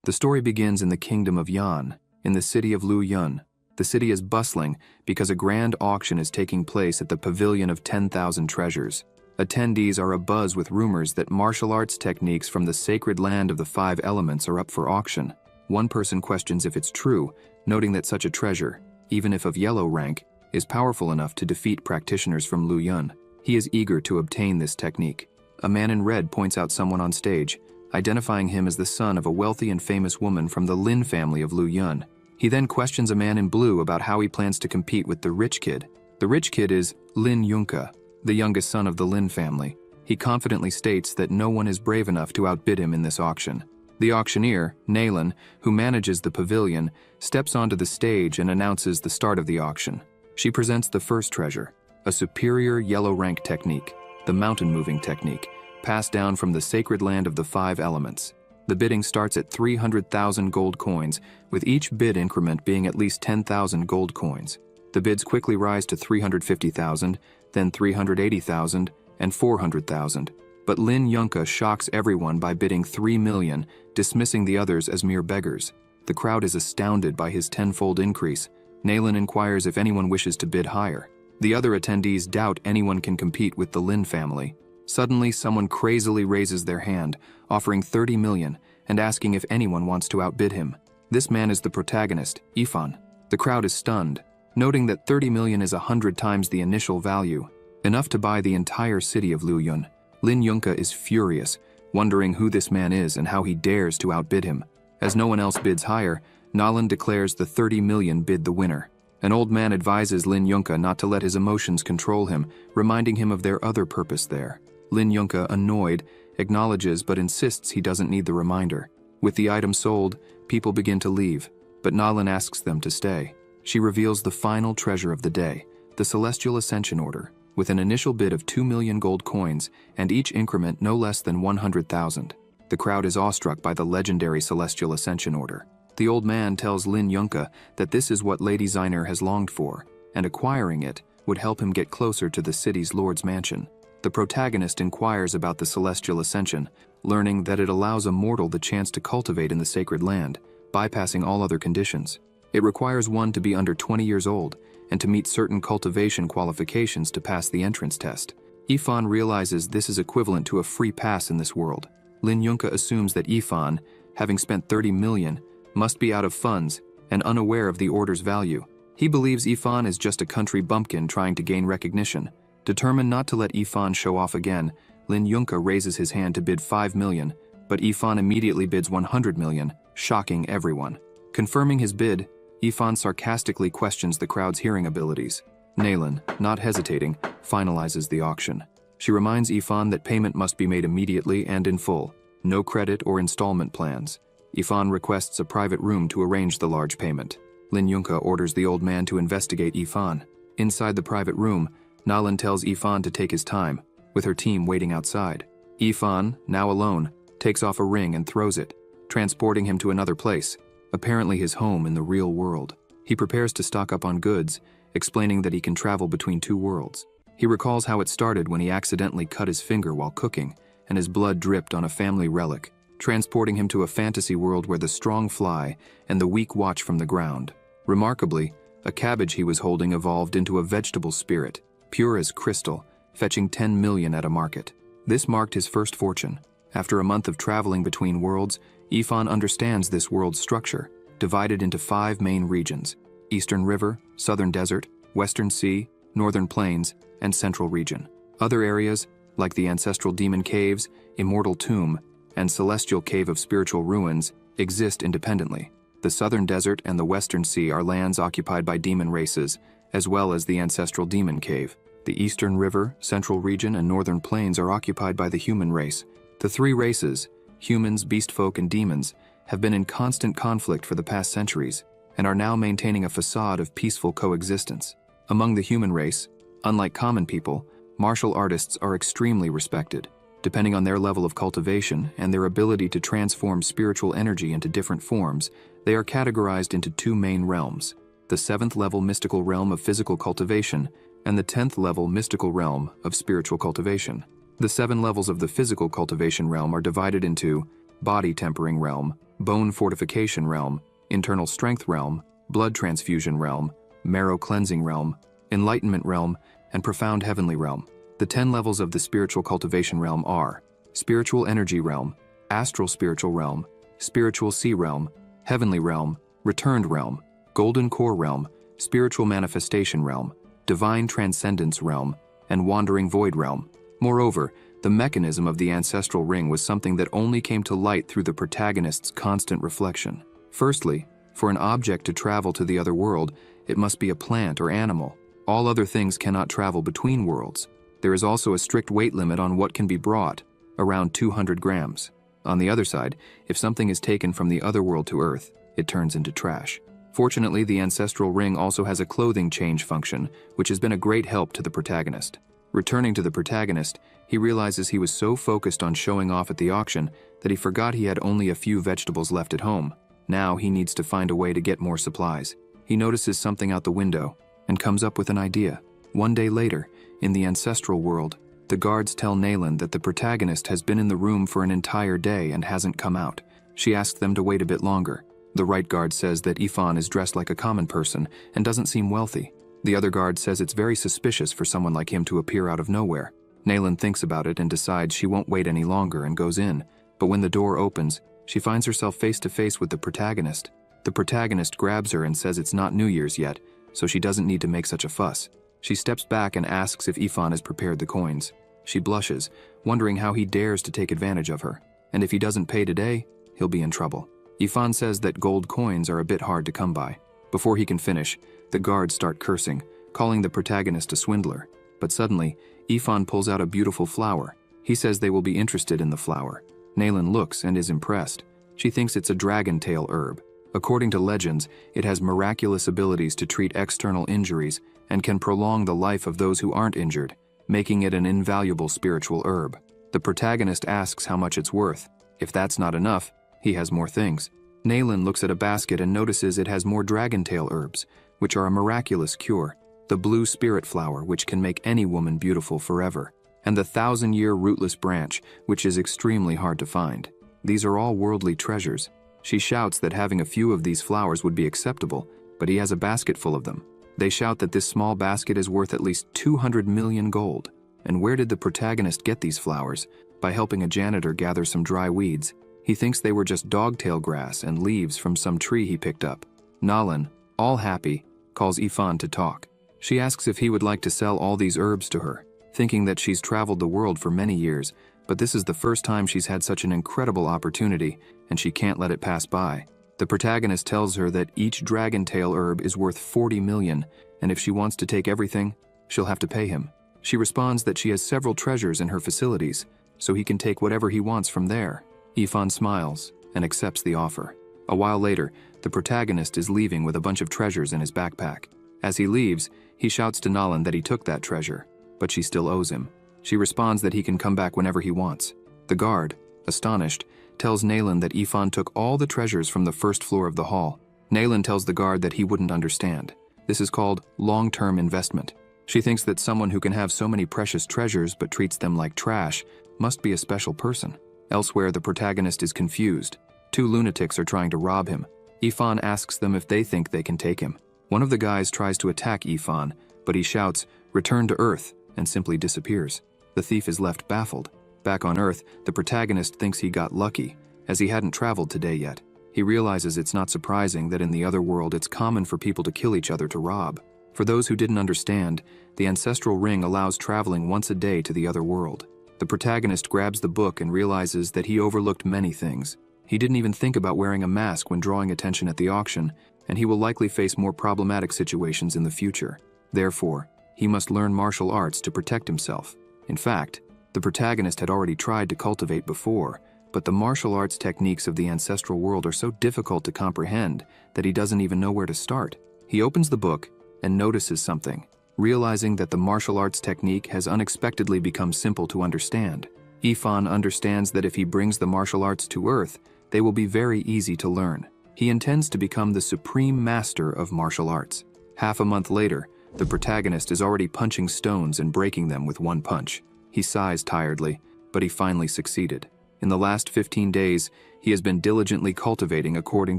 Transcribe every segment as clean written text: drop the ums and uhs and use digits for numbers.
The story begins in the kingdom of Yan, in the city of Lu Yun. The city is bustling because a grand auction is taking place at the Pavilion of 10,000 Treasures. Attendees are abuzz with rumors that martial arts techniques from the sacred land of the five elements are up for auction. One person questions if it's true, noting that such a treasure, even if of yellow rank, is powerful enough to defeat practitioners from Lu Yun. He is eager to obtain this technique. A man in red points out someone on stage, identifying him as the son of a wealthy and famous woman from the Lin family of Lu Yun. He then questions a man in blue about how he plans to compete with the rich kid. The rich kid is Lin Yunka, the youngest son of the Lin family. He confidently states that no one is brave enough to outbid him in this auction. The auctioneer, Nalan, who manages the pavilion, steps onto the stage and announces the start of the auction. She presents the first treasure, a superior yellow rank technique, the mountain moving technique, passed down from the sacred land of the five elements. The bidding starts at 300,000 gold coins, with each bid increment being at least 10,000 gold coins. The bids quickly rise to 350,000, then 380,000, and 400,000. But Lin Yunka shocks everyone by bidding 3 million, dismissing the others as mere beggars. The crowd is astounded by his tenfold increase. Nalan inquires if anyone wishes to bid higher. The other attendees doubt anyone can compete with the Lin family. Suddenly, someone crazily raises their hand, offering 30 million, and asking if anyone wants to outbid him. This man is the protagonist, Ifan. The crowd is stunned, noting that 30 million is 100 times the initial value, enough to buy the entire city of Lu Yun. Lin Yunka is furious, wondering who this man is and how he dares to outbid him. As no one else bids higher, Nalan declares the 30 million bid the winner. An old man advises Lin Yunka not to let his emotions control him, reminding him of their other purpose there. Lin Yunka, annoyed, acknowledges but insists he doesn't need the reminder. With the item sold, people begin to leave, but Nalan asks them to stay. She reveals the final treasure of the day, the Celestial Ascension Order, with an initial bid of 2 million gold coins and each increment no less than 100,000. The crowd is awestruck by the legendary Celestial Ascension Order. The old man tells Lin Yunka that this is what Lady Ziner has longed for, and acquiring it would help him get closer to the city's lord's mansion. The protagonist inquires about the Celestial Ascension, learning that it allows a mortal the chance to cultivate in the sacred land, bypassing all other conditions. It requires one to be under 20 years old and to meet certain cultivation qualifications to pass the entrance test. Ifan realizes this is equivalent to a free pass in this world. Lin Yunka assumes that Ifan, having spent 30 million, must be out of funds and unaware of the order's value. He believes Ifan is just a country bumpkin trying to gain recognition. Determined not to let Ifan show off again, Lin Yunka raises his hand to bid 5 million, but Ifan immediately bids 100 million, shocking everyone. Confirming his bid, Ifan sarcastically questions the crowd's hearing abilities. Nalan, not hesitating, finalizes the auction. She reminds Ifan that payment must be made immediately and in full, no credit or installment plans. Ifan requests a private room to arrange the large payment. Lin Yunka orders the old man to investigate Ifan. Inside the private room, Nalan tells Ifan to take his time, with her team waiting outside. Ifan, now alone, takes off a ring and throws it, transporting him to another place, apparently his home in the real world. He prepares to stock up on goods, explaining that he can travel between two worlds. He recalls how it started when he accidentally cut his finger while cooking, and his blood dripped on a family relic, transporting him to a fantasy world where the strong fly and the weak watch from the ground. Remarkably, a cabbage he was holding evolved into a vegetable spirit, pure as crystal, fetching 10 million at a market. This marked his first fortune. After a month of traveling between worlds, Ifan understands this world's structure, divided into 5 main regions: Eastern River, Southern Desert, Western Sea, Northern Plains, and Central Region. Other areas, like the Ancestral Demon Caves, Immortal Tomb, and Celestial Cave of Spiritual Ruins, exist independently. The Southern Desert and the Western Sea are lands occupied by demon races, as well as the Ancestral Demon Cave. The Eastern River, Central Region, and Northern Plains are occupied by the human race. The 3 races, humans, beastfolk, and demons, have been in constant conflict for the past centuries, and are now maintaining a facade of peaceful coexistence. Among the human race, unlike common people, martial artists are extremely respected. Depending on their level of cultivation and their ability to transform spiritual energy into different forms, they are categorized into 2 main realms: the 7th level mystical realm of physical cultivation and the 10th level mystical realm of spiritual cultivation. The 7 levels of the physical cultivation realm are divided into body tempering realm, bone fortification realm, internal strength realm, blood transfusion realm, marrow cleansing realm, enlightenment realm, and profound heavenly realm. The 10 levels of the spiritual cultivation realm are spiritual energy realm, astral spiritual realm, spiritual sea realm, heavenly realm, returned realm, golden core realm, spiritual manifestation realm, divine transcendence realm, and wandering void realm. Moreover, the mechanism of the ancestral ring was something that only came to light through the protagonist's constant reflection. Firstly, for an object to travel to the other world, it must be a plant or animal. All other things cannot travel between worlds. There is also a strict weight limit on what can be brought, around 200 grams. On the other side, if something is taken from the other world to Earth, it turns into trash. Fortunately, the ancestral ring also has a clothing change function, which has been a great help to the protagonist. Returning to the protagonist, he realizes he was so focused on showing off at the auction that he forgot he had only a few vegetables left at home. Now he needs to find a way to get more supplies. He notices something out the window and comes up with an idea. One day later, in the ancestral world, the guards tell Nayland that the protagonist has been in the room for an entire day and hasn't come out. She asks them to wait a bit longer. The right guard says that Ifan is dressed like a common person and doesn't seem wealthy. The other guard says it's very suspicious for someone like him to appear out of nowhere. Nayland thinks about it and decides she won't wait any longer and goes in. But when the door opens, she finds herself face to face with the protagonist. The protagonist grabs her and says it's not New Year's yet, so she doesn't need to make such a fuss. She steps back and asks if Ifan has prepared the coins. She blushes, wondering how he dares to take advantage of her. And if he doesn't pay today, he'll be in trouble. Ifan says that gold coins are a bit hard to come by. Before he can finish, the guards start cursing, calling the protagonist a swindler. But suddenly, Ifan pulls out a beautiful flower. He says they will be interested in the flower. Nayland looks and is impressed. She thinks it's a dragon tail herb. According to legends, it has miraculous abilities to treat external injuries and can prolong the life of those who aren't injured, making it an invaluable spiritual herb. The protagonist asks how much it's worth. If that's not enough, he has more things. Nayland looks at a basket and notices it has more dragon tail herbs, which are a miraculous cure, the blue spirit flower, which can make any woman beautiful forever, and the 1,000-year rootless branch, which is extremely hard to find. These are all worldly treasures. She shouts that having a few of these flowers would be acceptable, but he has a basket full of them. They shout that this small basket is worth at least 200 million gold. And where did the protagonist get these flowers? By helping a janitor gather some dry weeds. He thinks they were just dogtail grass and leaves from some tree he picked up. Nalan, all happy, calls Ifan to talk. She asks if he would like to sell all these herbs to her, thinking that she's traveled the world for many years, but this is the first time she's had such an incredible opportunity, and she can't let it pass by. The protagonist tells her that each dragon tail herb is worth 40 million, and if she wants to take everything, she'll have to pay him. She responds that she has several treasures in her facilities, so he can take whatever he wants from there. Ifan smiles and accepts the offer. A while later, the protagonist is leaving with a bunch of treasures in his backpack. As he leaves, he shouts to Nalan that he took that treasure, but she still owes him. She responds that he can come back whenever he wants. The guard, astonished, tells Nayland that Ifan took all the treasures from the first floor of the hall. Nayland tells the guard that he wouldn't understand. This is called long-term investment. She thinks that someone who can have so many precious treasures but treats them like trash must be a special person. Elsewhere, the protagonist is confused. Two lunatics are trying to rob him. Ifan asks them if they think they can take him. One of the guys tries to attack Ifan, but he shouts, "Return to Earth," and simply disappears. The thief is left baffled. Back on Earth, the protagonist thinks he got lucky, as he hadn't traveled today yet. He realizes it's not surprising that in the other world it's common for people to kill each other to rob. For those who didn't understand, the ancestral ring allows traveling once a day to the other world. The protagonist grabs the book and realizes that he overlooked many things. He didn't even think about wearing a mask when drawing attention at the auction, and he will likely face more problematic situations in the future. Therefore, he must learn martial arts to protect himself. In fact, the protagonist had already tried to cultivate before, but the martial arts techniques of the ancestral world are so difficult to comprehend that he doesn't even know where to start. He opens the book and notices something, realizing that the martial arts technique has unexpectedly become simple to understand. Ifan understands that if he brings the martial arts to Earth, they will be very easy to learn. He intends to become the supreme master of martial arts. Half a month later, the protagonist is already punching stones and breaking them with one punch. He sighs tiredly, but he finally succeeded. In the last 15 days, he has been diligently cultivating according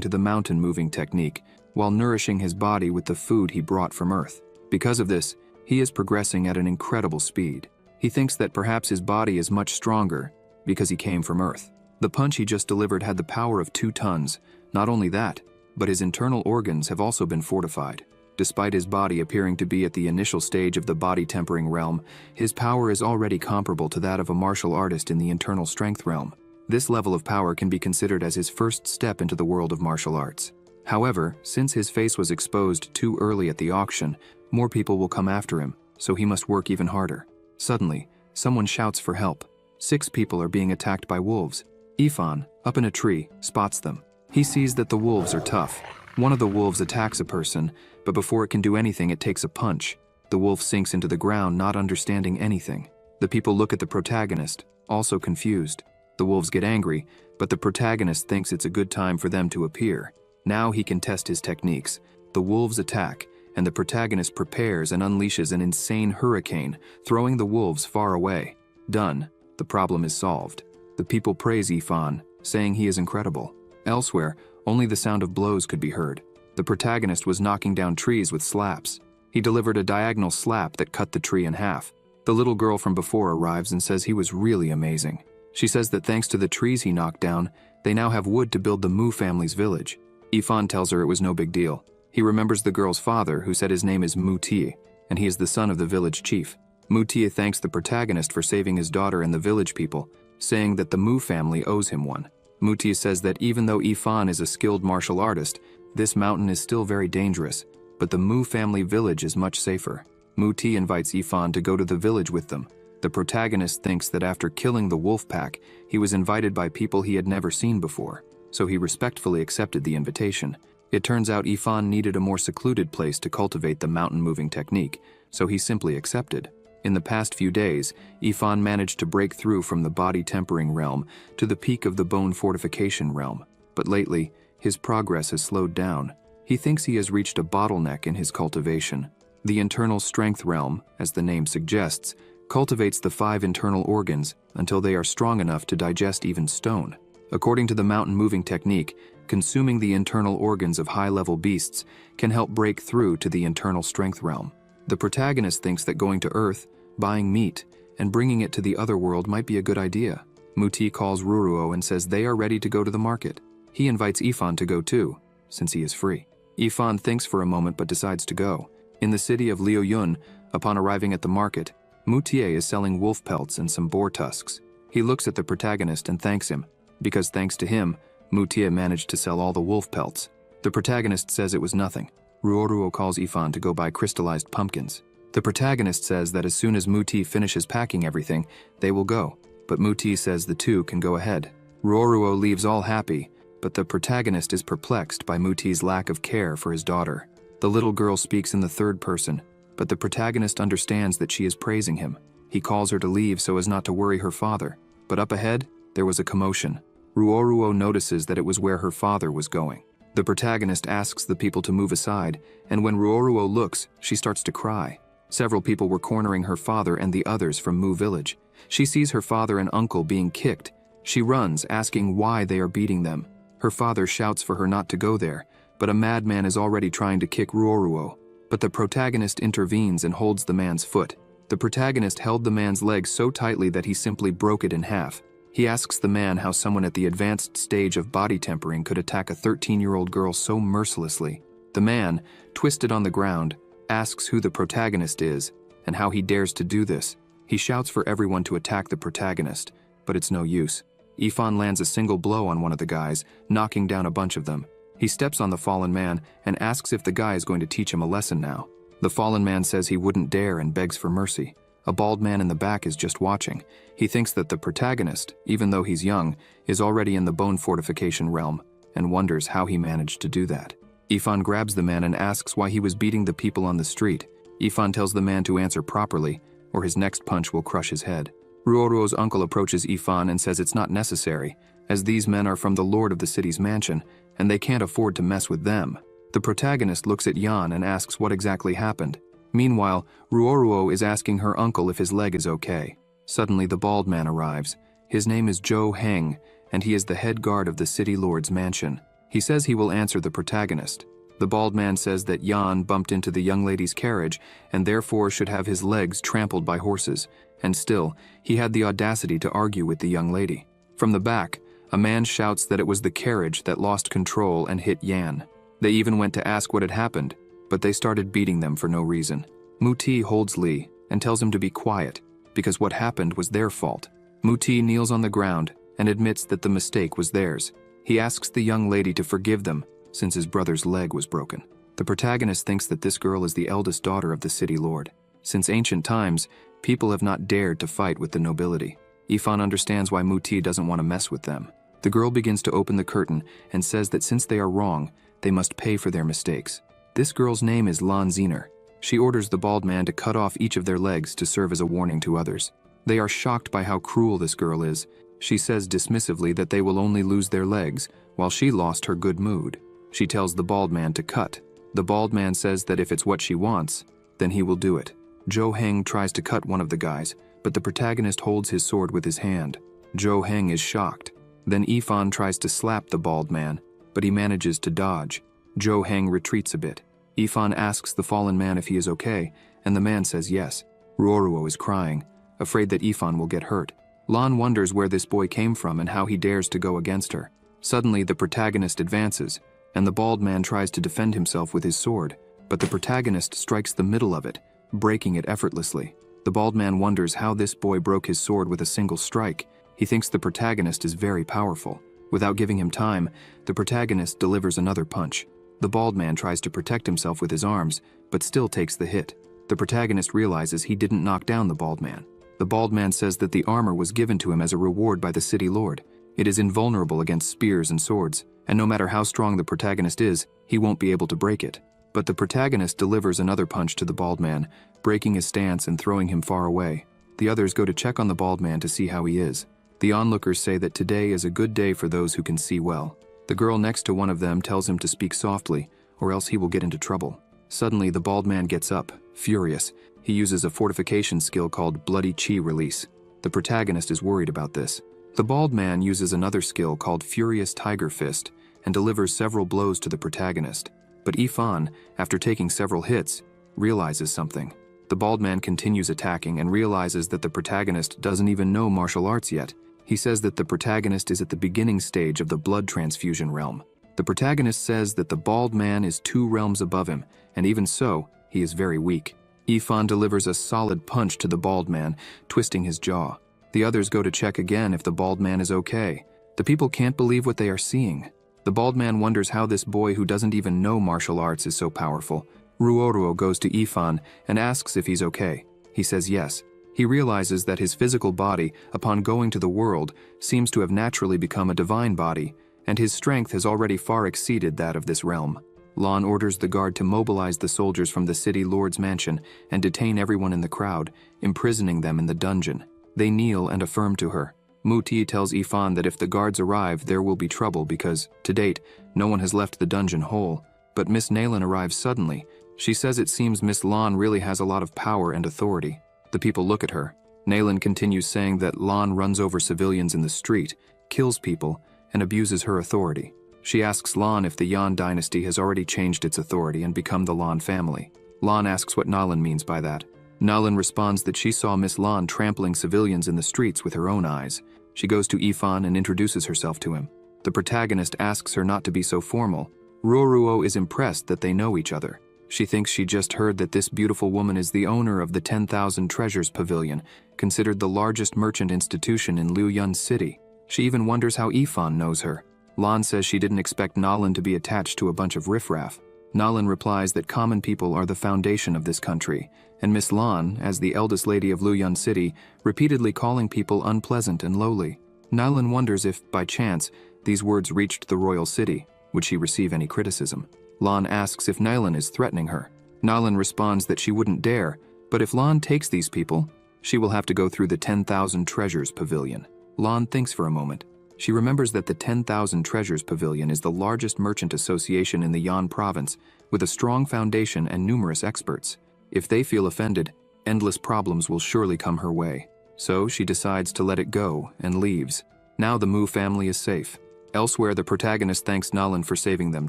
to the mountain-moving technique, while nourishing his body with the food he brought from Earth. Because of this, he is progressing at an incredible speed. He thinks that perhaps his body is much stronger because he came from Earth. The punch he just delivered had the power of 2 tons. Not only that, but his internal organs have also been fortified. Despite his body appearing to be at the initial stage of the body-tempering realm, his power is already comparable to that of a martial artist in the internal strength realm. This level of power can be considered as his first step into the world of martial arts. However, since his face was exposed too early at the auction, more people will come after him, so he must work even harder. Suddenly, someone shouts for help. 6 people are being attacked by wolves. Ifan, up in a tree, spots them. He sees that the wolves are tough. One of the wolves attacks a person, but before it can do anything, it takes a punch. The wolf sinks into the ground, not understanding anything. The people look at the protagonist, also confused. The wolves get angry, but the protagonist thinks it's a good time for them to appear. Now he can test his techniques. The wolves attack, and the protagonist prepares and unleashes an insane hurricane, throwing the wolves far away. Done. The problem is solved. The people praise Ifan, saying he is incredible. Elsewhere, only the sound of blows could be heard. The protagonist was knocking down trees with slaps. He delivered a diagonal slap that cut the tree in half. The little girl from before arrives and says he was really amazing. She says that thanks to the trees he knocked down, they now have wood to build the Mu family's village. Ifan tells her it was no big deal. He remembers the girl's father, who said his name is Mu Tie, and he is the son of the village chief. Mu Tie thanks the protagonist for saving his daughter and the village people, saying that the Mu family owes him one. Mu Tie says that even though Ifan is a skilled martial artist, this mountain is still very dangerous, but the Mu family village is much safer. Mu Tie invites Ifan to go to the village with them. The protagonist thinks that after killing the wolf pack, he was invited by people he had never seen before, so he respectfully accepted the invitation. It turns out Ifan needed a more secluded place to cultivate the mountain-moving technique, so he simply accepted. In the past few days, Ifan managed to break through from the body-tempering realm to the peak of the bone fortification realm, but lately, his progress has slowed down. He thinks he has reached a bottleneck in his cultivation. The internal strength realm, as the name suggests, cultivates the 5 internal organs until they are strong enough to digest even stone. According to the mountain-moving technique, consuming the internal organs of high-level beasts can help break through to the internal strength realm. The protagonist thinks that going to Earth, buying meat, and bringing it to the other world might be a good idea. Mu Tie calls Ruruo and says they are ready to go to the market. He invites Ifan to go too, since he is free. Ifan thinks for a moment but decides to go. In the city of Liuyun, upon arriving at the market, Mu Tie is selling wolf pelts and some boar tusks. He looks at the protagonist and thanks him, because thanks to him, Mu Tie managed to sell all the wolf pelts. The protagonist says it was nothing. Ruoruo calls Ifan to go buy crystallized pumpkins. The protagonist says that as soon as Mu Tie finishes packing everything, they will go, but Mu Tie says the two can go ahead. Ruoruo leaves all happy, but the protagonist is perplexed by Mu Tie's lack of care for his daughter. The little girl speaks in the third person, but the protagonist understands that she is praising him. He calls her to leave so as not to worry her father, but up ahead, there was a commotion. Ruoruo notices that it was where her father was going. The protagonist asks the people to move aside, and when Ruoruo looks, she starts to cry. Several people were cornering her father and the others from Mu village. She sees her father and uncle being kicked. She runs, asking why they are beating them. Her father shouts for her not to go there, but a madman is already trying to kick Ruoruo. But the protagonist intervenes and holds the man's foot. The protagonist held the man's leg so tightly that he simply broke it in half. He asks the man how someone at the advanced stage of body tempering could attack a 13-year-old girl so mercilessly. The man, twisted on the ground, asks who the protagonist is and how he dares to do this. He shouts for everyone to attack the protagonist, but it's no use. Ifan lands a single blow on one of the guys, knocking down a bunch of them. He steps on the fallen man and asks if the guy is going to teach him a lesson now. The fallen man says he wouldn't dare and begs for mercy. A bald man in the back is just watching. He thinks that the protagonist, even though he's young, is already in the bone fortification realm, and wonders how he managed to do that. Ifan grabs the man and asks why he was beating the people on the street. Ifan tells the man to answer properly, or his next punch will crush his head. Ruoruo's uncle approaches Ifan and says it's not necessary, as these men are from the lord of the city's mansion, and they can't afford to mess with them. The protagonist looks at Yan and asks what exactly happened. Meanwhile, Ruoruo is asking her uncle if his leg is okay. Suddenly, the bald man arrives. His name is Zhou Heng, and he is the head guard of the city lord's mansion. He says he will answer the protagonist. The bald man says that Yan bumped into the young lady's carriage and therefore should have his legs trampled by horses, and still, he had the audacity to argue with the young lady. From the back, a man shouts that it was the carriage that lost control and hit Yan. They even went to ask what had happened, but they started beating them for no reason. Muti holds Li and tells him to be quiet, because what happened was their fault. Muti kneels on the ground and admits that the mistake was theirs. He asks the young lady to forgive them, since his brother's leg was broken. The protagonist thinks that this girl is the eldest daughter of the city lord. Since ancient times, people have not dared to fight with the nobility. Ifan understands why Muti doesn't want to mess with them. The girl begins to open the curtain and says that since they are wrong, they must pay for their mistakes. This girl's name is Lan Zener. She orders the bald man to cut off each of their legs to serve as a warning to others. They are shocked by how cruel this girl is. She says dismissively that they will only lose their legs, while she lost her good mood. She tells the bald man to cut. The bald man says that if it's what she wants, then he will do it. Zhou Heng tries to cut one of the guys, but the protagonist holds his sword with his hand. Zhou Heng is shocked. Then Ifan tries to slap the bald man, but he manages to dodge. Zhou Heng retreats a bit. Ifan asks the fallen man if he is okay, and the man says yes. Ruoruo is crying, afraid that Ifan will get hurt. Lan wonders where this boy came from and how he dares to go against her. Suddenly, the protagonist advances, and the bald man tries to defend himself with his sword, but the protagonist strikes the middle of it, breaking it effortlessly. The bald man wonders how this boy broke his sword with a single strike. He thinks the protagonist is very powerful. Without giving him time, the protagonist delivers another punch. The bald man tries to protect himself with his arms, but still takes the hit. The protagonist realizes he didn't knock down the bald man. The bald man says that the armor was given to him as a reward by the city lord. It is invulnerable against spears and swords, and no matter how strong the protagonist is, he won't be able to break it. But the protagonist delivers another punch to the bald man, breaking his stance and throwing him far away. The others go to check on the bald man to see how he is. The onlookers say that today is a good day for those who can see well. The girl next to one of them tells him to speak softly, or else he will get into trouble. Suddenly, the bald man gets up, furious. He uses a fortification skill called Bloody Chi Release. The protagonist is worried about this. The bald man uses another skill called Furious Tiger Fist and delivers several blows to the protagonist. But Ifan, after taking several hits, realizes something. The bald man continues attacking and realizes that the protagonist doesn't even know martial arts yet. He says that the protagonist is at the beginning stage of the blood transfusion realm. The protagonist says that the bald man is 2 realms above him, and even so, he is very weak. Ifan delivers a solid punch to the bald man, twisting his jaw. The others go to check again if the bald man is okay. The people can't believe what they are seeing. The bald man wonders how this boy who doesn't even know martial arts is so powerful. Ruoruo goes to Ifan and asks if he's okay. He says yes. He realizes that his physical body, upon going to the world, seems to have naturally become a divine body, and his strength has already far exceeded that of this realm. Lan orders the guard to mobilize the soldiers from the city lord's mansion and detain everyone in the crowd, imprisoning them in the dungeon. They kneel and affirm to her. Muti tells Ifan that if the guards arrive, there will be trouble because, to date, no one has left the dungeon whole. But Miss Nalan arrives suddenly. She says it seems Miss Lan really has a lot of power and authority. The people look at her. Nalan continues saying that Lan runs over civilians in the street, kills people, and abuses her authority. She asks Lan if the Yan dynasty has already changed its authority and become the Lan family. Lan asks what Nalan means by that. Nalan responds that she saw Miss Lan trampling civilians in the streets with her own eyes. She goes to Ifan and introduces herself to him. The protagonist asks her not to be so formal. Ruoruo is impressed that they know each other. She thinks she just heard that this beautiful woman is the owner of the 10,000 Treasures Pavilion, considered the largest merchant institution in Luyun City. She even wonders how Ifan knows her. Lan says she didn't expect Nalan to be attached to a bunch of riffraff. Nalan replies that common people are the foundation of this country, and Miss Lan, as the eldest lady of Luyun City, repeatedly calling people unpleasant and lowly. Nalan wonders if, by chance, these words reached the royal city. Would she receive any criticism? Lan asks if Nalan is threatening her. Nalan responds that she wouldn't dare, but if Lan takes these people, she will have to go through the 10,000 Treasures Pavilion. Lan thinks for a moment. She remembers that the 10,000 Treasures Pavilion is the largest merchant association in the Yan province, with a strong foundation and numerous experts. If they feel offended, endless problems will surely come her way. So she decides to let it go and leaves. Now the Mu family is safe. Elsewhere, the protagonist thanks Nalan for saving them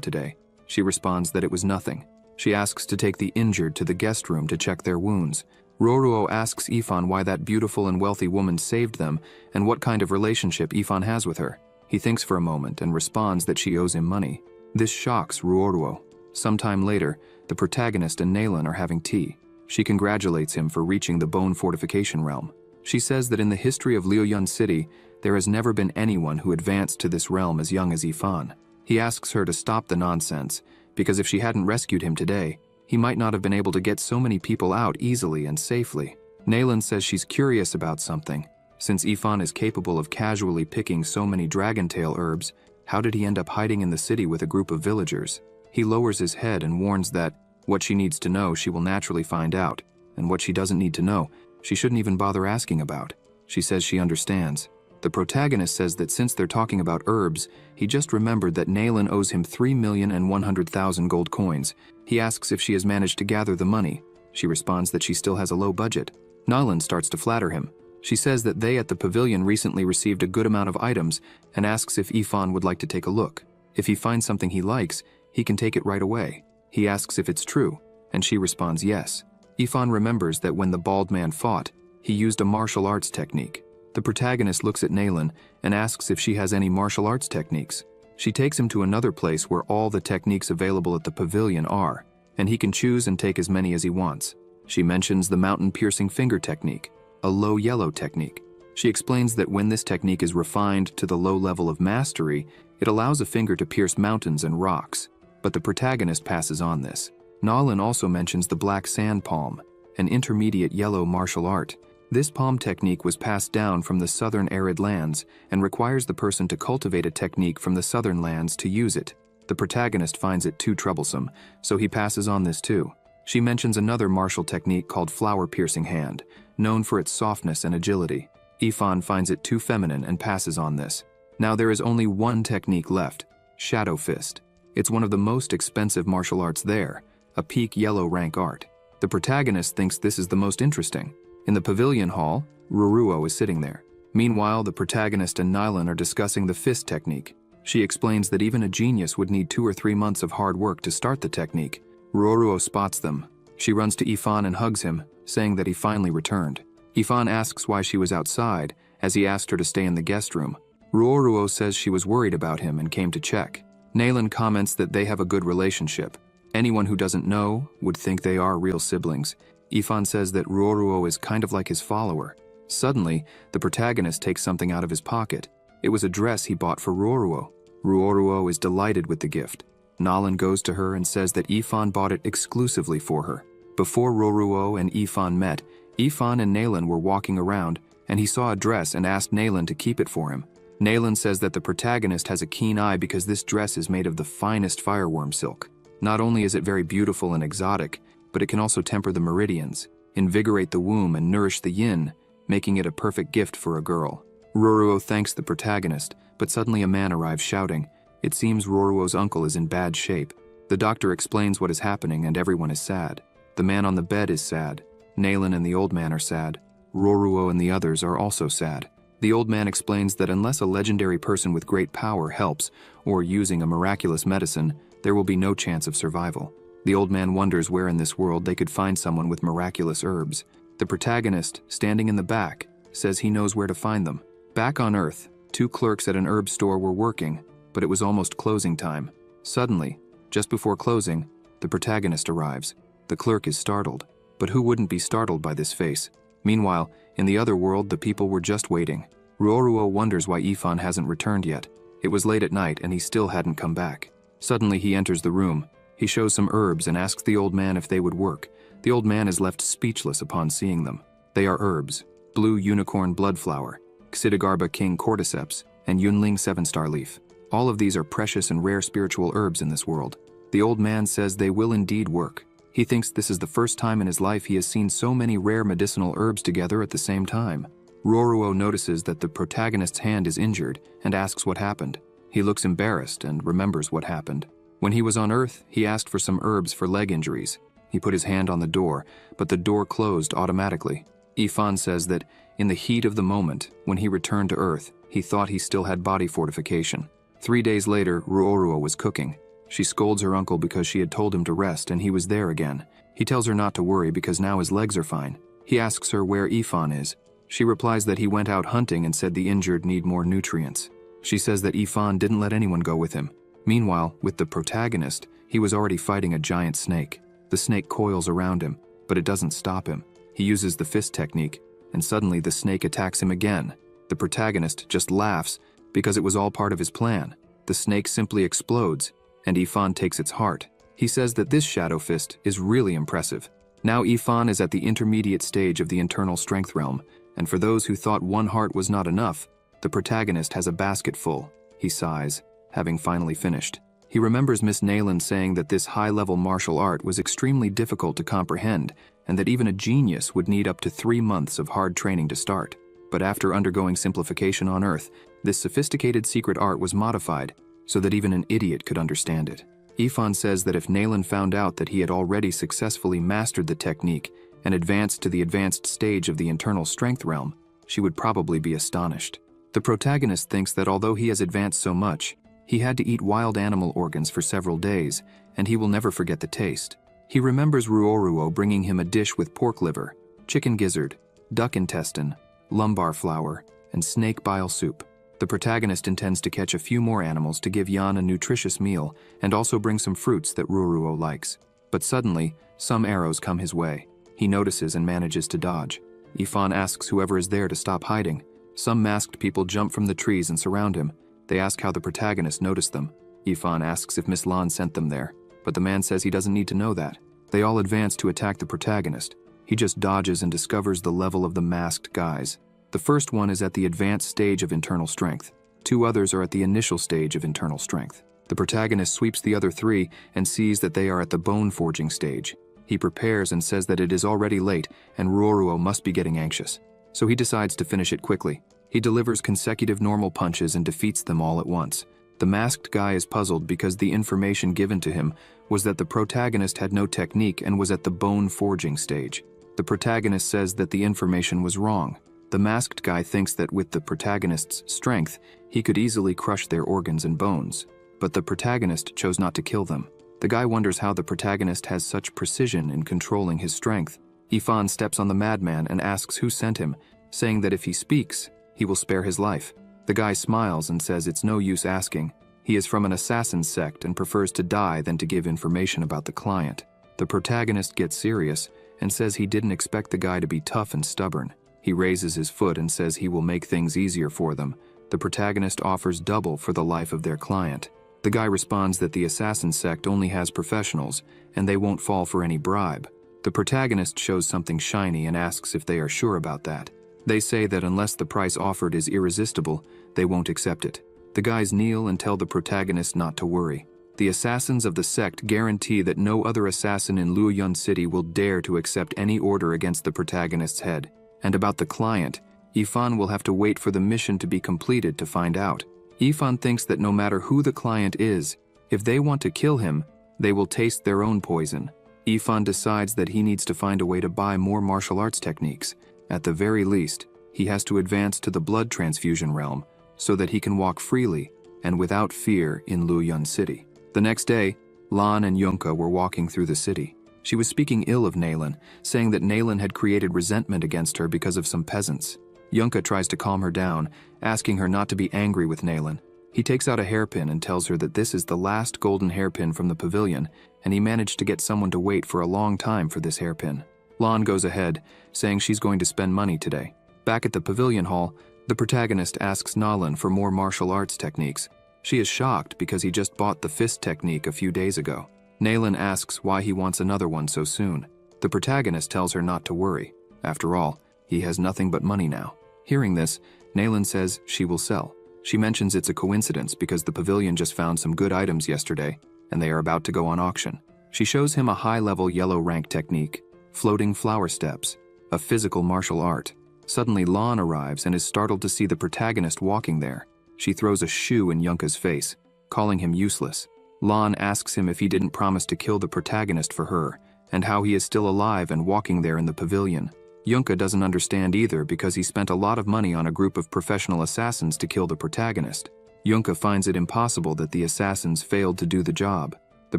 today. She responds that it was nothing. She asks to take the injured to the guest room to check their wounds. Ruoruo asks Ifan why that beautiful and wealthy woman saved them and what kind of relationship Ifan has with her. He thinks for a moment and responds that she owes him money. This shocks Ruoruo. Sometime later, the protagonist and Nalan are having tea. She congratulates him for reaching the bone fortification realm. She says that in the history of Liuyun City, there has never been anyone who advanced to this realm as young as Ifan. He asks her to stop the nonsense, because if she hadn't rescued him today, he might not have been able to get so many people out easily and safely. Nalan says she's curious about something. Since Ifan is capable of casually picking so many dragon-tail herbs, how did he end up hiding in the city with a group of villagers? He lowers his head and warns that what she needs to know she will naturally find out, and what she doesn't need to know, she shouldn't even bother asking about. She says she understands. The protagonist says that since they're talking about herbs, he just remembered that Nalan owes him 3,100,000 gold coins. He asks if she has managed to gather the money. She responds that she still has a low budget. Nalan starts to flatter him. She says that they at the pavilion recently received a good amount of items and asks if Ifan would like to take a look. If he finds something he likes, he can take it right away. He asks if it's true, and she responds yes. Ifan remembers that when the bald man fought, he used a martial arts technique. The protagonist looks at Nalan and asks if she has any martial arts techniques. She takes him to another place where all the techniques available at the pavilion are, and he can choose and take as many as he wants. She mentions the mountain-piercing finger technique, a low yellow technique. She explains that when this technique is refined to the low level of mastery, it allows a finger to pierce mountains and rocks. But the protagonist passes on this. Nalan also mentions the black sand palm, an intermediate yellow martial art. This palm technique was passed down from the southern arid lands and requires the person to cultivate a technique from the southern lands to use it. The protagonist finds it too troublesome, so he passes on this too. She mentions another martial technique called flower-piercing hand, known for its softness and agility. Ifan finds it too feminine and passes on this. Now there is only one technique left, Shadow Fist. It's one of the most expensive martial arts there, a peak yellow rank art. The protagonist thinks this is the most interesting. In the pavilion hall, Ruoruo is sitting there. Meanwhile, the protagonist and Nalan are discussing the fist technique. She explains that even a genius would need 2 or 3 months of hard work to start the technique. Ruoruo spots them. She runs to Ifan and hugs him, saying that he finally returned. Ifan asks why she was outside, as he asked her to stay in the guest room. Ruoruo says she was worried about him and came to check. Nalan comments that they have a good relationship. Anyone who doesn't know would think they are real siblings. Ifan says that Ruoruo is kind of like his follower. Suddenly, the protagonist takes something out of his pocket. It was a dress he bought for Ruoruo. Ruoruo is delighted with the gift. Nalan goes to her and says that Ifan bought it exclusively for her. Before Ruoruo and Ifan met, Ifan and Nalan were walking around, and he saw a dress and asked Nalan to keep it for him. Nalan says that the protagonist has a keen eye because this dress is made of the finest fireworm silk. Not only is it very beautiful and exotic, but it can also temper the meridians, invigorate the womb, and nourish the yin, making it a perfect gift for a girl. Ruoruo thanks the protagonist, but suddenly a man arrives shouting. It seems Ruoruo's uncle is in bad shape. The doctor explains what is happening and everyone is sad. The man on the bed is sad. Nalan and the old man are sad. Ruoruo and the others are also sad. The old man explains that unless a legendary person with great power helps, or using a miraculous medicine, there will be no chance of survival. The old man wonders where in this world they could find someone with miraculous herbs. The protagonist, standing in the back, says he knows where to find them. Back on Earth, 2 clerks at an herb store were working, but it was almost closing time. Suddenly, just before closing, the protagonist arrives. The clerk is startled, but who wouldn't be startled by this face? Meanwhile, in the other world, the people were just waiting. Ruoruo wonders why Ifan hasn't returned yet. It was late at night and he still hadn't come back. Suddenly he enters the room. He shows some herbs and asks the old man if they would work. The old man is left speechless upon seeing them. They are herbs: blue unicorn bloodflower, Xidigarba king cordyceps, and Yunling 7-star leaf. All of these are precious and rare spiritual herbs in this world. The old man says they will indeed work. He thinks this is the first time in his life he has seen so many rare medicinal herbs together at the same time. Ruoruo notices that the protagonist's hand is injured and asks what happened. He looks embarrassed and remembers what happened. When he was on Earth, he asked for some herbs for leg injuries. He put his hand on the door, but the door closed automatically. Ifan says that In the heat of the moment, when he returned to Earth, he thought he still had body fortification. 3 days later, Ruoruo was cooking. She scolds her uncle because she had told him to rest and he was there again. He tells her not to worry because now his legs are fine. He asks her where Ifan is. She replies that he went out hunting and said the injured need more nutrients. She says that Ifan didn't let anyone go with him. Meanwhile, with the protagonist, he was already fighting a giant snake. The snake coils around him, but it doesn't stop him. He uses the fist technique, and suddenly the snake attacks him again. The protagonist just laughs because it was all part of his plan. The snake simply explodes, and Ifan takes its heart. He says that this shadow fist is really impressive. Now Ifan is at the intermediate stage of the internal strength realm, and for those who thought one heart was not enough, the protagonist has a basket full. He sighs, having finally finished. He remembers Miss Nayland saying that this high-level martial art was extremely difficult to comprehend, and that even a genius would need up to 3 months of hard training to start. But after undergoing simplification on Earth, this sophisticated secret art was modified so that even an idiot could understand it. Ifan says that if Nayland found out that he had already successfully mastered the technique and advanced to the advanced stage of the internal strength realm, she would probably be astonished. The protagonist thinks that although he has advanced so much, he had to eat wild animal organs for several days, and he will never forget the taste. He remembers Ruoruo bringing him a dish with pork liver, chicken gizzard, duck intestine, lumbar flour, and snake bile soup. The protagonist intends to catch a few more animals to give Yan a nutritious meal and also bring some fruits that Ruoruo likes. But suddenly, some arrows come his way. He notices and manages to dodge. Ifan asks whoever is there to stop hiding. Some masked people jump from the trees and surround him. They ask how the protagonist noticed them. Ifan asks if Miss Lan sent them there, but the man says he doesn't need to know that. They all advance to attack the protagonist. He just dodges and discovers the level of the masked guys. The first one is at the advanced stage of internal strength. 2 others are at the initial stage of internal strength. The protagonist sweeps the other 3 and sees that they are at the bone forging stage. He prepares and says that it is already late and Ruoruo must be getting anxious. So he decides to finish it quickly. He delivers consecutive normal punches and defeats them all at once. The masked guy is puzzled because the information given to him was that the protagonist had no technique and was at the bone forging stage. The protagonist says that the information was wrong. The masked guy thinks that with the protagonist's strength, he could easily crush their organs and bones. But the protagonist chose not to kill them. The guy wonders how the protagonist has such precision in controlling his strength. Ifan steps on the madman and asks who sent him, saying that if he speaks, he will spare his life. The guy smiles and says it's no use asking. He is from an assassin sect and prefers to die than to give information about the client. The protagonist gets serious and says he didn't expect the guy to be tough and stubborn. He raises his foot and says he will make things easier for them. The protagonist offers double for the life of their client. The guy responds that the assassin sect only has professionals and they won't fall for any bribe. The protagonist shows something shiny and asks if they are sure about that. They say that unless the price offered is irresistible, they won't accept it. The guys kneel and tell the protagonist not to worry. The assassins of the sect guarantee that no other assassin in Luoyun City will dare to accept any order against the protagonist's head. And about the client, Ifan will have to wait for the mission to be completed to find out. Ifan thinks that no matter who the client is, if they want to kill him, they will taste their own poison. Ifan decides that he needs to find a way to buy more martial arts techniques. At the very least, he has to advance to the blood transfusion realm so that he can walk freely and without fear in Luoyun City. The next day, Lan and Yunka were walking through the city. She was speaking ill of Nayland, saying that Nayland had created resentment against her because of some peasants. Yunka tries to calm her down, asking her not to be angry with Nayland. He takes out a hairpin and tells her that this is the last golden hairpin from the pavilion, and he managed to get someone to wait for a long time for this hairpin. Lan goes ahead, saying she's going to spend money today. Back at the pavilion hall, the protagonist asks Nalan for more martial arts techniques. She is shocked because he just bought the fist technique a few days ago. Nayland asks why he wants another one so soon. The protagonist tells her not to worry. After all, he has nothing but money now. Hearing this, Nayland says she will sell. She mentions it's a coincidence because the pavilion just found some good items yesterday, and they are about to go on auction. She shows him a high-level yellow rank technique, floating flower steps, a physical martial art. Suddenly, Lan arrives and is startled to see the protagonist walking there. She throws a shoe in Yunka's face, calling him useless. Lan asks him if he didn't promise to kill the protagonist for her, and how he is still alive and walking there in the pavilion. Yunka doesn't understand either because he spent a lot of money on a group of professional assassins to kill the protagonist. Yunka finds it impossible that the assassins failed to do the job. The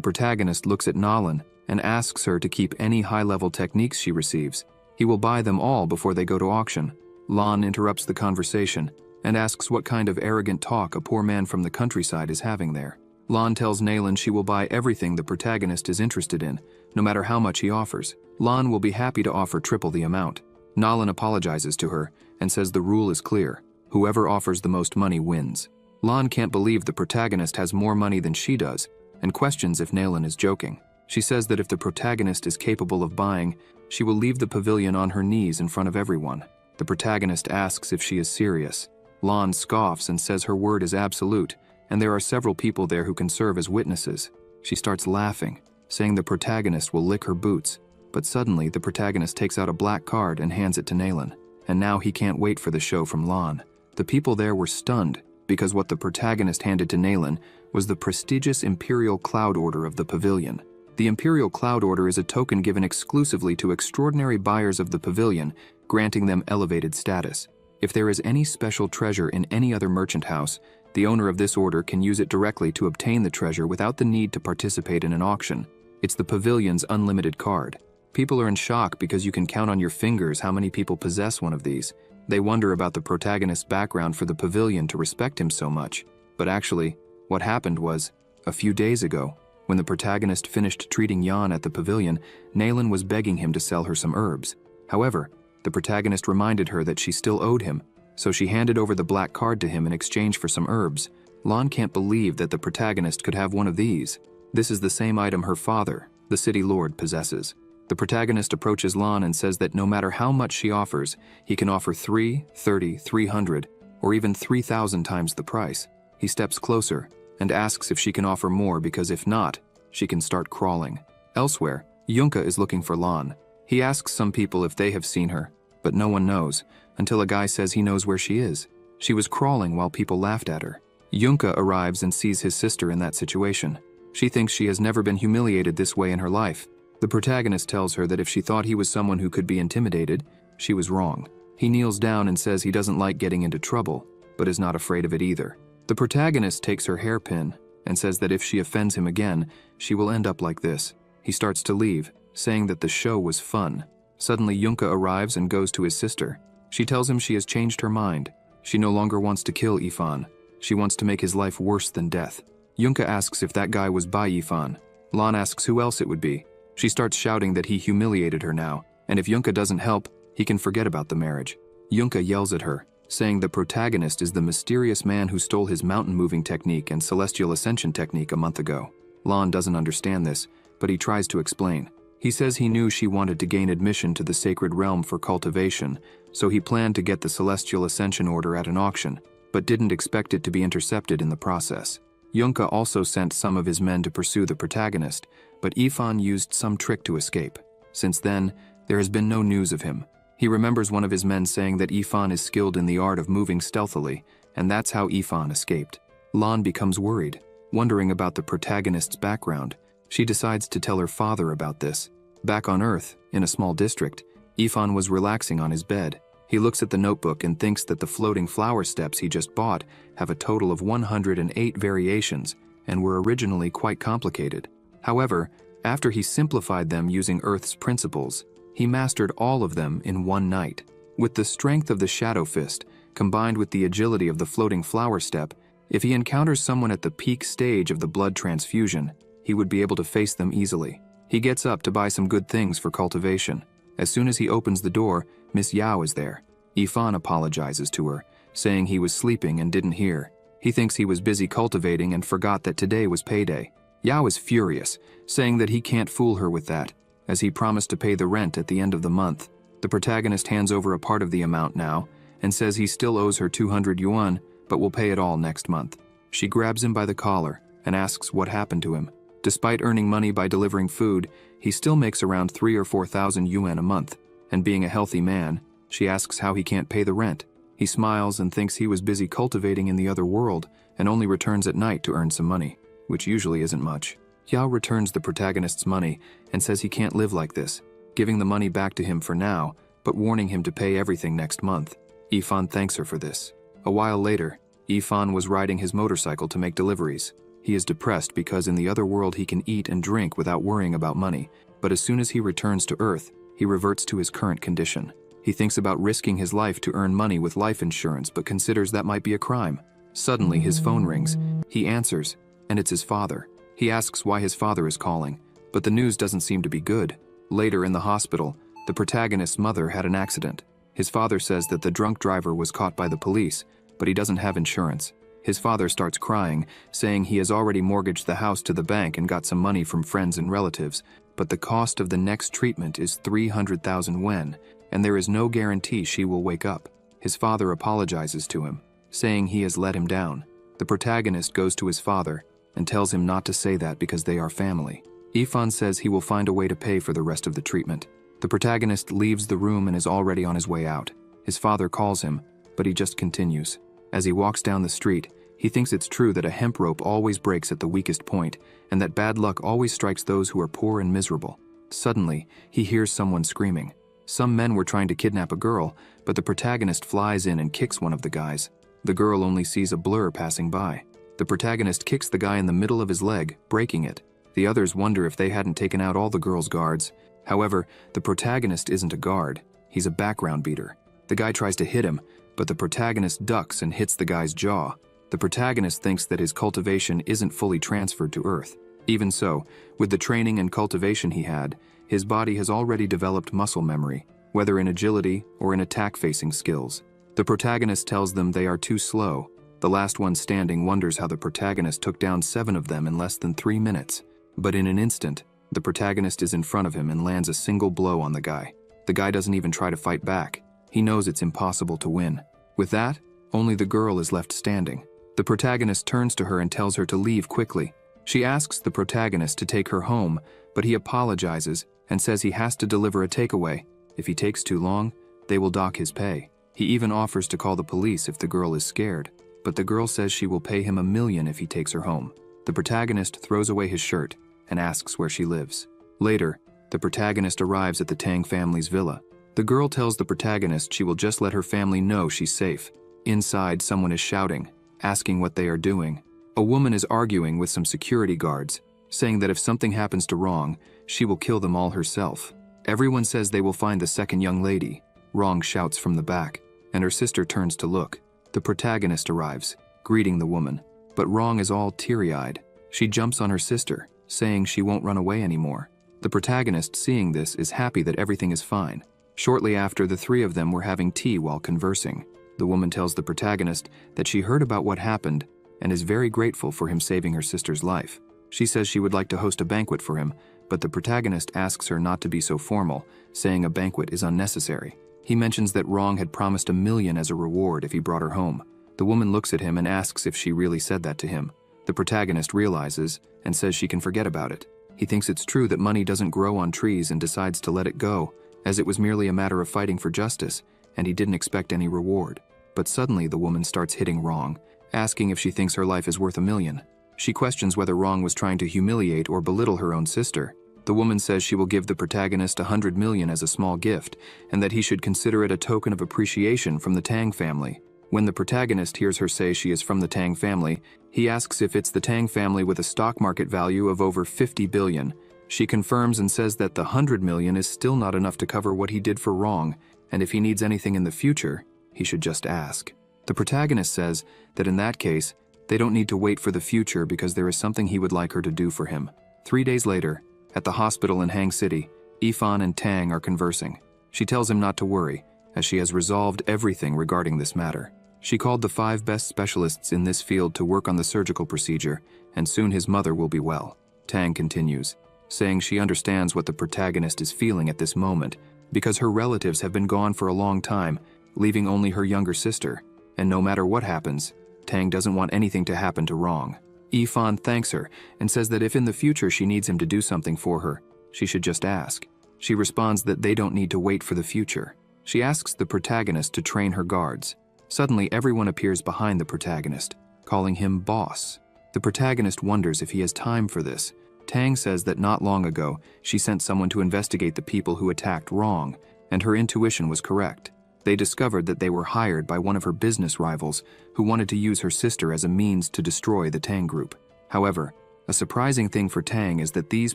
protagonist looks at Nalan and asks her to keep any high-level techniques she receives. He will buy them all before they go to auction. Lan interrupts the conversation and asks what kind of arrogant talk a poor man from the countryside is having there. Lan tells Nalan she will buy everything the protagonist is interested in, no matter how much he offers. Lan will be happy to offer triple the amount. Nalan apologizes to her and says the rule is clear: whoever offers the most money wins. Lan can't believe the protagonist has more money than she does and questions if Nalan is joking. She says that if the protagonist is capable of buying, she will leave the pavilion on her knees in front of everyone. The protagonist asks if she is serious. Lan scoffs and says her word is absolute, and there are several people there who can serve as witnesses. She starts laughing, saying the protagonist will lick her boots, but suddenly the protagonist takes out a black card and hands it to Nalan, and now he can't wait for the show from Lan. The people there were stunned because what the protagonist handed to Nalan was the prestigious Imperial Cloud Order of the pavilion. The Imperial Cloud Order is a token given exclusively to extraordinary buyers of the pavilion, granting them elevated status. If there is any special treasure in any other merchant house, the owner of this order can use it directly to obtain the treasure without the need to participate in an auction. It's the pavilion's unlimited card. People are in shock because you can count on your fingers how many people possess one of these. They wonder about the protagonist's background for the pavilion to respect him so much. But actually, what happened was, a few days ago, when the protagonist finished treating Yan at the pavilion, Nalan was begging him to sell her some herbs. However, the protagonist reminded her that she still owed him, so she handed over the black card to him in exchange for some herbs. Lan can't believe that the protagonist could have one of these. This is the same item her father, the city lord, possesses. The protagonist approaches Lan and says that no matter how much she offers, he can offer 3, 30, 300, or even 3,000 times the price. He steps closer and asks if she can offer more because if not, she can start crawling. Elsewhere, Yunka is looking for Lan. He asks some people if they have seen her, but no one knows, until a guy says he knows where she is. She was crawling while people laughed at her. Yunka arrives and sees his sister in that situation. She thinks she has never been humiliated this way in her life. The protagonist tells her that if she thought he was someone who could be intimidated, she was wrong. He kneels down and says he doesn't like getting into trouble, but is not afraid of it either. The protagonist takes her hairpin and says that if she offends him again, she will end up like this. He starts to leave, saying that the show was fun. Suddenly Yunka arrives and goes to his sister. She tells him she has changed her mind. She no longer wants to kill Ifan. She wants to make his life worse than death. Yunka asks if that guy was by Ifan. Lan asks who else it would be. She starts shouting that he humiliated her now, and if Yunka doesn't help, he can forget about the marriage. Yunka yells at her, saying the protagonist is the mysterious man who stole his mountain-moving technique and celestial ascension technique a month ago. Lan doesn't understand this, but he tries to explain. He says he knew she wanted to gain admission to the sacred realm for cultivation, so he planned to get the celestial ascension order at an auction, but didn't expect it to be intercepted in the process. Yunka also sent some of his men to pursue the protagonist, but Ifan used some trick to escape. Since then, there has been no news of him. He remembers one of his men saying that Ifan is skilled in the art of moving stealthily, and that's how Ifan escaped. Lan becomes worried, wondering about the protagonist's background. She decides to tell her father about this. Back on Earth, in a small district, Ifan was relaxing on his bed. He looks at the notebook and thinks that the floating flower steps he just bought have a total of 108 variations and were originally quite complicated. However, after he simplified them using Earth's principles, he mastered all of them in one night. With the strength of the Shadow Fist, combined with the agility of the floating flower step, if he encounters someone at the peak stage of the blood transfusion, he would be able to face them easily. He gets up to buy some good things for cultivation. As soon as he opens the door, Miss Yao is there. Ifan apologizes to her, saying he was sleeping and didn't hear. He thinks he was busy cultivating and forgot that today was payday. Yao is furious, saying that he can't fool her with that, as he promised to pay the rent at the end of the month. The protagonist hands over a part of the amount now, and says he still owes her 200 yuan, but will pay it all next month. She grabs him by the collar and asks what happened to him. Despite earning money by delivering food, he still makes around 3,000 or 4,000 yuan a month, and being a healthy man, she asks how he can't pay the rent. He smiles and thinks he was busy cultivating in the other world and only returns at night to earn some money, which usually isn't much. Yao returns the protagonist's money and says he can't live like this. Giving the money back to him for now, but warning him to pay everything next month. Ifan thanks her for this. A while later, Ifan was riding his motorcycle to make deliveries. He is depressed because in the other world he can eat and drink without worrying about money, but as soon as he returns to Earth, he reverts to his current condition. He thinks about risking his life to earn money with life insurance but considers that might be a crime. Suddenly, his phone rings. He answers, and it's his father. He asks why his father is calling, but the news doesn't seem to be good. Later in the hospital, the protagonist's mother had an accident. His father says that the drunk driver was caught by the police, but he doesn't have insurance. His father starts crying, saying he has already mortgaged the house to the bank and got some money from friends and relatives, but the cost of the next treatment is 300,000 yen, and there is no guarantee she will wake up. His father apologizes to him, saying he has let him down. The protagonist goes to his father and tells him not to say that because they are family. Ifan says he will find a way to pay for the rest of the treatment. The protagonist leaves the room and is already on his way out. His father calls him, but he just continues. As he walks down the street, he thinks it's true that a hemp rope always breaks at the weakest point, and that bad luck always strikes those who are poor and miserable. Suddenly, he hears someone screaming. Some men were trying to kidnap a girl, but the protagonist flies in and kicks one of the guys. The girl only sees a blur passing by. The protagonist kicks the guy in the middle of his leg, breaking it. The others wonder if they hadn't taken out all the girl's guards. However, the protagonist isn't a guard. He's a background beater. The guy tries to hit him, but the protagonist ducks and hits the guy's jaw. The protagonist thinks that his cultivation isn't fully transferred to Earth. Even so, with the training and cultivation he had, his body has already developed muscle memory, whether in agility or in attack-facing skills. The protagonist tells them they are too slow. The last one standing wonders how the protagonist took down 7 of them in less than 3 minutes. But in an instant, the protagonist is in front of him and lands a single blow on the guy. The guy doesn't even try to fight back. He knows it's impossible to win. With that, only the girl is left standing. The protagonist turns to her and tells her to leave quickly. She asks the protagonist to take her home, but he apologizes and says he has to deliver a takeaway. If he takes too long, they will dock his pay. He even offers to call the police if the girl is scared, but the girl says she will pay him $1 million if he takes her home. The protagonist throws away his shirt and asks where she lives. Later, the protagonist arrives at the Tang family's villa. The girl tells the protagonist she will just let her family know she's safe. Inside, someone is shouting, asking what they are doing. A woman is arguing with some security guards, saying that if something happens to Rong, she will kill them all herself. Everyone says they will find the second young lady. Rong shouts from the back, and her sister turns to look. The protagonist arrives, greeting the woman, but Rong is all teary-eyed. She jumps on her sister, saying she won't run away anymore. The protagonist, seeing this, is happy that everything is fine. Shortly after, the 3 of them were having tea while conversing. The woman tells the protagonist that she heard about what happened and is very grateful for him saving her sister's life. She says she would like to host a banquet for him, but the protagonist asks her not to be so formal, saying a banquet is unnecessary. He mentions that Rong had promised $1 million as a reward if he brought her home. The woman looks at him and asks if she really said that to him. The protagonist realizes and says she can forget about it. He thinks it's true that money doesn't grow on trees and decides to let it go, as it was merely a matter of fighting for justice, and he didn't expect any reward. But suddenly the woman starts hitting Rong, asking if she thinks her life is worth $1 million. She questions whether Rong was trying to humiliate or belittle her own sister. The woman says she will give the protagonist $100 million as a small gift, and that he should consider it a token of appreciation from the Tang family. When the protagonist hears her say she is from the Tang family, he asks if it's the Tang family with a stock market value of over 50 billion. She confirms and says that the $100 million is still not enough to cover what he did for Rong, and if he needs anything in the future, he should just ask. The protagonist says that in that case, they don't need to wait for the future because there is something he would like her to do for him. 3 days later, at the hospital in Hang City, Ifan and Tang are conversing. She tells him not to worry, as she has resolved everything regarding this matter. She called the 5 best specialists in this field to work on the surgical procedure, and soon his mother will be well. Tang continues, saying she understands what the protagonist is feeling at this moment, because her relatives have been gone for a long time, leaving only her younger sister, and no matter what happens, Tang doesn't want anything to happen to Rong. Ifan thanks her and says that if in the future she needs him to do something for her, she should just ask. She responds that they don't need to wait for the future. She asks the protagonist to train her guards. Suddenly, everyone appears behind the protagonist, calling him boss. The protagonist wonders if he has time for this. Tang says that not long ago, she sent someone to investigate the people who attacked Rong, and her intuition was correct. They discovered that they were hired by one of her business rivals who wanted to use her sister as a means to destroy the Tang group. However, a surprising thing for Tang is that these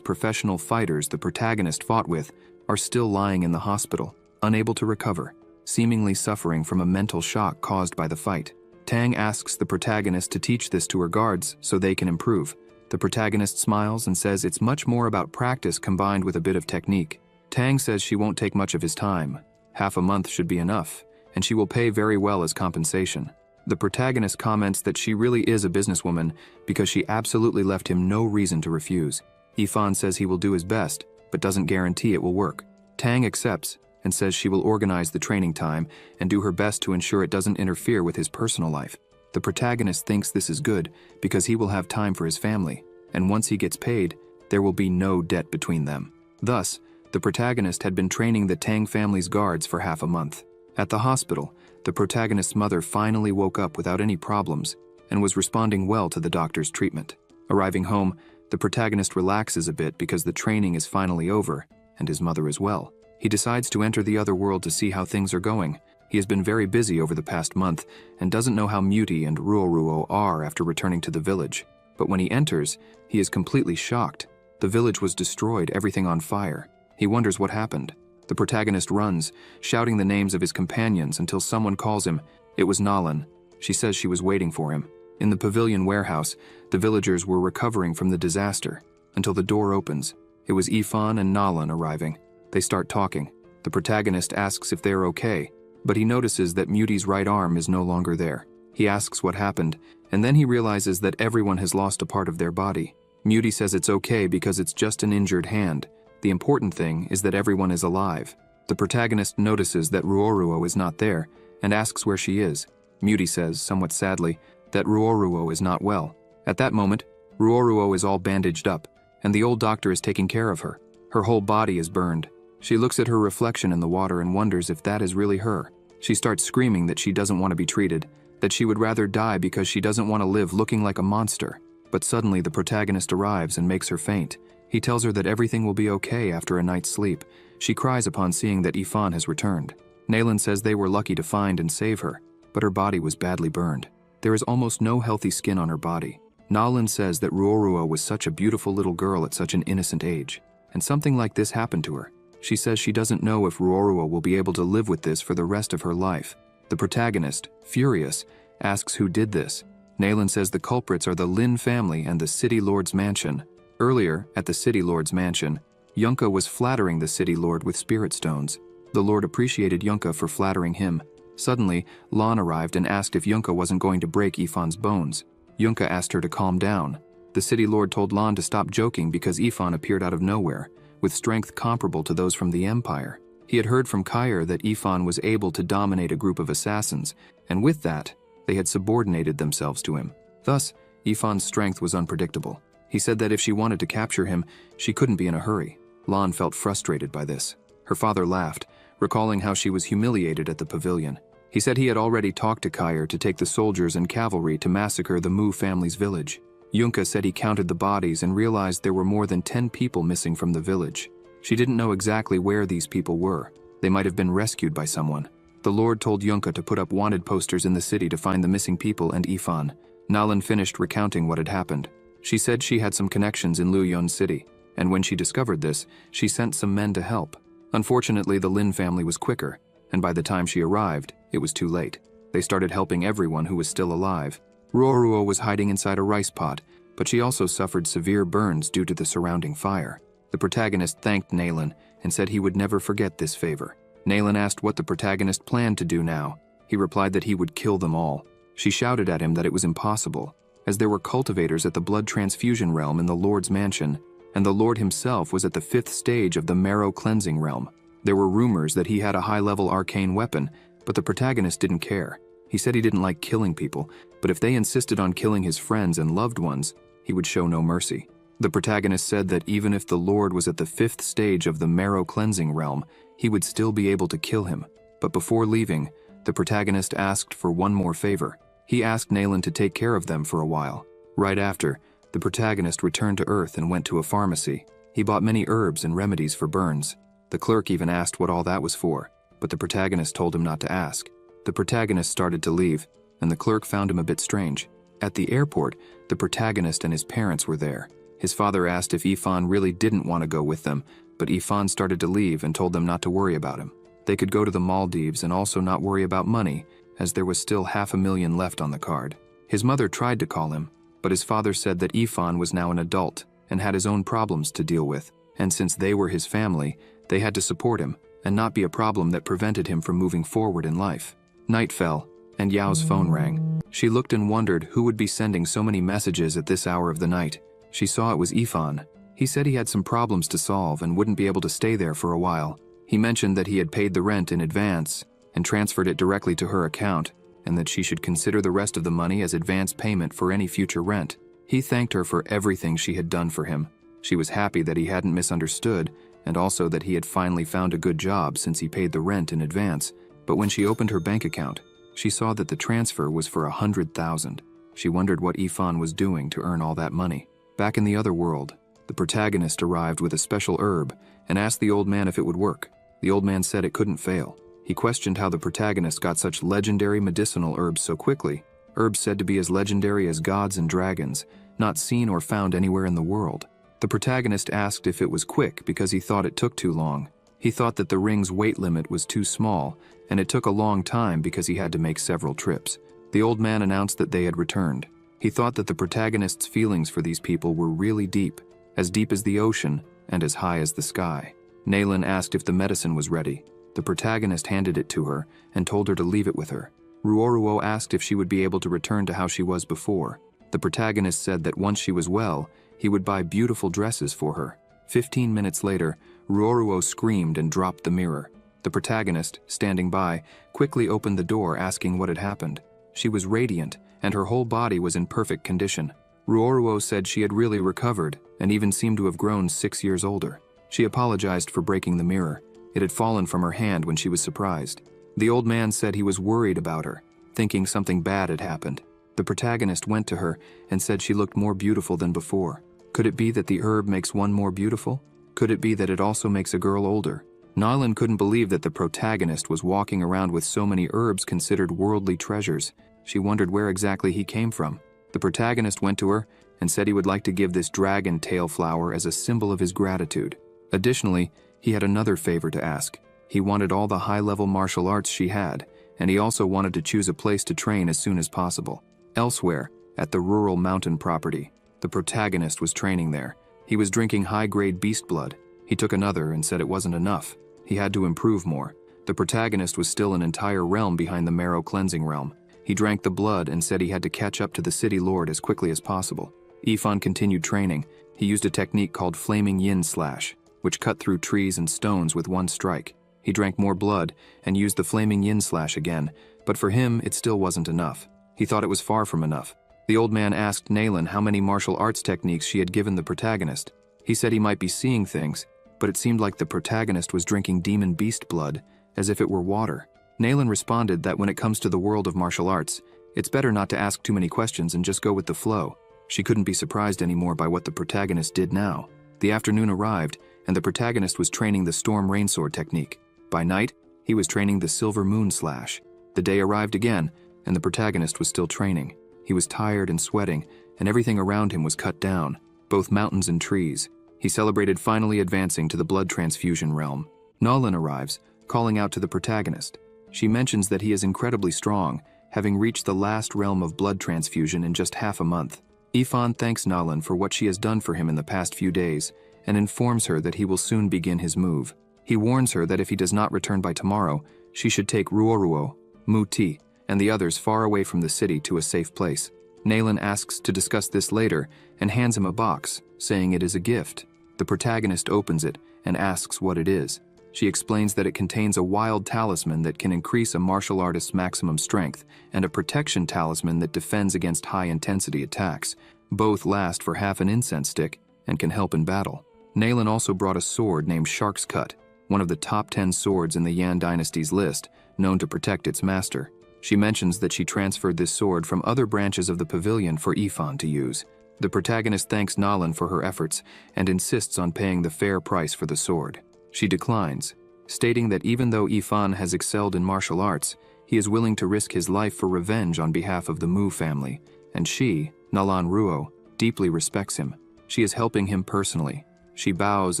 professional fighters the protagonist fought with are still lying in the hospital, unable to recover, seemingly suffering from a mental shock caused by the fight. Tang asks the protagonist to teach this to her guards so they can improve. The protagonist smiles and says it's much more about practice combined with a bit of technique. Tang says she won't take much of his time. Half a month should be enough, and she will pay very well as compensation. The protagonist comments that she really is a businesswoman because she absolutely left him no reason to refuse. Ifan says he will do his best, but doesn't guarantee it will work. Tang accepts and says she will organize the training time and do her best to ensure it doesn't interfere with his personal life. The protagonist thinks this is good because he will have time for his family, and once he gets paid, there will be no debt between them. Thus, the protagonist had been training the Tang family's guards for half a month. At the hospital, the protagonist's mother finally woke up without any problems and was responding well to the doctor's treatment. Arriving home, the protagonist relaxes a bit because the training is finally over, and his mother as well. He decides to enter the other world to see how things are going. He has been very busy over the past month and doesn't know how Muti and Ruoruo are after returning to the village. But when he enters, he is completely shocked. The village was destroyed, everything on fire. He wonders what happened. The protagonist runs, shouting the names of his companions until someone calls him. It was Nalan. She says she was waiting for him. In the pavilion warehouse, the villagers were recovering from the disaster until the door opens. It was Ifan and Nalan arriving. They start talking. The protagonist asks if they are okay, but he notices that Muti's right arm is no longer there. He asks what happened, and then he realizes that everyone has lost a part of their body. Muti says it's okay because it's just an injured hand. The important thing is that everyone is alive. The protagonist notices that Ruoruo is not there and asks where she is. Muti says, somewhat sadly, that Ruoruo is not well. At that moment, Ruoruo is all bandaged up, and the old doctor is taking care of her. Her whole body is burned. She looks at her reflection in the water and wonders if that is really her. She starts screaming that she doesn't want to be treated, that she would rather die because she doesn't want to live looking like a monster. But suddenly the protagonist arrives and makes her faint. He tells her that everything will be okay after a night's sleep. She cries upon seeing that Ifan has returned. Nalan says they were lucky to find and save her, but her body was badly burned. There is almost no healthy skin on her body. Nalan says that Ruoruo was such a beautiful little girl at such an innocent age, and something like this happened to her. She says she doesn't know if Ruoruo will be able to live with this for the rest of her life. The protagonist, furious, asks who did this. Nalan says the culprits are the Lin family and the City Lord's mansion. Earlier, at the City Lord's mansion, Yunka was flattering the City Lord with spirit stones. The Lord appreciated Yunka for flattering him. Suddenly, Lan arrived and asked if Yunka wasn't going to break Ifan's bones. Yunka asked her to calm down. The City Lord told Lan to stop joking because Ifan appeared out of nowhere, with strength comparable to those from the Empire. He had heard from Kair that Ifan was able to dominate a group of assassins, and with that, they had subordinated themselves to him. Thus, Ifan's strength was unpredictable. He said that if she wanted to capture him, she couldn't be in a hurry. Lan felt frustrated by this. Her father laughed, recalling how she was humiliated at the pavilion. He said he had already talked to Kair to take the soldiers and cavalry to massacre the Mu family's village. Yunka said he counted the bodies and realized there were more than 10 people missing from the village. She didn't know exactly where these people were. They might have been rescued by someone. The Lord told Yunka to put up wanted posters in the city to find the missing people and Ifan. Nalan finished recounting what had happened. She said she had some connections in Luyun City, and when she discovered this, she sent some men to help. Unfortunately, the Lin family was quicker, and by the time she arrived, it was too late. They started helping everyone who was still alive. Ruoruo was hiding inside a rice pot, but she also suffered severe burns due to the surrounding fire. The protagonist thanked Nalan and said he would never forget this favor. Nalan asked what the protagonist planned to do now. He replied that he would kill them all. She shouted at him that it was impossible, as there were cultivators at the blood transfusion realm in the Lord's mansion, and the Lord himself was at the 5th stage of the marrow cleansing realm. There were rumors that he had a high-level arcane weapon, but the protagonist didn't care. He said he didn't like killing people, but if they insisted on killing his friends and loved ones, he would show no mercy. The protagonist said that even if the Lord was at the 5th stage of the marrow cleansing realm, he would still be able to kill him. But before leaving, the protagonist asked for one more favor. He asked Nalan to take care of them for a while. Right after, the protagonist returned to Earth and went to a pharmacy. He bought many herbs and remedies for burns. The clerk even asked what all that was for, but the protagonist told him not to ask. The protagonist started to leave, and the clerk found him a bit strange. At the airport, the protagonist and his parents were there. His father asked if Ifan really didn't want to go with them, but Ifan started to leave and told them not to worry about him. They could go to the Maldives and also not worry about money, as there was still $500,000 left on the card. His mother tried to call him, but his father said that Ifan was now an adult and had his own problems to deal with, and since they were his family, they had to support him and not be a problem that prevented him from moving forward in life. Night fell, and Yao's phone rang. She looked and wondered who would be sending so many messages at this hour of the night. She saw it was Ifan. He said he had some problems to solve and wouldn't be able to stay there for a while. He mentioned that he had paid the rent in advance and transferred it directly to her account, and that she should consider the rest of the money as advance payment for any future rent. He thanked her for everything she had done for him. She was happy that he hadn't misunderstood, and also that he had finally found a good job since he paid the rent in advance. But when she opened her bank account, she saw that the transfer was for $100,000. She wondered what Ifan was doing to earn all that money. Back in the other world, the protagonist arrived with a special herb and asked the old man if it would work. The old man said it couldn't fail. He questioned how the protagonist got such legendary medicinal herbs so quickly, herbs said to be as legendary as gods and dragons, not seen or found anywhere in the world. The protagonist asked if it was quick because he thought it took too long. He thought that the ring's weight limit was too small, and it took a long time because he had to make several trips. The old man announced that they had returned. He thought that the protagonist's feelings for these people were really deep as the ocean and as high as the sky. Naylin asked if the medicine was ready. The protagonist handed it to her and told her to leave it with her. Ruoruo asked if she would be able to return to how she was before. The protagonist said that once she was well, he would buy beautiful dresses for her. 15 minutes later, Ruoruo screamed and dropped the mirror. The protagonist, standing by, quickly opened the door asking what had happened. She was radiant, and her whole body was in perfect condition. Ruoruo said she had really recovered, and even seemed to have grown 6 years older. She apologized for breaking the mirror. It had fallen from her hand when she was surprised. The old man said he was worried about her, thinking something bad had happened. The protagonist went to her and said she looked more beautiful than before. Could it be that the herb makes one more beautiful? Could it be that it also makes a girl older? Nalan couldn't believe that the protagonist was walking around with so many herbs considered worldly treasures. She wondered where exactly he came from. The protagonist went to her and said he would like to give this dragon tail flower as a symbol of his gratitude. Additionally, he had another favor to ask. He wanted all the high-level martial arts she had, and he also wanted to choose a place to train as soon as possible. Elsewhere, at the rural mountain property, the protagonist was training there. He was drinking high-grade beast blood. He took another and said it wasn't enough. He had to improve more. The protagonist was still an entire realm behind the marrow cleansing realm. He drank the blood and said he had to catch up to the city lord as quickly as possible. Ifan continued training. He used a technique called Flaming Yin Slash, which cut through trees and stones with one strike. He drank more blood and used the Flaming Yin Slash again, but for him it still wasn't enough. He thought it was far from enough. The old man asked Naylin how many martial arts techniques she had given the protagonist. He said he might be seeing things, but it seemed like the protagonist was drinking demon beast blood, as if it were water. Naylin responded that when it comes to the world of martial arts, it's better not to ask too many questions and just go with the flow. She couldn't be surprised anymore by what the protagonist did now. The afternoon arrived, and the protagonist was training the Storm Rainsword technique. By night, he was training the Silver Moon Slash. The day arrived again, and the protagonist was still training. He was tired and sweating, and everything around him was cut down, both mountains and trees. He celebrated finally advancing to the blood transfusion realm. Nalan arrives, calling out to the protagonist. She mentions that he is incredibly strong, having reached the last realm of blood transfusion in just half a month. Ifan thanks Nalan for what she has done for him in the past few days, and informs her that he will soon begin his move. He warns her that if he does not return by tomorrow, she should take Ruoruo, Muti, and the others far away from the city to a safe place. Naylin asks to discuss this later and hands him a box, saying it is a gift. The protagonist opens it and asks what it is. She explains that it contains a wild talisman that can increase a martial artist's maximum strength and a protection talisman that defends against high-intensity attacks. Both last for half an incense stick and can help in battle. Naylin also brought a sword named Shark's Cut, one of the top 10 swords in the Yan dynasty's list, known to protect its master. She mentions that she transferred this sword from other branches of the pavilion for Ifan to use. The protagonist thanks Nalan for her efforts and insists on paying the fair price for the sword. She declines, stating that even though Ifan has excelled in martial arts, he is willing to risk his life for revenge on behalf of the Mu family, and she, Nalan Ruo, deeply respects him. She is helping him personally. She bows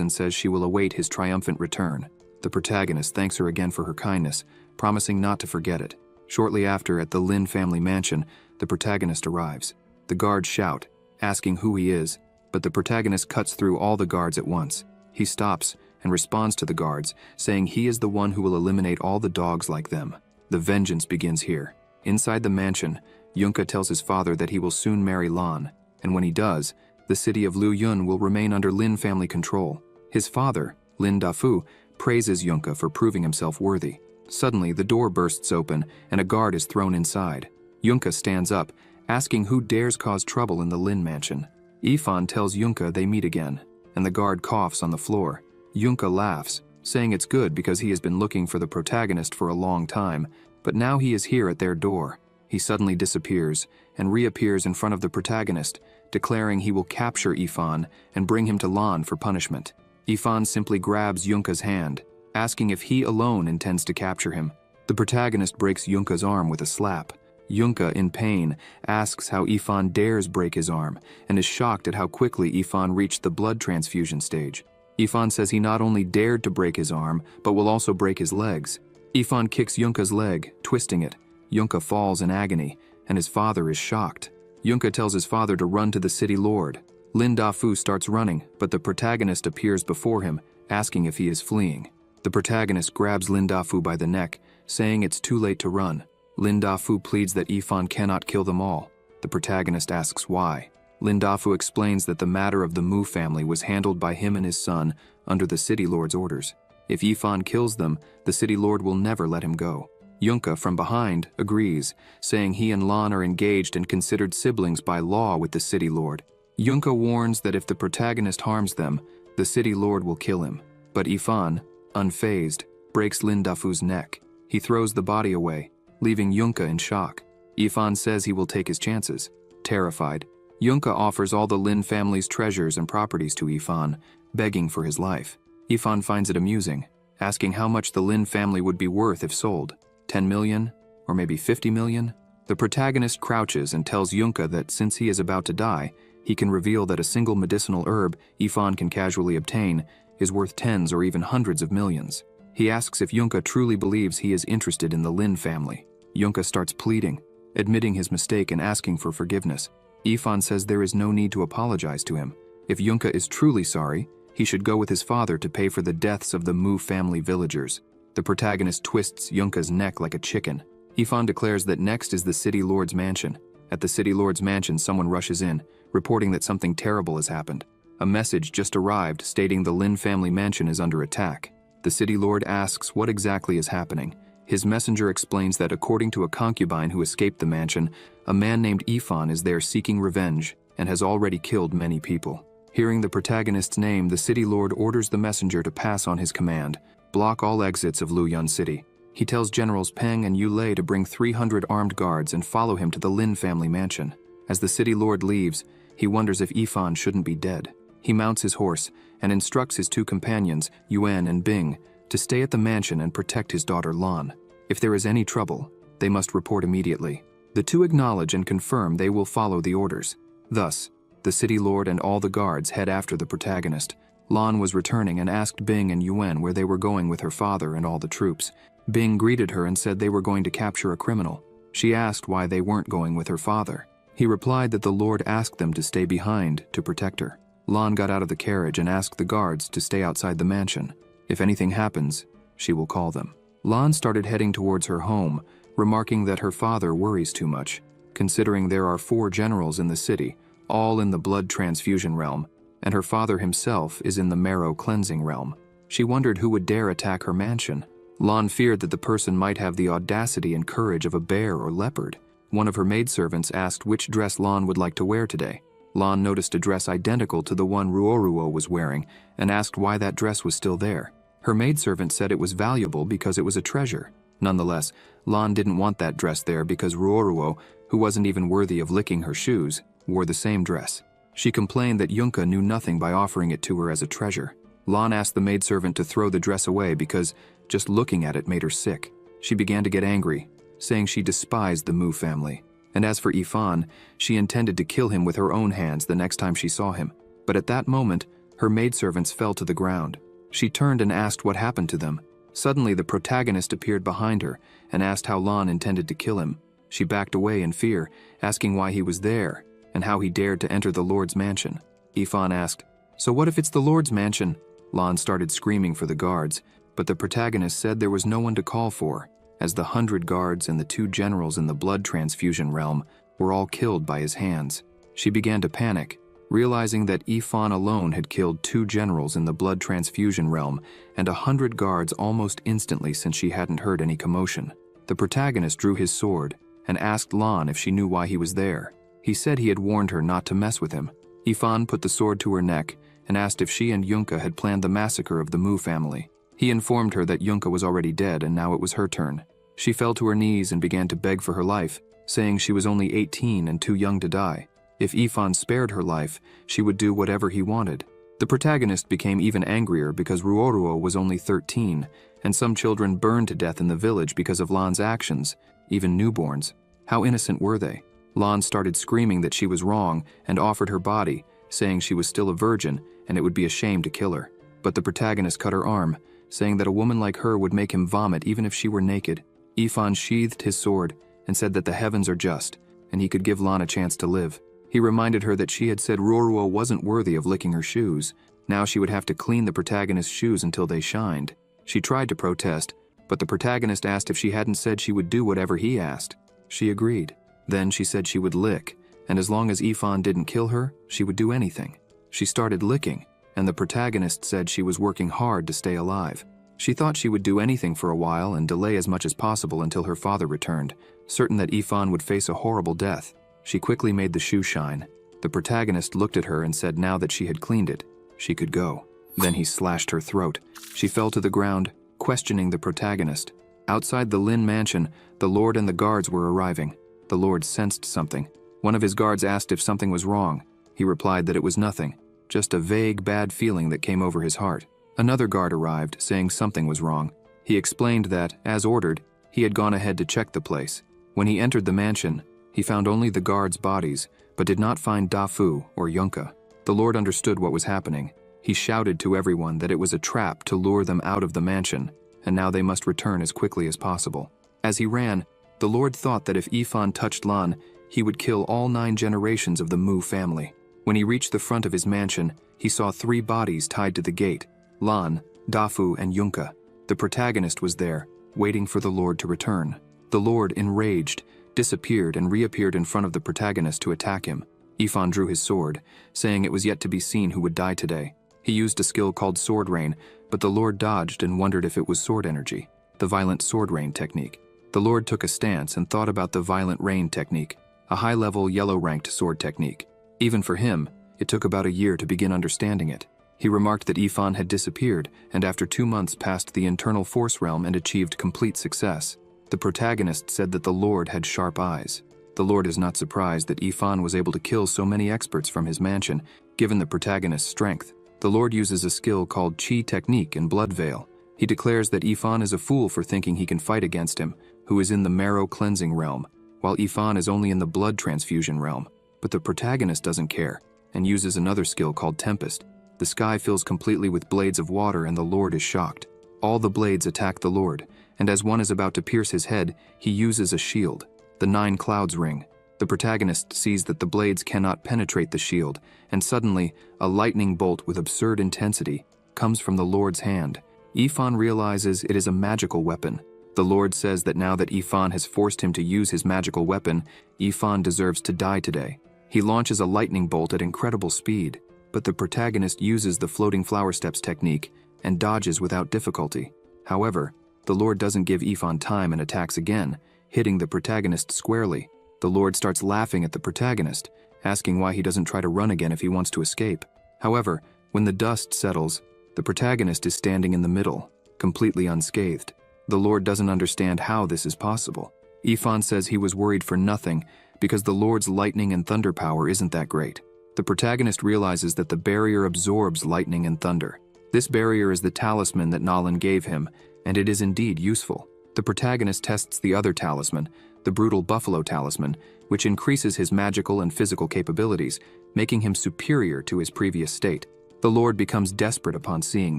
and says she will await his triumphant return. The protagonist thanks her again for her kindness, promising not to forget it. Shortly after, at the Lin family mansion, the protagonist arrives. The guards shout, asking who he is, but the protagonist cuts through all the guards at once. He stops and responds to the guards, saying he is the one who will eliminate all the dogs like them. The vengeance begins here. Inside the mansion, Yunka tells his father that he will soon marry Lan, and when he does, the city of Lu Yun will remain under Lin family control. His father, Lin Dafu, praises Yunka for proving himself worthy. Suddenly, the door bursts open and a guard is thrown inside. Yunka stands up, asking who dares cause trouble in the Lin mansion. Ifan tells Yunka they meet again, and the guard coughs on the floor. Yunka laughs, saying it's good because he has been looking for the protagonist for a long time, but now he is here at their door. He suddenly disappears and reappears in front of the protagonist, declaring he will capture Ifan and bring him to Lan for punishment. Ifan simply grabs Yunka's hand, asking if he alone intends to capture him. The protagonist breaks Yunka's arm with a slap. Yunka, in pain, asks how Ifan dares break his arm and is shocked at how quickly Ifan reached the blood transfusion stage. Ifan says he not only dared to break his arm, but will also break his legs. Ifan kicks Yunka's leg, twisting it. Yunka falls in agony, and his father is shocked. Yunka tells his father to run to the city lord. Lin Dafu starts running, but the protagonist appears before him, asking if he is fleeing. The protagonist grabs Lin Dafu by the neck, saying it's too late to run. Lin Dafu pleads that Ifan cannot kill them all. The protagonist asks why. Lin Dafu explains that the matter of the Mu family was handled by him and his son under the city lord's orders. If Ifan kills them, the city lord will never let him go. Yunka, from behind, agrees, saying he and Lan are engaged and considered siblings by law with the city lord. Yunka warns that if the protagonist harms them, the city lord will kill him. But Ifan, unfazed, breaks Lin Dafu's neck. He throws the body away, leaving Yunka in shock. Ifan says he will take his chances. Terrified, Yunka offers all the Lin family's treasures and properties to Ifan, begging for his life. Ifan finds it amusing, asking how much the Lin family would be worth if sold. 10 million? Or maybe 50 million? The protagonist crouches and tells Yunka that since he is about to die, he can reveal that a single medicinal herb Ifan can casually obtain is worth tens or even hundreds of millions. He asks if Yunka truly believes he is interested in the Lin family. Yunka starts pleading, admitting his mistake and asking for forgiveness. Ifan says there is no need to apologize to him. If Yunka is truly sorry, he should go with his father to pay for the deaths of the Mu family villagers. The protagonist twists Yunka's neck like a chicken. Ifan declares that next is the city lord's mansion. At the city lord's mansion, someone rushes in, reporting that something terrible has happened. A message just arrived stating the Lin family mansion is under attack. The city lord asks what exactly is happening. His messenger explains that according to a concubine who escaped the mansion, a man named Ifan is there seeking revenge and has already killed many people. Hearing the protagonist's name, the city lord orders the messenger to pass on his command, block all exits of Lu Yun City. He tells Generals Peng and Yu Lei to bring 300 armed guards and follow him to the Lin family mansion. As the city lord leaves, he wonders if Ifan shouldn't be dead. He mounts his horse and instructs his two companions, Yuan and Bing, to stay at the mansion and protect his daughter Lan. If there is any trouble, they must report immediately. The two acknowledge and confirm they will follow the orders. Thus, the city lord and all the guards head after the protagonist. Lan was returning and asked Bing and Yuan where they were going with her father and all the troops. Bing greeted her and said they were going to capture a criminal. She asked why they weren't going with her father. He replied that the lord asked them to stay behind to protect her. Lan got out of the carriage and asked the guards to stay outside the mansion. If anything happens, she will call them. Lan started heading towards her home, remarking that her father worries too much, considering there are 4 generals in the city, all in the blood transfusion realm, and her father himself is in the marrow cleansing realm. She wondered who would dare attack her mansion. Lan feared that the person might have the audacity and courage of a bear or leopard. One of her maidservants asked which dress Lan would like to wear today. Lan noticed a dress identical to the one Ruoruo was wearing and asked why that dress was still there. Her maidservant said it was valuable because it was a treasure. Nonetheless, Lan didn't want that dress there because Ruoruo, who wasn't even worthy of licking her shoes, wore the same dress. She complained that Yunka knew nothing by offering it to her as a treasure. Lan asked the maidservant to throw the dress away because just looking at it made her sick. She began to get angry, saying she despised the Mu family. And as for Ifan, she intended to kill him with her own hands the next time she saw him. But at that moment, her maidservants fell to the ground. She turned and asked what happened to them. Suddenly, the protagonist appeared behind her and asked how Lan intended to kill him. She backed away in fear, asking why he was there and how he dared to enter the Lord's mansion. Ifan asked, "So what if it's the Lord's mansion?" Lan started screaming for the guards, but the protagonist said there was no one to call for, as the 100 guards and the 2 generals in the blood transfusion realm were all killed by his hands. She began to panic, realizing that Ifan alone had killed 2 generals in the blood transfusion realm and 100 guards almost instantly since she hadn't heard any commotion. The protagonist drew his sword and asked Lan if she knew why he was there. He said he had warned her not to mess with him. Ifan put the sword to her neck and asked if she and Yunka had planned the massacre of the Mu family. He informed her that Yunka was already dead and now it was her turn. She fell to her knees and began to beg for her life, saying she was only 18 and too young to die. If Ifan spared her life, she would do whatever he wanted. The protagonist became even angrier because Ruoruo was only 13, and some children burned to death in the village because of Lan's actions, even newborns. How innocent were they? Lan started screaming that she was wrong and offered her body, saying she was still a virgin and it would be a shame to kill her. But the protagonist cut her arm, saying that a woman like her would make him vomit even if she were naked. Ifan sheathed his sword and said that the heavens are just, and he could give Lan a chance to live. He reminded her that she had said Ruoruo wasn't worthy of licking her shoes. Now she would have to clean the protagonist's shoes until they shined. She tried to protest, but the protagonist asked if she hadn't said she would do whatever he asked. She agreed. Then she said she would lick, and as long as Ifan didn't kill her, she would do anything. She started licking, and the protagonist said she was working hard to stay alive. She thought she would do anything for a while and delay as much as possible until her father returned, certain that Ifan would face a horrible death. She quickly made the shoe shine. The protagonist looked at her and said now that she had cleaned it, she could go. Then he slashed her throat. She fell to the ground, questioning the protagonist. Outside the Lin mansion, the Lord and the guards were arriving. The Lord sensed something. One of his guards asked if something was wrong. He replied that it was nothing, just a vague bad feeling that came over his heart. Another guard arrived, saying something was wrong. He explained that, as ordered, he had gone ahead to check the place. When he entered the mansion, he found only the guards' bodies, but did not find Dafu or Yunka. The Lord understood what was happening. He shouted to everyone that it was a trap to lure them out of the mansion, and now they must return as quickly as possible. As he ran, the Lord thought that if Ifan touched Lan, he would kill all 9 generations of the Mu family. When he reached the front of his mansion, he saw 3 bodies tied to the gate: Lan, Dafu, and Yunka. The protagonist was there, waiting for the Lord to return. The Lord, enraged, disappeared and reappeared in front of the protagonist to attack him. Ifan drew his sword, saying it was yet to be seen who would die today. He used a skill called Sword Rain, but the Lord dodged and wondered if it was sword energy, the Violent Sword Rain technique. The Lord took a stance and thought about the Violent Rain technique, a high-level yellow-ranked sword technique. Even for him, it took about a year to begin understanding it. He remarked that Ifan had disappeared and after 2 months passed the internal force realm and achieved complete success. The protagonist said that the Lord had sharp eyes. The Lord is not surprised that Ifan was able to kill so many experts from his mansion, given the protagonist's strength. The Lord uses a skill called Chi Technique in Blood Veil. He declares that Ifan is a fool for thinking he can fight against him, who is in the marrow cleansing realm, while Ifan is only in the blood transfusion realm. But the protagonist doesn't care, and uses another skill called Tempest. The sky fills completely with blades of water and the Lord is shocked. All the blades attack the Lord, and as one is about to pierce his head, he uses a shield, the 9 Clouds Ring. The protagonist sees that the blades cannot penetrate the shield, and suddenly, a lightning bolt with absurd intensity comes from the Lord's hand. Ifan realizes it is a magical weapon. The Lord says that now that Ifan has forced him to use his magical weapon, Ifan deserves to die today. He launches a lightning bolt at incredible speed, but the protagonist uses the floating flower steps technique and dodges without difficulty. However, the Lord doesn't give Ifan time and attacks again, hitting the protagonist squarely. The Lord starts laughing at the protagonist, asking why he doesn't try to run again if he wants to escape. However, when the dust settles, the protagonist is standing in the middle, completely unscathed. The Lord doesn't understand how this is possible. Ifan says he was worried for nothing because the Lord's lightning and thunder power isn't that great. The protagonist realizes that the barrier absorbs lightning and thunder. This barrier is the talisman that Nalan gave him, and it is indeed useful. The protagonist tests the other talisman, the brutal buffalo talisman, which increases his magical and physical capabilities, making him superior to his previous state. The Lord becomes desperate upon seeing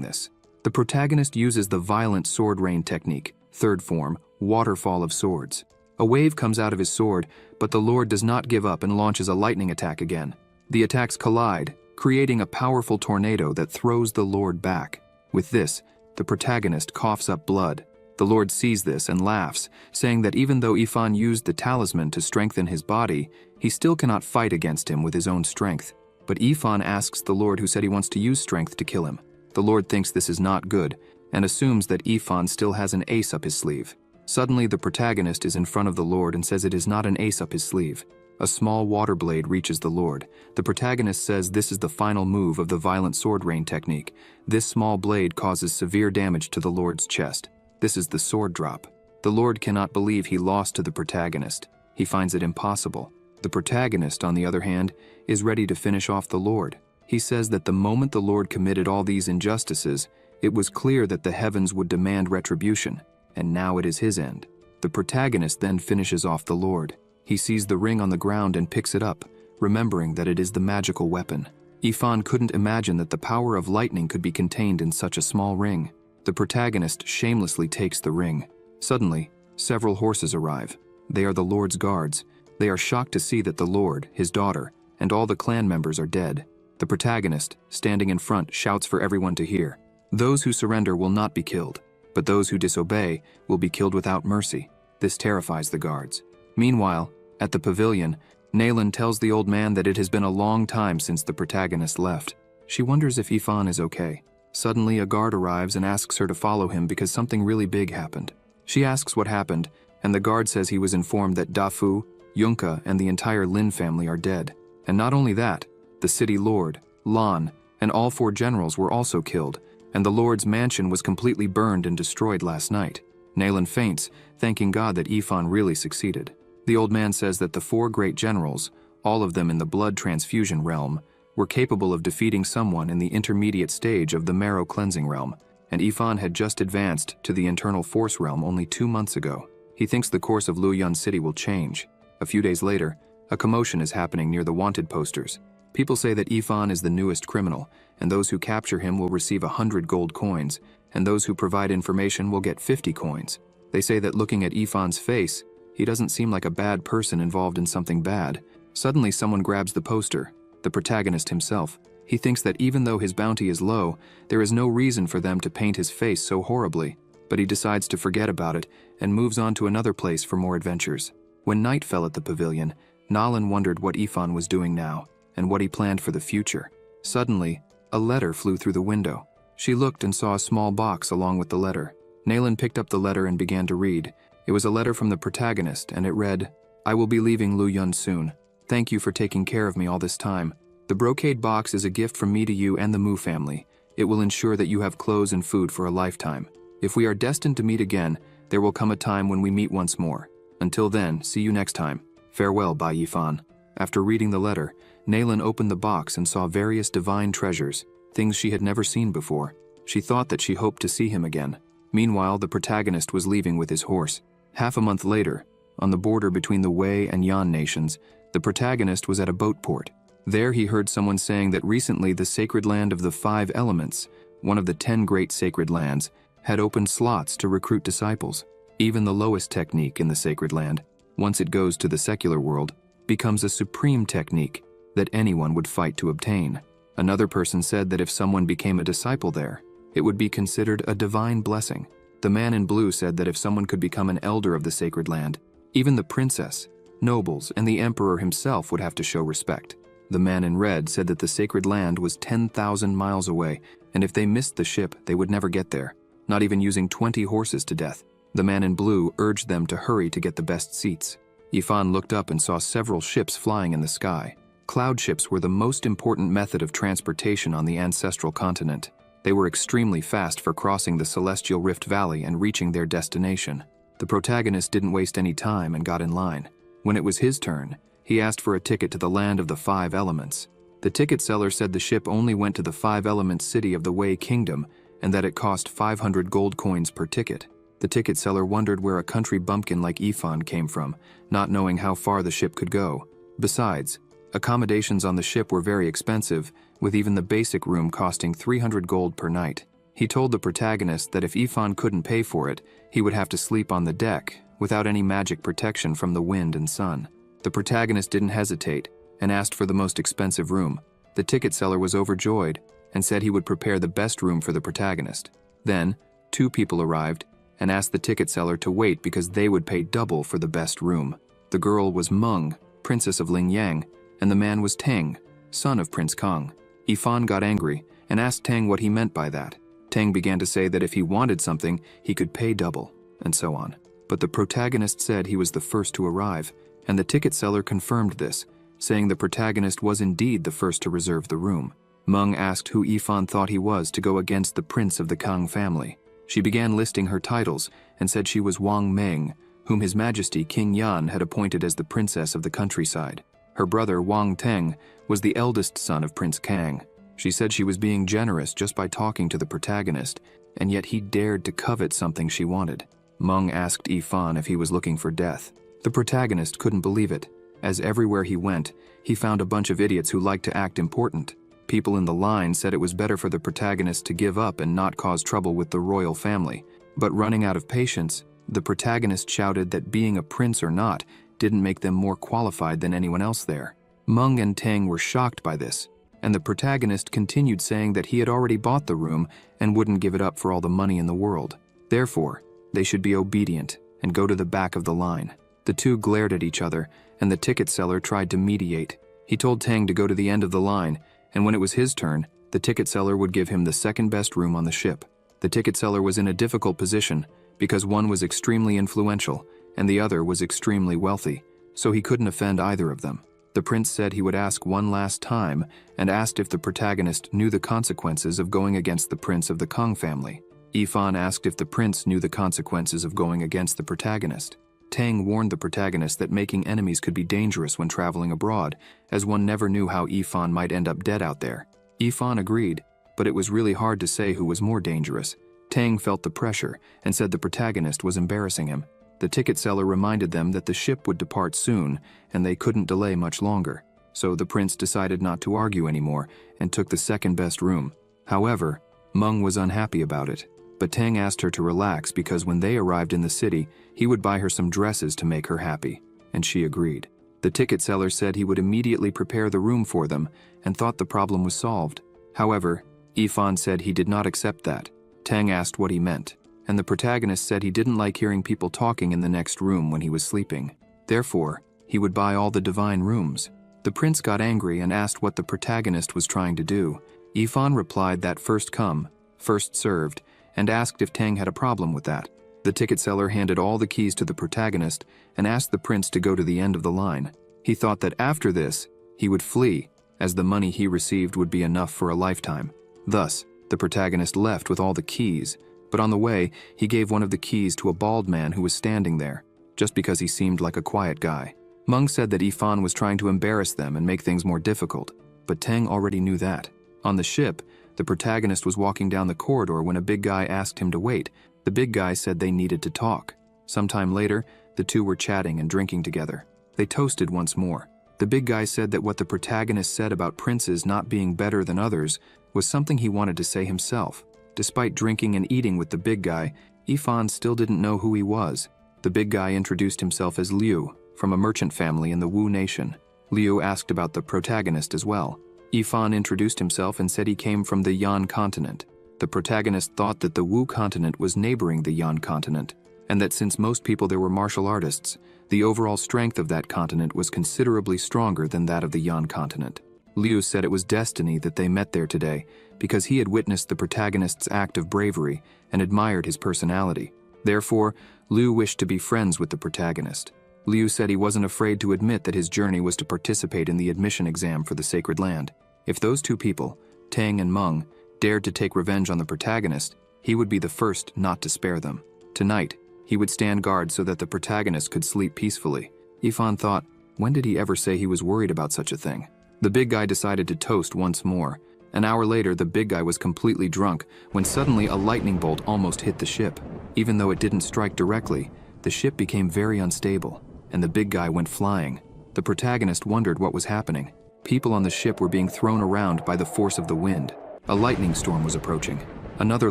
this. The protagonist uses the violent sword rain technique, third form, waterfall of swords. A wave comes out of his sword, but the Lord does not give up and launches a lightning attack again. The attacks collide, creating a powerful tornado that throws the Lord back. With this, the protagonist coughs up blood. The Lord sees this and laughs, saying that even though Ifan used the talisman to strengthen his body, he still cannot fight against him with his own strength. But Ifan asks the Lord, who said he wants to use strength to kill him. The Lord thinks this is not good, and assumes that Ifan still has an ace up his sleeve. Suddenly, the protagonist is in front of the Lord and says it is not an ace up his sleeve. A small water blade reaches the Lord. The protagonist says this is the final move of the violent sword rain technique. This small blade causes severe damage to the Lord's chest. This is the sword drop. The Lord cannot believe he lost to the protagonist. He finds it impossible. The protagonist, on the other hand, is ready to finish off the Lord. He says that the moment the Lord committed all these injustices, it was clear that the heavens would demand retribution, and now it is his end. The protagonist then finishes off the Lord. He sees the ring on the ground and picks it up, remembering that it is the magical weapon. Ifan couldn't imagine that the power of lightning could be contained in such a small ring. The protagonist shamelessly takes the ring. Suddenly, several horses arrive. They are the Lord's guards. They are shocked to see that the Lord, his daughter, and all the clan members are dead. The protagonist, standing in front, shouts for everyone to hear. Those who surrender will not be killed, but those who disobey will be killed without mercy. This terrifies the guards. Meanwhile, at the pavilion, Nalan tells the old man that it has been a long time since the protagonist left. She wonders if Ifan is okay. Suddenly, a guard arrives and asks her to follow him because something really big happened. She asks what happened, and the guard says he was informed that Dafu, Yunka, and the entire Lin family are dead. And not only that, the city lord, Lan, and all 4 generals were also killed, and the Lord's mansion was completely burned and destroyed last night. Nalan faints, thanking God that Ifan really succeeded. The old man says that the 4 great generals, all of them in the blood transfusion realm, were capable of defeating someone in the intermediate stage of the marrow cleansing realm, and Ifan had just advanced to the internal force realm only 2 months ago. He thinks the course of Luyun City will change. A few days later, a commotion is happening near the wanted posters. People say that Ifan is the newest criminal, and those who capture him will receive 100 gold coins, and those who provide information will get 50 coins. They say that looking at Ifan's face, he doesn't seem like a bad person involved in something bad. Suddenly someone grabs the poster, the protagonist himself. He thinks that even though his bounty is low, there is no reason for them to paint his face so horribly, but he decides to forget about it and moves on to another place for more adventures. When night fell at the pavilion, Nalan wondered what Ifan was doing now, and what he planned for the future. Suddenly, a letter flew through the window. She looked and saw a small box along with the letter. Nalan picked up the letter and began to read. It was a letter from the protagonist, and it read, "I will be leaving Luyun soon. Thank you for taking care of me all this time. The brocade box is a gift from me to you and the Mu family. It will ensure that you have clothes and food for a lifetime. If we are destined to meet again, there will come a time when we meet once more. Until then, see you next time. Farewell, Bai Yifan." After reading the letter, Nalan opened the box and saw various divine treasures, things she had never seen before. She thought that she hoped to see him again. Meanwhile, the protagonist was leaving with his horse. Half a month later, on the border between the Wei and Yan nations, the protagonist was at a boat port. There he heard someone saying that recently the sacred land of the 5 elements, one of the 10 great sacred lands, had opened slots to recruit disciples. Even the lowest technique in the sacred land, once it goes to the secular world, becomes a supreme technique that anyone would fight to obtain. Another person said that if someone became a disciple there, it would be considered a divine blessing. The man in blue said that if someone could become an elder of the sacred land, even the princess, nobles, and the emperor himself would have to show respect. The man in red said that the sacred land was 10,000 miles away, and if they missed the ship, they would never get there, not even using 20 horses to death. The man in blue urged them to hurry to get the best seats. Ifan looked up and saw several ships flying in the sky. Cloud ships were the most important method of transportation on the ancestral continent. They were extremely fast for crossing the Celestial Rift Valley and reaching their destination. The protagonist didn't waste any time and got in line. When it was his turn, he asked for a ticket to the land of the 5 elements. The ticket seller said the ship only went to the 5-element city of the Wei Kingdom and that it cost 500 gold coins per ticket. The ticket seller wondered where a country bumpkin like Ifan came from, not knowing how far the ship could go. Besides, accommodations on the ship were very expensive, with even the basic room costing 300 gold per night. He told the protagonist that if Ifan couldn't pay for it, he would have to sleep on the deck, without any magic protection from the wind and sun. The protagonist didn't hesitate, and asked for the most expensive room. The ticket seller was overjoyed, and said he would prepare the best room for the protagonist. Then, 2 people arrived, and asked the ticket seller to wait because they would pay double for the best room. The girl was Meng, princess of Lingyang, and the man was Teng, son of Prince Kong. Ifan got angry, and asked Teng what he meant by that. Teng began to say that if he wanted something, he could pay double, and so on. But the protagonist said he was the first to arrive, and the ticket seller confirmed this, saying the protagonist was indeed the first to reserve the room. Meng asked who Ifan thought he was to go against the prince of the Kang family. She began listing her titles, and said she was Wang Meng, whom His Majesty King Yan had appointed as the princess of the countryside. Her brother Wang Teng was the eldest son of Prince Kang. She said she was being generous just by talking to the protagonist, and yet he dared to covet something she wanted. Meng asked Ifan if he was looking for death. The protagonist couldn't believe it, as everywhere he went, he found a bunch of idiots who liked to act important. People in the line said it was better for the protagonist to give up and not cause trouble with the royal family. But running out of patience, the protagonist shouted that being a prince or not didn't make them more qualified than anyone else there. Meng and Teng were shocked by this, and the protagonist continued saying that he had already bought the room and wouldn't give it up for all the money in the world. Therefore, they should be obedient and go to the back of the line. The two glared at each other, and the ticket seller tried to mediate. He told Teng to go to the end of the line, and when it was his turn, the ticket seller would give him the second best room on the ship. The ticket seller was in a difficult position because one was extremely influential and the other was extremely wealthy, so he couldn't offend either of them. The prince said he would ask one last time and asked if the protagonist knew the consequences of going against the prince of the Kong family. Ifan asked if the prince knew the consequences of going against the protagonist. Teng warned the protagonist that making enemies could be dangerous when traveling abroad, as one never knew how Ifan might end up dead out there. Ifan agreed, but it was really hard to say who was more dangerous. Teng felt the pressure and said the protagonist was embarrassing him. The ticket seller reminded them that the ship would depart soon and they couldn't delay much longer. So the prince decided not to argue anymore and took the second best room. However, Meng was unhappy about it. But Teng asked her to relax because when they arrived in the city, he would buy her some dresses to make her happy, and she agreed. The ticket seller said he would immediately prepare the room for them and thought the problem was solved. However, Ifan said he did not accept that. Teng asked what he meant, and the protagonist said he didn't like hearing people talking in the next room when he was sleeping. Therefore, he would buy all the divine rooms. The prince got angry and asked what the protagonist was trying to do. Ifan replied that first come, first served, and asked if Teng had a problem with that. The ticket seller handed all the keys to the protagonist and asked the prince to go to the end of the line. He thought that after this, he would flee, as the money he received would be enough for a lifetime. Thus, the protagonist left with all the keys, but on the way, he gave one of the keys to a bald man who was standing there, just because he seemed like a quiet guy. Meng said that Ifan was trying to embarrass them and make things more difficult, but Teng already knew that. On the ship, the protagonist was walking down the corridor when a big guy asked him to wait. The big guy said they needed to talk. Sometime later, the two were chatting and drinking together. They toasted once more. The big guy said that what the protagonist said about princes not being better than others was something he wanted to say himself. Despite drinking and eating with the big guy, Ifan still didn't know who he was. The big guy introduced himself as Liu, from a merchant family in the Wu nation. Liu asked about the protagonist as well. Ifan introduced himself and said he came from the Yan continent. The protagonist thought that the Wu continent was neighboring the Yan continent, and that since most people there were martial artists, the overall strength of that continent was considerably stronger than that of the Yan continent. Liu said it was destiny that they met there today, because he had witnessed the protagonist's act of bravery and admired his personality. Therefore, Liu wished to be friends with the protagonist. Liu said he wasn't afraid to admit that his journey was to participate in the admission exam for the Sacred Land. If those two people, Teng and Meng, dared to take revenge on the protagonist, he would be the first not to spare them. Tonight, he would stand guard so that the protagonist could sleep peacefully. Ifan thought, when did he ever say he was worried about such a thing? The big guy decided to toast once more. An hour later, the big guy was completely drunk when suddenly a lightning bolt almost hit the ship. Even though it didn't strike directly, the ship became very unstable, and the big guy went flying. The protagonist wondered what was happening. People on the ship were being thrown around by the force of the wind. A lightning storm was approaching. Another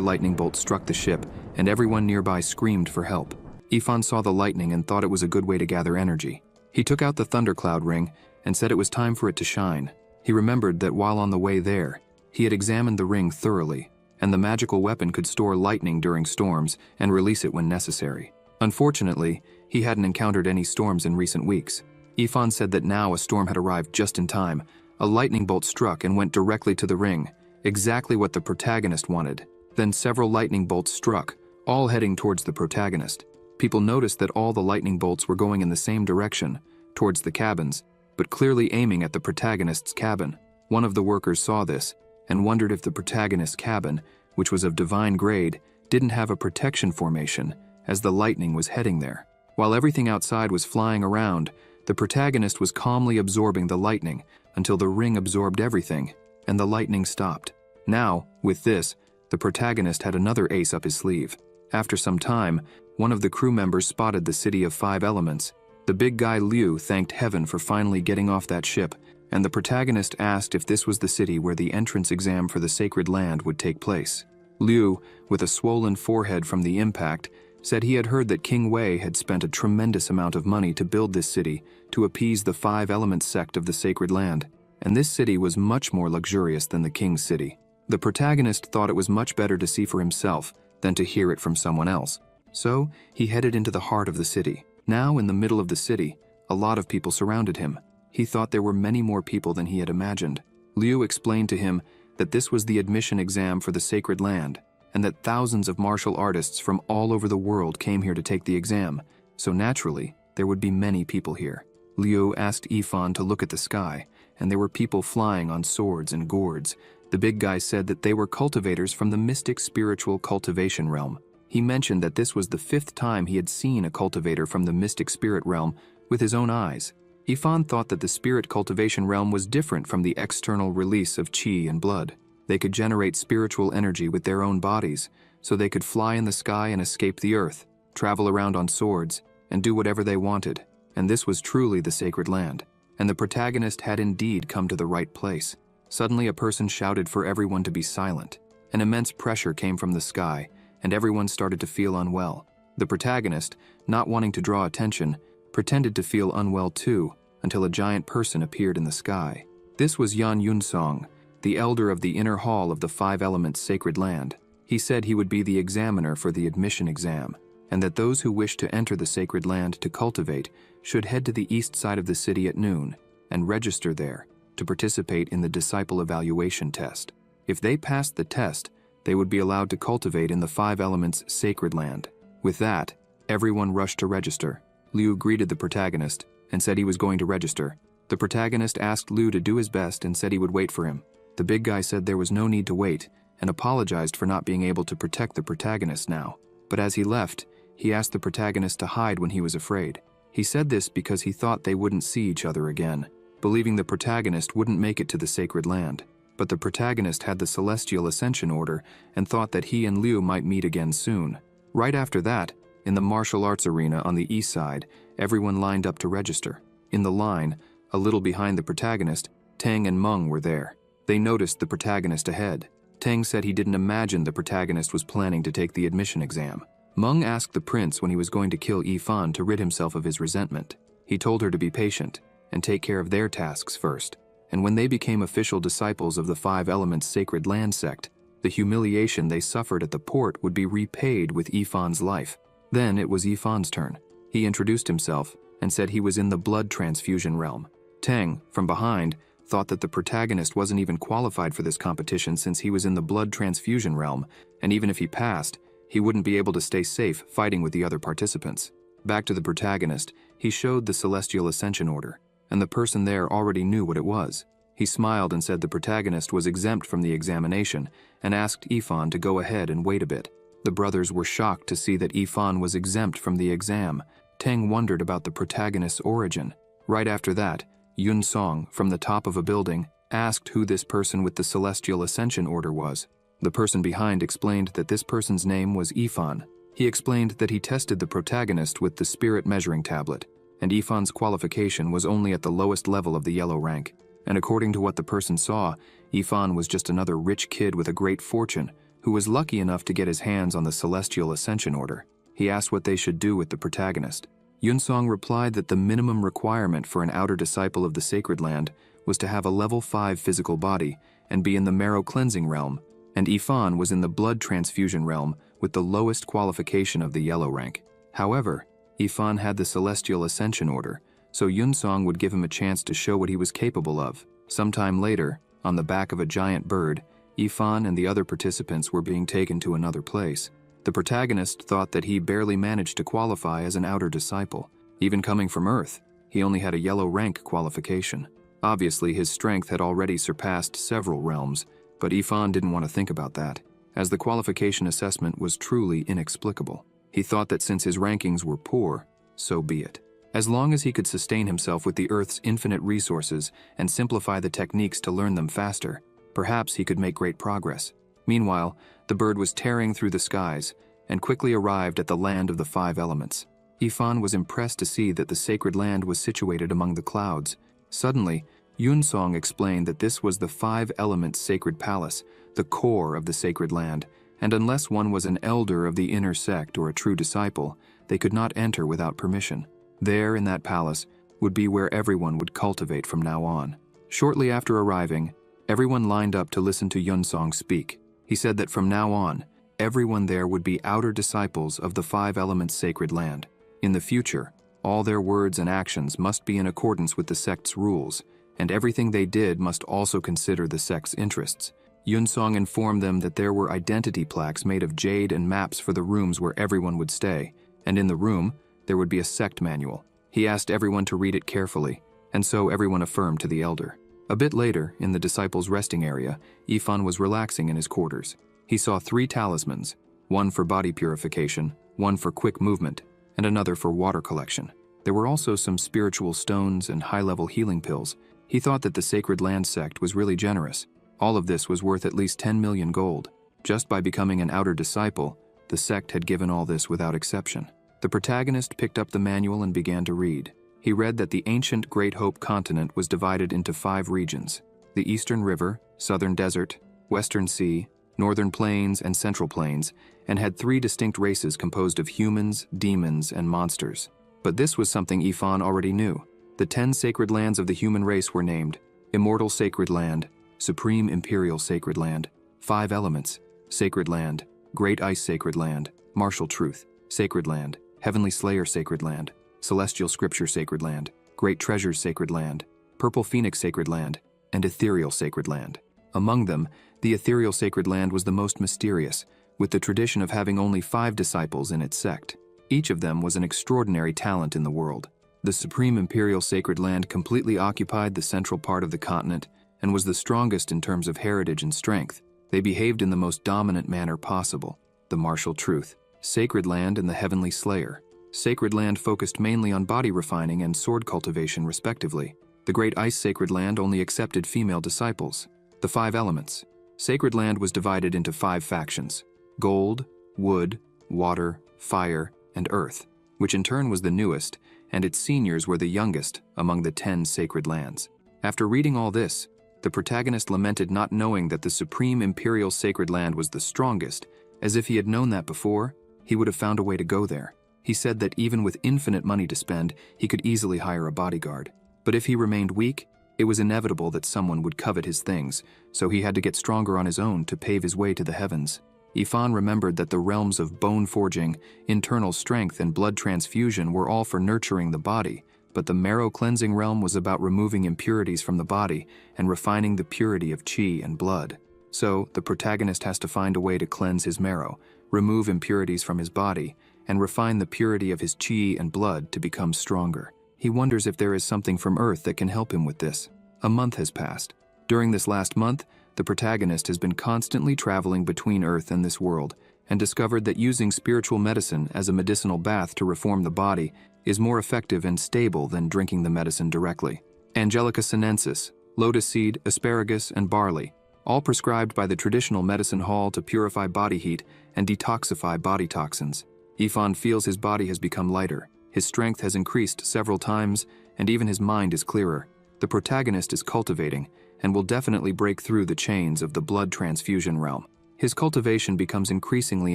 lightning bolt struck the ship, and everyone nearby screamed for help. Ifan saw the lightning and thought it was a good way to gather energy. He took out the thundercloud ring and said it was time for it to shine. He remembered that while on the way there, he had examined the ring thoroughly, and the magical weapon could store lightning during storms and release it when necessary. Unfortunately, he hadn't encountered any storms in recent weeks. Ifan said that now a storm had arrived just in time. A lightning bolt struck and went directly to the ring, exactly what the protagonist wanted. Then several lightning bolts struck, all heading towards the protagonist. People noticed that all the lightning bolts were going in the same direction, towards the cabins, but clearly aiming at the protagonist's cabin. One of the workers saw this and wondered if the protagonist's cabin, which was of divine grade, didn't have a protection formation as the lightning was heading there. While everything outside was flying around, the protagonist was calmly absorbing the lightning until the ring absorbed everything and the lightning stopped. Now, with this, the protagonist had another ace up his sleeve. After some time, one of the crew members spotted the city of 5 elements. The big guy Liu thanked heaven for finally getting off that ship, and the protagonist asked if this was the city where the entrance exam for the sacred land would take place. Liu, with a swollen forehead from the impact, said he had heard that King Wei had spent a tremendous amount of money to build this city to appease the 5 elements sect of the sacred land, and this city was much more luxurious than the king's city. The protagonist thought it was much better to see for himself than to hear it from someone else. So, he headed into the heart of the city. Now, in the middle of the city, a lot of people surrounded him. He thought there were many more people than he had imagined. Liu explained to him that this was the admission exam for the sacred land, and that thousands of martial artists from all over the world came here to take the exam, so naturally, there would be many people here. Liu asked Ifan to look at the sky, and there were people flying on swords and gourds. The big guy said that they were cultivators from the mystic spiritual cultivation realm. He mentioned that this was the 5th time he had seen a cultivator from the mystic spirit realm with his own eyes. Ifan thought that the spirit cultivation realm was different from the external release of qi and blood. They could generate spiritual energy with their own bodies, so they could fly in the sky and escape the earth, travel around on swords, and do whatever they wanted. And this was truly the sacred land. And the protagonist had indeed come to the right place. Suddenly a person shouted for everyone to be silent. An immense pressure came from the sky, and everyone started to feel unwell. The protagonist, not wanting to draw attention, pretended to feel unwell too, until a giant person appeared in the sky. This was Yan Yunsong, the elder of the inner hall of the 5 elements sacred land. He said he would be the examiner for the admission exam, and that those who wished to enter the sacred land to cultivate should head to the east side of the city at noon and register there to participate in the disciple evaluation test. If they passed the test, they would be allowed to cultivate in the 5 elements sacred land. With that, everyone rushed to register. Liu greeted the protagonist and said he was going to register. The protagonist asked Liu to do his best and said he would wait for him. The big guy said there was no need to wait and apologized for not being able to protect the protagonist now. But as he left, he asked the protagonist to hide when he was afraid. He said this because he thought they wouldn't see each other again, believing the protagonist wouldn't make it to the sacred land. But the protagonist had the celestial ascension order and thought that he and Liu might meet again soon. Right after that, in the martial arts arena on the east side, everyone lined up to register. In the line, a little behind the protagonist, Tang and Meng were there. They noticed the protagonist ahead. Tang said he didn't imagine the protagonist was planning to take the admission exam. Meng asked the prince when he was going to kill Yifan to rid himself of his resentment. He told her to be patient and take care of their tasks first. And when they became official disciples of the 5 elements sacred land sect, the humiliation they suffered at the port would be repaid with Yifan's life. Then it was Yifan's turn. He introduced himself and said he was in the blood transfusion realm. Tang, from behind, thought that the protagonist wasn't even qualified for this competition since he was in the blood transfusion realm, and even if he passed, he wouldn't be able to stay safe fighting with the other participants. Back to the protagonist, he showed the celestial ascension order, and the person there already knew what it was. He smiled and said the protagonist was exempt from the examination and asked Yifan to go ahead and wait a bit. The brothers were shocked to see that Yifan was exempt from the exam. Tang wondered about the protagonist's origin. Right after that, Yun Song, from the top of a building, asked who this person with the Celestial Ascension Order was. The person behind explained that this person's name was Ifan. He explained that he tested the protagonist with the spirit measuring tablet, and Ifan's qualification was only at the lowest level of the yellow rank. And according to what the person saw, Ifan was just another rich kid with a great fortune who was lucky enough to get his hands on the Celestial Ascension Order. He asked what they should do with the protagonist. Yunsong replied that the minimum requirement for an outer disciple of the Sacred Land was to have a level 5 physical body and be in the marrow cleansing realm, and Ifan was in the blood transfusion realm with the lowest qualification of the yellow rank. However, Ifan had the Celestial Ascension Order, so Yunsong would give him a chance to show what he was capable of. Sometime later, on the back of a giant bird, Ifan and the other participants were being taken to another place. The protagonist thought that he barely managed to qualify as an outer disciple. Even coming from Earth, he only had a yellow rank qualification. Obviously, his strength had already surpassed several realms, but Ifan didn't want to think about that, as the qualification assessment was truly inexplicable. He thought that since his rankings were poor, so be it. As long as he could sustain himself with the Earth's infinite resources and simplify the techniques to learn them faster, perhaps he could make great progress. Meanwhile, the bird was tearing through the skies and quickly arrived at the land of the 5 elements. Ifan was impressed to see that the sacred land was situated among the clouds. Suddenly, Yunsong explained that this was the 5 elements sacred palace, the core of the sacred land, and unless one was an elder of the inner sect or a true disciple, they could not enter without permission. There, in that palace, would be where everyone would cultivate from now on. Shortly after arriving, everyone lined up to listen to Yunsong speak. He said that from now on, everyone there would be outer disciples of the 5 elements sacred land. In the future, all their words and actions must be in accordance with the sect's rules, and everything they did must also consider the sect's interests. Yunsong informed them that there were identity plaques made of jade and maps for the rooms where everyone would stay, and in the room, there would be a sect manual. He asked everyone to read it carefully, and so everyone affirmed to the elder. A bit later, in the disciples' resting area, Ifan was relaxing in his quarters. He saw 3 talismans, one for body purification, one for quick movement, and another for water collection. There were also some spiritual stones and high-level healing pills. He thought that the Sacred Land sect was really generous. All of this was worth at least 10 million gold. Just by becoming an outer disciple, the sect had given all this without exception. The protagonist picked up the manual and began to read. He read that the ancient Great Hope continent was divided into 5 regions: the Eastern River, Southern Desert, Western Sea, Northern Plains, and Central Plains, and had 3 distinct races composed of humans, demons, and monsters. But this was something Ifan already knew. The 10 sacred lands of the human race were named: Immortal Sacred Land, Supreme Imperial Sacred Land, 5 Elements, Sacred Land, Great Ice Sacred Land, Martial Truth, Sacred Land, Heavenly Slayer Sacred Land, Celestial Scripture Sacred Land, Great Treasures Sacred Land, Purple Phoenix Sacred Land, and Ethereal Sacred Land. Among them, the Ethereal Sacred Land was the most mysterious, with the tradition of having only 5 disciples in its sect. Each of them was an extraordinary talent in the world. The Supreme Imperial Sacred Land completely occupied the central part of the continent and was the strongest in terms of heritage and strength. They behaved in the most dominant manner possible. The Martial Truth, Sacred Land, and the Heavenly Slayer. Sacred Land focused mainly on body refining and sword cultivation, respectively. The Great Ice Sacred Land only accepted female disciples. The 5 Elements. Sacred Land was divided into 5 factions: Gold, Wood, Water, Fire, and Earth, which in turn was the newest, and its seniors were the youngest among the 10 sacred lands. After reading all this, the protagonist lamented not knowing that the Supreme Imperial Sacred Land was the strongest, as if he had known that before, he would have found a way to go there. He said that even with infinite money to spend, he could easily hire a bodyguard. But if he remained weak, it was inevitable that someone would covet his things, so he had to get stronger on his own to pave his way to the heavens. Ifan remembered that the realms of bone forging, internal strength, and blood transfusion were all for nurturing the body, but the marrow cleansing realm was about removing impurities from the body and refining the purity of chi and blood. So, the protagonist has to find a way to cleanse his marrow, remove impurities from his body, and refine the purity of his chi and blood to become stronger. He wonders if there is something from Earth that can help him with this. A month has passed. During this last month, the protagonist has been constantly traveling between Earth and this world, and discovered that using spiritual medicine as a medicinal bath to reform the body is more effective and stable than drinking the medicine directly. Angelica sinensis, lotus seed, asparagus, and barley, all prescribed by the traditional medicine hall to purify body heat and detoxify body toxins. Ifan feels his body has become lighter, his strength has increased several times, and even his mind is clearer. The protagonist is cultivating, and will definitely break through the chains of the blood transfusion realm. His cultivation becomes increasingly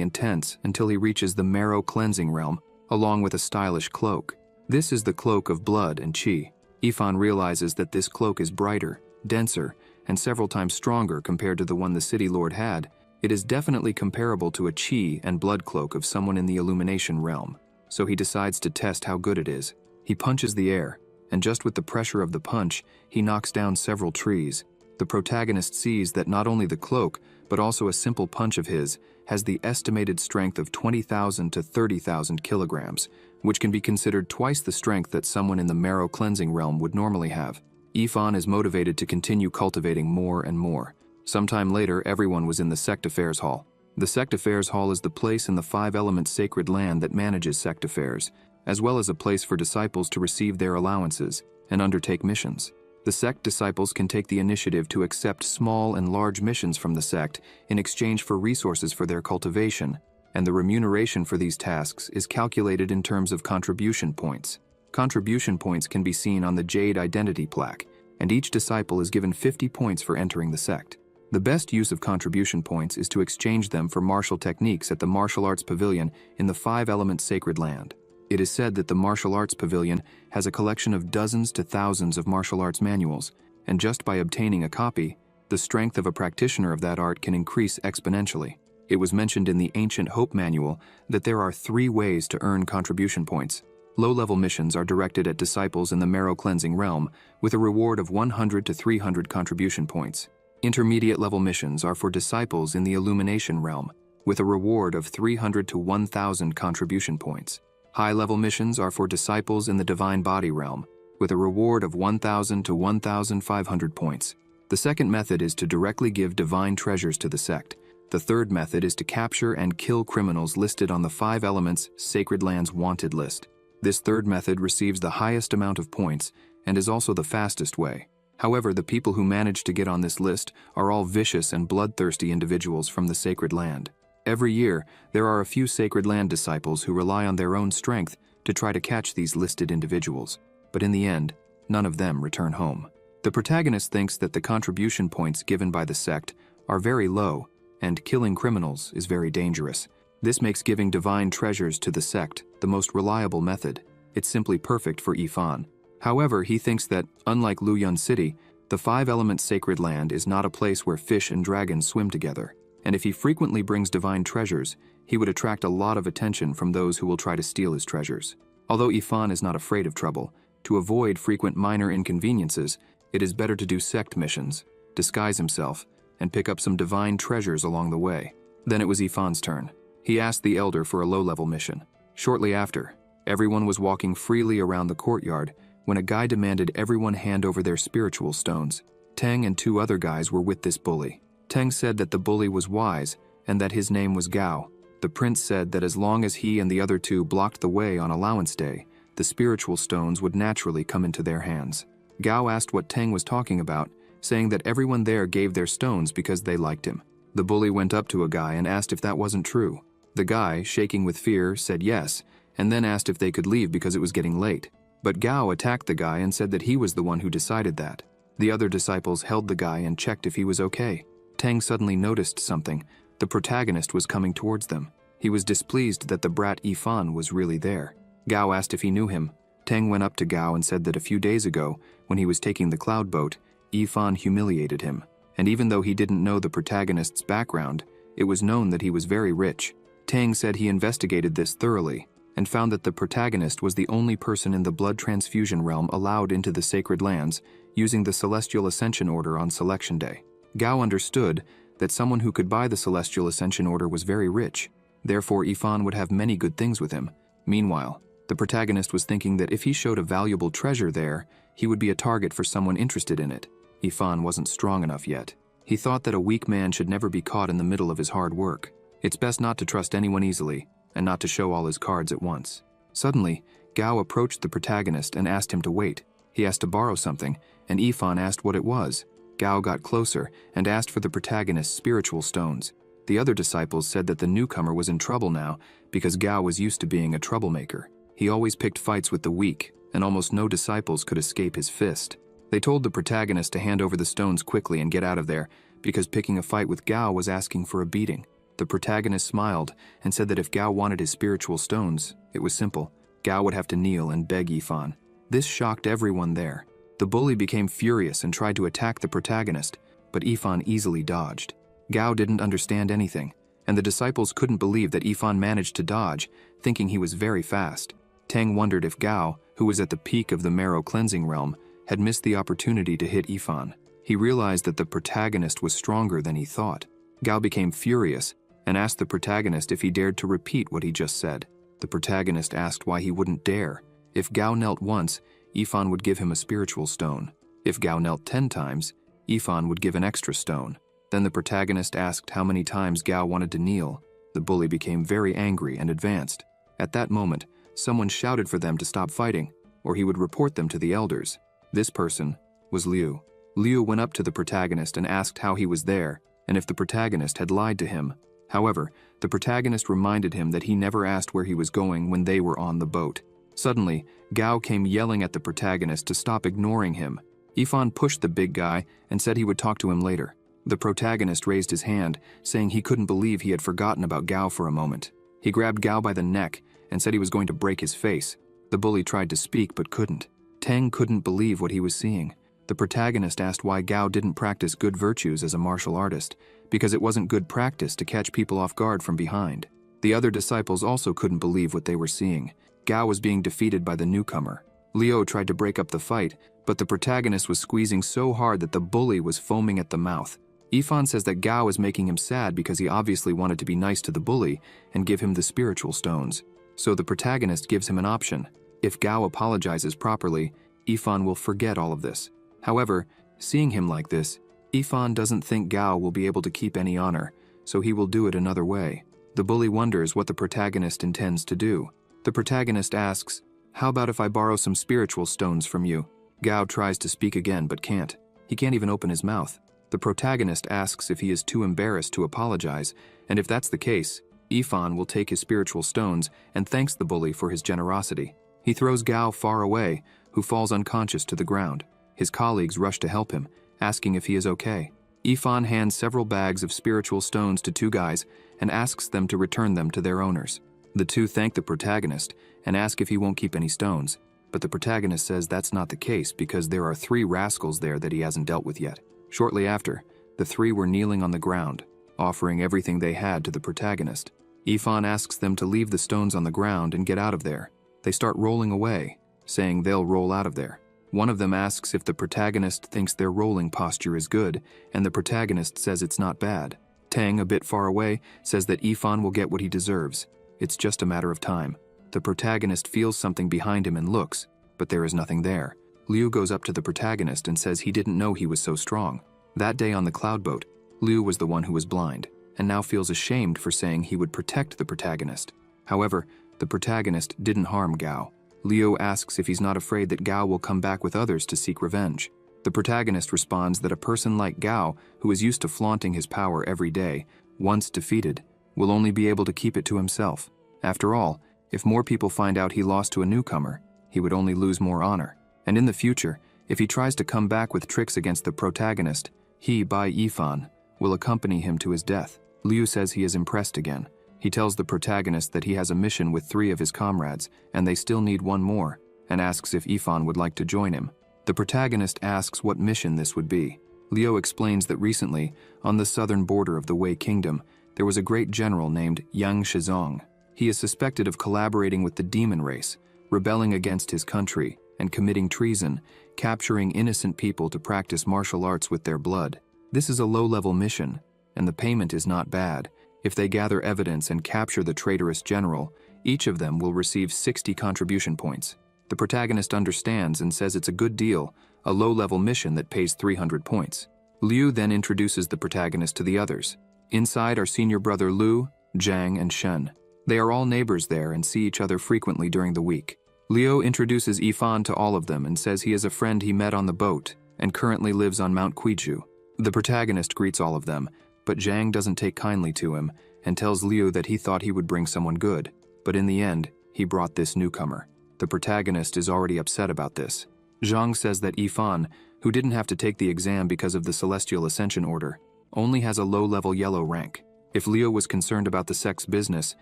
intense until he reaches the marrow cleansing realm, along with a stylish cloak. This is the cloak of blood and chi. Ifan realizes that this cloak is brighter, denser, and several times stronger compared to the one the city lord had. It is definitely comparable to a chi and blood cloak of someone in the illumination realm. So he decides to test how good it is. He punches the air, and just with the pressure of the punch, he knocks down several trees. The protagonist sees that not only the cloak, but also a simple punch of his, has the estimated strength of 20,000 to 30,000 kilograms, which can be considered twice the strength that someone in the marrow cleansing realm would normally have. Ifan is motivated to continue cultivating more and more. Sometime later, everyone was in the sect affairs hall. The sect affairs hall is the place in the 5-element sacred land that manages sect affairs, as well as a place for disciples to receive their allowances and undertake missions. The sect disciples can take the initiative to accept small and large missions from the sect in exchange for resources for their cultivation, and the remuneration for these tasks is calculated in terms of contribution points. Contribution points can be seen on the Jade Identity plaque, and each disciple is given 50 points for entering the sect. The best use of contribution points is to exchange them for martial techniques at the Martial Arts Pavilion in the 5-element sacred land. It is said that the Martial Arts Pavilion has a collection of dozens to thousands of martial arts manuals, and just by obtaining a copy, the strength of a practitioner of that art can increase exponentially. It was mentioned in the Ancient Hope Manual that there are 3 ways to earn contribution points. Low-level missions are directed at disciples in the marrow cleansing realm with a reward of 100 to 300 contribution points. Intermediate-level missions are for disciples in the illumination realm with a reward of 300 to 1,000 contribution points. High-level missions are for disciples in the divine body realm with a reward of 1,000 to 1,500 points. The second method is to directly give divine treasures to the sect. The third method is to capture and kill criminals listed on the 5 elements Sacred Land's wanted list. This third method receives the highest amount of points and is also the fastest way. However, the people who manage to get on this list are all vicious and bloodthirsty individuals from the Sacred Land. Every year, there are a few Sacred Land disciples who rely on their own strength to try to catch these listed individuals, but in the end, none of them return home. The protagonist thinks that the contribution points given by the sect are very low, and killing criminals is very dangerous. This makes giving divine treasures to the sect the most reliable method. It's simply perfect for Ifan. However, he thinks that, unlike Luyun City, the 5-element sacred land is not a place where fish and dragons swim together, and if he frequently brings divine treasures, he would attract a lot of attention from those who will try to steal his treasures. Although Ifan is not afraid of trouble, to avoid frequent minor inconveniences, it is better to do sect missions, disguise himself, and pick up some divine treasures along the way. Then it was Ifan's turn. He asked the elder for a low-level mission. Shortly after, everyone was walking freely around the courtyard when a guy demanded everyone hand over their spiritual stones. Teng and 2 other guys were with this bully. Teng said that the bully was wise and that his name was Gao. The prince said that as long as he and the other 2 blocked the way on allowance day, the spiritual stones would naturally come into their hands. Gao asked what Teng was talking about, saying that everyone there gave their stones because they liked him. The bully went up to a guy and asked if that wasn't true. The guy, shaking with fear, said yes, and then asked if they could leave because it was getting late. But Gao attacked the guy and said that he was the one who decided that. The other disciples held the guy and checked if he was okay. Teng suddenly noticed something. The protagonist was coming towards them. He was displeased that the brat Ifan was really there. Gao asked if he knew him. Teng went up to Gao and said that a few days ago, when he was taking the cloud boat, Ifan humiliated him. And even though he didn't know the protagonist's background, it was known that he was very rich. Teng said he investigated this thoroughly and found that the protagonist was the only person in the blood transfusion realm allowed into the sacred lands using the Celestial Ascension Order on Selection Day. Gao understood that someone who could buy the Celestial Ascension Order was very rich. Therefore, Ifan would have many good things with him. Meanwhile, the protagonist was thinking that if he showed a valuable treasure there, he would be a target for someone interested in it. Ifan wasn't strong enough yet. He thought that a weak man should never be caught in the middle of his hard work. It's best not to trust anyone easily, and not to show all his cards at once. Suddenly, Gao approached the protagonist and asked him to wait. He asked to borrow something, and Ifan asked what it was. Gao got closer and asked for the protagonist's spiritual stones. The other disciples said that the newcomer was in trouble now because Gao was used to being a troublemaker. He always picked fights with the weak, and almost no disciples could escape his fist. They told the protagonist to hand over the stones quickly and get out of there, because picking a fight with Gao was asking for a beating. The protagonist smiled and said that if Gao wanted his spiritual stones, it was simple. Gao would have to kneel and beg Ifan. This shocked everyone there. The bully became furious and tried to attack the protagonist, but Ifan easily dodged. Gao didn't understand anything, and the disciples couldn't believe that Ifan managed to dodge, thinking he was very fast. Tang wondered if Gao, who was at the peak of the marrow cleansing realm, had missed the opportunity to hit Ifan. He realized that the protagonist was stronger than he thought. Gao became furious and asked the protagonist if he dared to repeat what he just said. The protagonist asked why he wouldn't dare. If Gao knelt once, Ifan would give him a spiritual stone. If Gao knelt 10 times, Ifan would give an extra stone. Then the protagonist asked how many times Gao wanted to kneel. The bully became very angry and advanced. At that moment, someone shouted for them to stop fighting, or he would report them to the elders. This person was Liu. Liu went up to the protagonist and asked how he was there, and if the protagonist had lied to him. However, the protagonist reminded him that he never asked where he was going when they were on the boat. Suddenly, Gao came yelling at the protagonist to stop ignoring him. Ifan pushed the big guy and said he would talk to him later. The protagonist raised his hand, saying he couldn't believe he had forgotten about Gao for a moment. He grabbed Gao by the neck and said he was going to break his face. The bully tried to speak but couldn't. Tang couldn't believe what he was seeing. The protagonist asked why Gao didn't practice good virtues as a martial artist, because it wasn't good practice to catch people off guard from behind. The other disciples also couldn't believe what they were seeing. Gao was being defeated by the newcomer. Liu tried to break up the fight, but the protagonist was squeezing so hard that the bully was foaming at the mouth. Ifan says that Gao is making him sad because he obviously wanted to be nice to the bully and give him the spiritual stones. So the protagonist gives him an option. If Gao apologizes properly, Ifan will forget all of this. However, seeing him like this, Ifan doesn't think Gao will be able to keep any honor, so he will do it another way. The bully wonders what the protagonist intends to do. The protagonist asks, "How about if I borrow some spiritual stones from you?" Gao tries to speak again but can't. He can't even open his mouth. The protagonist asks if he is too embarrassed to apologize, and if that's the case, Ifan will take his spiritual stones and thanks the bully for his generosity. He throws Gao far away, who falls unconscious to the ground. His colleagues rush to help him, asking if he is okay. Ifan hands several bags of spiritual stones to 2 guys and asks them to return them to their owners. The 2 thank the protagonist and ask if he won't keep any stones, but the protagonist says that's not the case because there are 3 rascals there that he hasn't dealt with yet. Shortly after, the 3 were kneeling on the ground, offering everything they had to the protagonist. Ifan asks them to leave the stones on the ground and get out of there. They start rolling away, saying they'll roll out of there. One of them asks if the protagonist thinks their rolling posture is good, and the protagonist says it's not bad. Tang, a bit far away, says that Ifan will get what he deserves. It's just a matter of time. The protagonist feels something behind him and looks, but there is nothing there. Liu goes up to the protagonist and says he didn't know he was so strong. That day on the cloud boat, Liu was the one who was blind, and now feels ashamed for saying he would protect the protagonist. However, the protagonist didn't harm Gao. Liu asks if he's not afraid that Gao will come back with others to seek revenge. The protagonist responds that a person like Gao, who is used to flaunting his power every day, once defeated, will only be able to keep it to himself. After all, if more people find out he lost to a newcomer, he would only lose more honor. And in the future, if he tries to come back with tricks against the protagonist, he, by Ifan, will accompany him to his death. Liu says he is impressed again. He tells the protagonist that he has a mission with 3 of his comrades, and they still need 1 more, and asks if Ifan would like to join him. The protagonist asks what mission this would be. Liu explains that recently, on the southern border of the Wei Kingdom, there was a great general named Yang Shizong. He is suspected of collaborating with the demon race, rebelling against his country, and committing treason, capturing innocent people to practice martial arts with their blood. This is a low-level mission, and the payment is not bad. If they gather evidence and capture the traitorous general, each of them will receive 60 contribution points. The protagonist understands and says it's a good deal, a low-level mission that pays 300 points. Liu then introduces the protagonist to the others. Inside are senior brother Lu, Zhang, and Shen. They are all neighbors there and see each other frequently during the week. Liu introduces Yifan to all of them and says he is a friend he met on the boat and currently lives on Mount Quiju. The protagonist greets all of them, but Zhang doesn't take kindly to him and tells Liu that he thought he would bring someone good, but in the end, he brought this newcomer. The protagonist is already upset about this. Zhang says that Yifan, who didn't have to take the exam because of the Celestial Ascension Order, only has a low-level yellow rank. If Liu was concerned about the sect's business,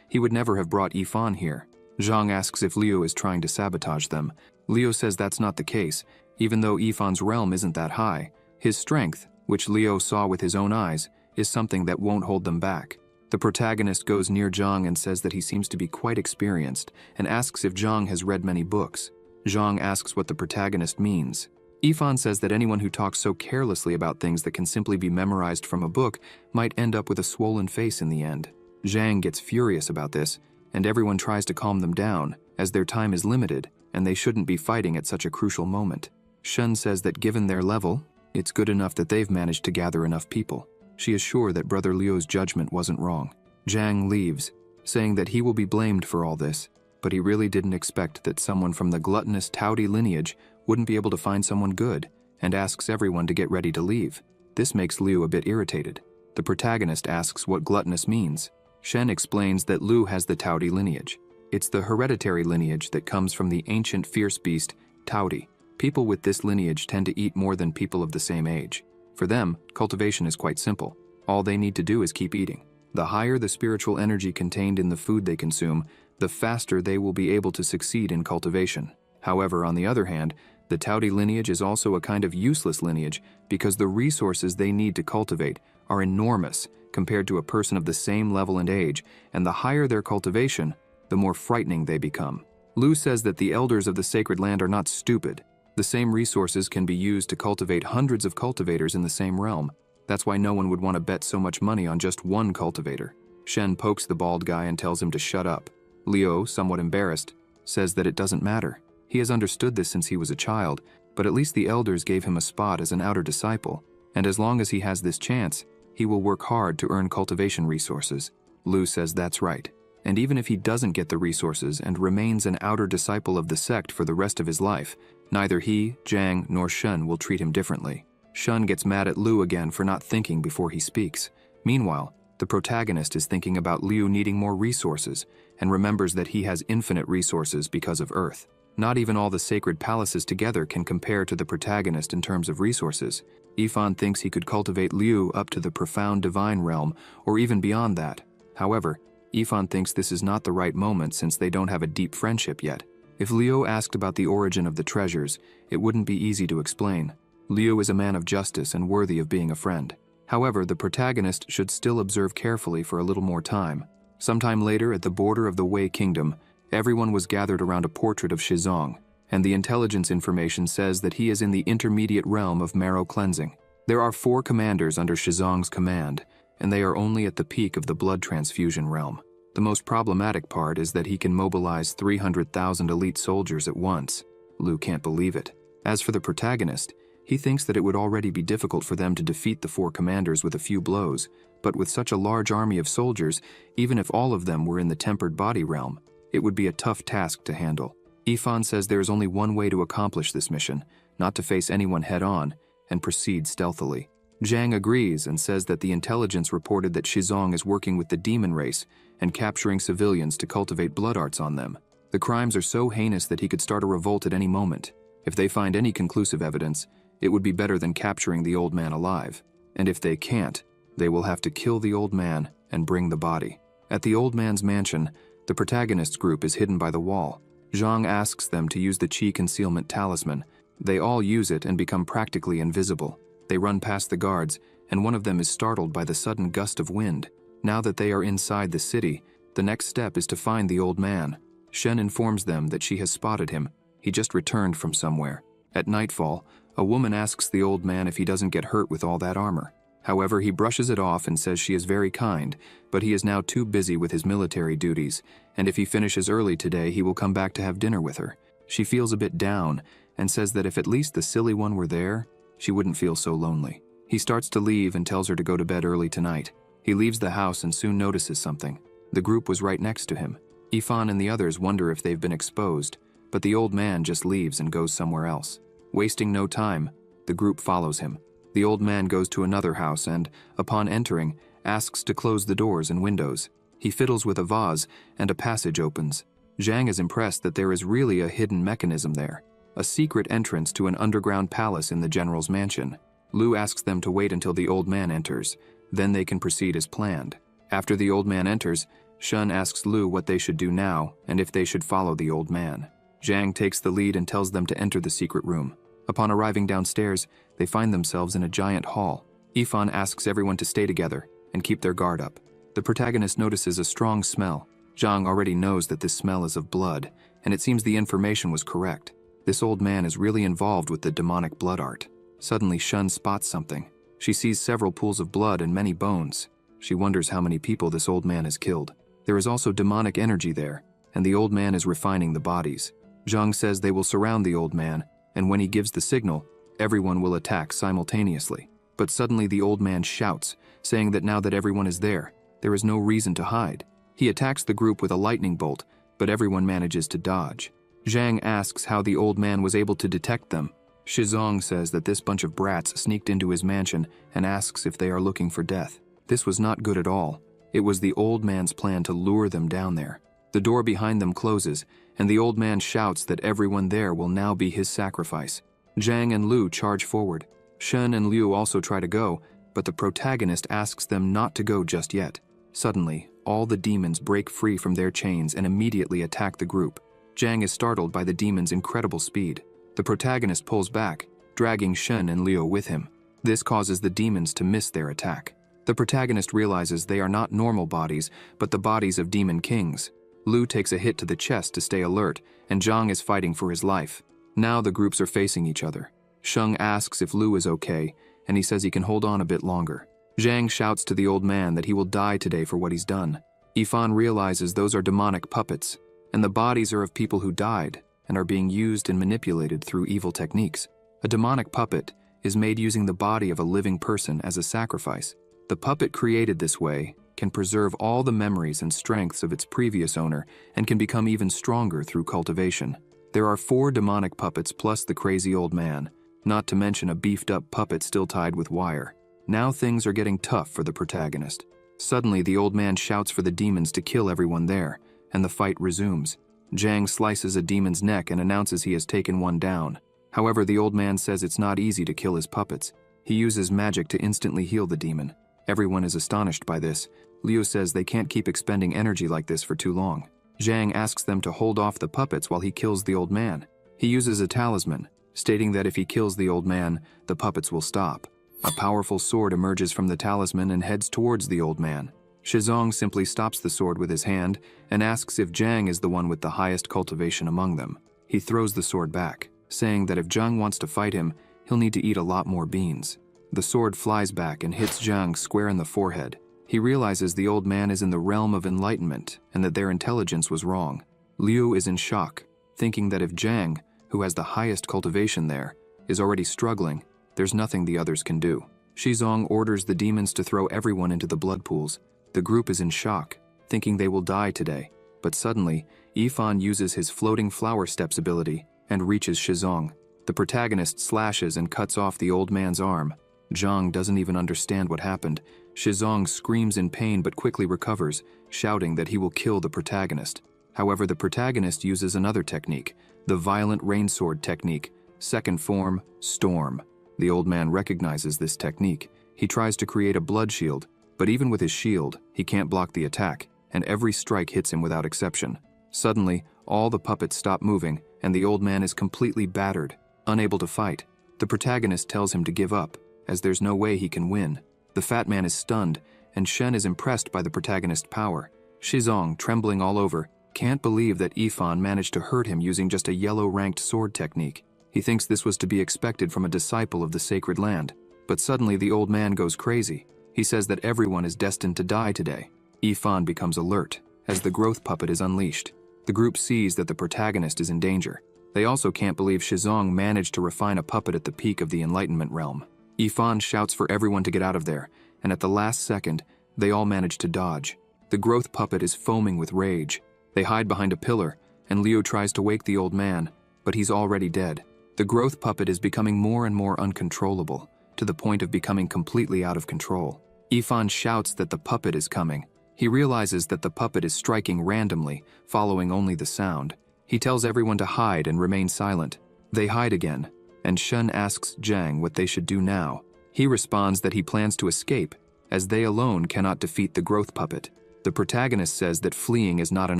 he would never have brought Yifan here. Zhang asks if Liu is trying to sabotage them. Liu says that's not the case, even though Yifan's realm isn't that high. His strength, which Liu saw with his own eyes, is something that won't hold them back. The protagonist goes near Zhang and says that he seems to be quite experienced and asks if Zhang has read many books. Zhang asks what the protagonist means. Yifan says that anyone who talks so carelessly about things that can simply be memorized from a book might end up with a swollen face in the end. Zhang gets furious about this, and everyone tries to calm them down, as their time is limited, and they shouldn't be fighting at such a crucial moment. Shen says that given their level, it's good enough that they've managed to gather enough people. She is sure that Brother Liu's judgment wasn't wrong. Zhang leaves, saying that he will be blamed for all this, but he really didn't expect that someone from the gluttonous Taudi lineage wouldn't be able to find someone good, and asks everyone to get ready to leave. This makes Liu a bit irritated. The protagonist asks what gluttonous means. Shen explains that Liu has the Taudi lineage. It's the hereditary lineage that comes from the ancient fierce beast, Taudi. People with this lineage tend to eat more than people of the same age. For them, cultivation is quite simple. All they need to do is keep eating. The higher the spiritual energy contained in the food they consume, the faster they will be able to succeed in cultivation. However, on the other hand, the Taudi lineage is also a kind of useless lineage because the resources they need to cultivate are enormous compared to a person of the same level and age, and the higher their cultivation, the more frightening they become. Liu says that the elders of the sacred land are not stupid. The same resources can be used to cultivate hundreds of cultivators in the same realm. That's why no one would want to bet so much money on just one cultivator. Shen pokes the bald guy and tells him to shut up. Liu, somewhat embarrassed, says that it doesn't matter. He has understood this since he was a child, but at least the elders gave him a spot as an outer disciple, and as long as he has this chance, he will work hard to earn cultivation resources. Liu says that's right. And even if he doesn't get the resources and remains an outer disciple of the sect for the rest of his life, neither he, Zhang, nor Shen will treat him differently. Shen gets mad at Liu again for not thinking before he speaks. Meanwhile, the protagonist is thinking about Liu needing more resources and remembers that he has infinite resources because of Earth. Not even all the sacred palaces together can compare to the protagonist in terms of resources. Yifan thinks he could cultivate Liu up to the profound divine realm, or even beyond that. However, Yifan thinks this is not the right moment since they don't have a deep friendship yet. If Liu asked about the origin of the treasures, it wouldn't be easy to explain. Liu is a man of justice and worthy of being a friend. However, the protagonist should still observe carefully for a little more time. Sometime later, at the border of the Wei Kingdom, everyone was gathered around a portrait of Shizong, and the intelligence information says that he is in the intermediate realm of marrow cleansing. There are 4 commanders under Shizong's command, and they are only at the peak of the blood transfusion realm. The most problematic part is that he can mobilize 300,000 elite soldiers at once. Liu can't believe it. As for the protagonist, he thinks that it would already be difficult for them to defeat the 4 commanders with a few blows, but with such a large army of soldiers, even if all of them were in the tempered body realm, it would be a tough task to handle. Yifan says there is only one way to accomplish this mission, not to face anyone head-on, and proceed stealthily. Zhang agrees and says that the intelligence reported that Shizong is working with the demon race and capturing civilians to cultivate blood arts on them. The crimes are so heinous that he could start a revolt at any moment. If they find any conclusive evidence, it would be better than capturing the old man alive. And if they can't, they will have to kill the old man and bring the body. At the old man's mansion, the protagonist's group is hidden by the wall. Zhang asks them to use the Qi concealment talisman. They all use it and become practically invisible. They run past the guards, and one of them is startled by the sudden gust of wind. Now that they are inside the city, the next step is to find the old man. Shen informs them that she has spotted him. He just returned from somewhere. At nightfall, a woman asks the old man if he doesn't get hurt with all that armor. However, he brushes it off and says she is very kind, but he is now too busy with his military duties, and if he finishes early today, he will come back to have dinner with her. She feels a bit down and says that if at least the silly one were there, she wouldn't feel so lonely. He starts to leave and tells her to go to bed early tonight. He leaves the house and soon notices something. The group was right next to him. Yifan and the others wonder if they've been exposed, but the old man just leaves and goes somewhere else. Wasting no time, the group follows him. The old man goes to another house and, upon entering, asks to close the doors and windows. He fiddles with a vase, and a passage opens. Zhang is impressed that there is really a hidden mechanism there, a secret entrance to an underground palace in the general's mansion. Lu asks them to wait until the old man enters, then they can proceed as planned. After the old man enters, Shun asks Lu what they should do now and if they should follow the old man. Zhang takes the lead and tells them to enter the secret room. Upon arriving downstairs, they find themselves in a giant hall. Yifan asks everyone to stay together and keep their guard up. The protagonist notices a strong smell. Zhang already knows that this smell is of blood, and it seems the information was correct. This old man is really involved with the demonic blood art. Suddenly, Shun spots something. She sees several pools of blood and many bones. She wonders how many people this old man has killed. There is also demonic energy there, and the old man is refining the bodies. Zhang says they will surround the old man, and when he gives the signal, everyone will attack simultaneously. But suddenly the old man shouts, saying that now that everyone is there is no reason to hide. He attacks the group with a lightning bolt, but everyone manages to dodge. Zhang asks how the old man was able to detect them. Shizong says that this bunch of brats sneaked into his mansion and asks if they are looking for death. This was not good at all. It was the old man's plan to lure them down there. The door behind them closes, and the old man shouts that everyone there will now be his sacrifice. Zhang and Lu charge forward. Shun and Liu also try to go, but the protagonist asks them not to go just yet. Suddenly, all the demons break free from their chains and immediately attack the group. Zhang is startled by the demons' incredible speed. The protagonist pulls back, dragging Shun and Liu with him. This causes the demons to miss their attack. The protagonist realizes they are not normal bodies, but the bodies of demon kings. Lu takes a hit to the chest to stay alert, and Zhang is fighting for his life. Now the groups are facing each other. Shung asks if Lu is okay, and he says he can hold on a bit longer. Zhang shouts to the old man that he will die today for what he's done. Yifan realizes those are demonic puppets, and the bodies are of people who died and are being used and manipulated through evil techniques. A demonic puppet is made using the body of a living person as a sacrifice. The puppet created this way can preserve all the memories and strengths of its previous owner and can become even stronger through cultivation. There are 4 demonic puppets plus the crazy old man, not to mention a beefed-up puppet still tied with wire. Now things are getting tough for the protagonist. Suddenly, the old man shouts for the demons to kill everyone there, and the fight resumes. Zhang slices a demon's neck and announces he has taken one down. However, the old man says it's not easy to kill his puppets. He uses magic to instantly heal the demon. Everyone is astonished by this. Liu says they can't keep expending energy like this for too long. Zhang asks them to hold off the puppets while he kills the old man. He uses a talisman, stating that if he kills the old man, the puppets will stop. A powerful sword emerges from the talisman and heads towards the old man. Shizong simply stops the sword with his hand and asks if Zhang is the one with the highest cultivation among them. He throws the sword back, saying that if Zhang wants to fight him, he'll need to eat a lot more beans. The sword flies back and hits Zhang square in the forehead. He realizes the old man is in the realm of enlightenment and that their intelligence was wrong. Liu is in shock, thinking that if Zhang, who has the highest cultivation there, is already struggling, there's nothing the others can do. Shizong orders the demons to throw everyone into the blood pools. The group is in shock, thinking they will die today. But suddenly, Yifan uses his floating flower steps ability and reaches Shizong. The protagonist slashes and cuts off the old man's arm. Zhang doesn't even understand what happened. Shizong screams in pain but quickly recovers, shouting that he will kill the protagonist. However, the protagonist uses another technique, the violent rainsword technique, second form, storm. The old man recognizes this technique. He tries to create a blood shield, but even with his shield, he can't block the attack, and every strike hits him without exception. Suddenly, all the puppets stop moving, and the old man is completely battered, unable to fight. The protagonist tells him to give up, as there's no way he can win. The fat man is stunned, and Shen is impressed by the protagonist's power. Shizong, trembling all over, can't believe that Yifan managed to hurt him using just a yellow-ranked sword technique. He thinks this was to be expected from a disciple of the sacred land. But suddenly the old man goes crazy. He says that everyone is destined to die today. Yifan becomes alert, as the growth puppet is unleashed. The group sees that the protagonist is in danger. They also can't believe Shizong managed to refine a puppet at the peak of the Enlightenment realm. Yifan shouts for everyone to get out of there, and at the last second, they all manage to dodge. The growth puppet is foaming with rage. They hide behind a pillar, and Liu tries to wake the old man, but he's already dead. The growth puppet is becoming more and more uncontrollable, to the point of becoming completely out of control. Ifan shouts that the puppet is coming. He realizes that the puppet is striking randomly, following only the sound. He tells everyone to hide and remain silent. They hide again, and Shen asks Zhang what they should do now. He responds that he plans to escape, as they alone cannot defeat the growth puppet. The protagonist says that fleeing is not an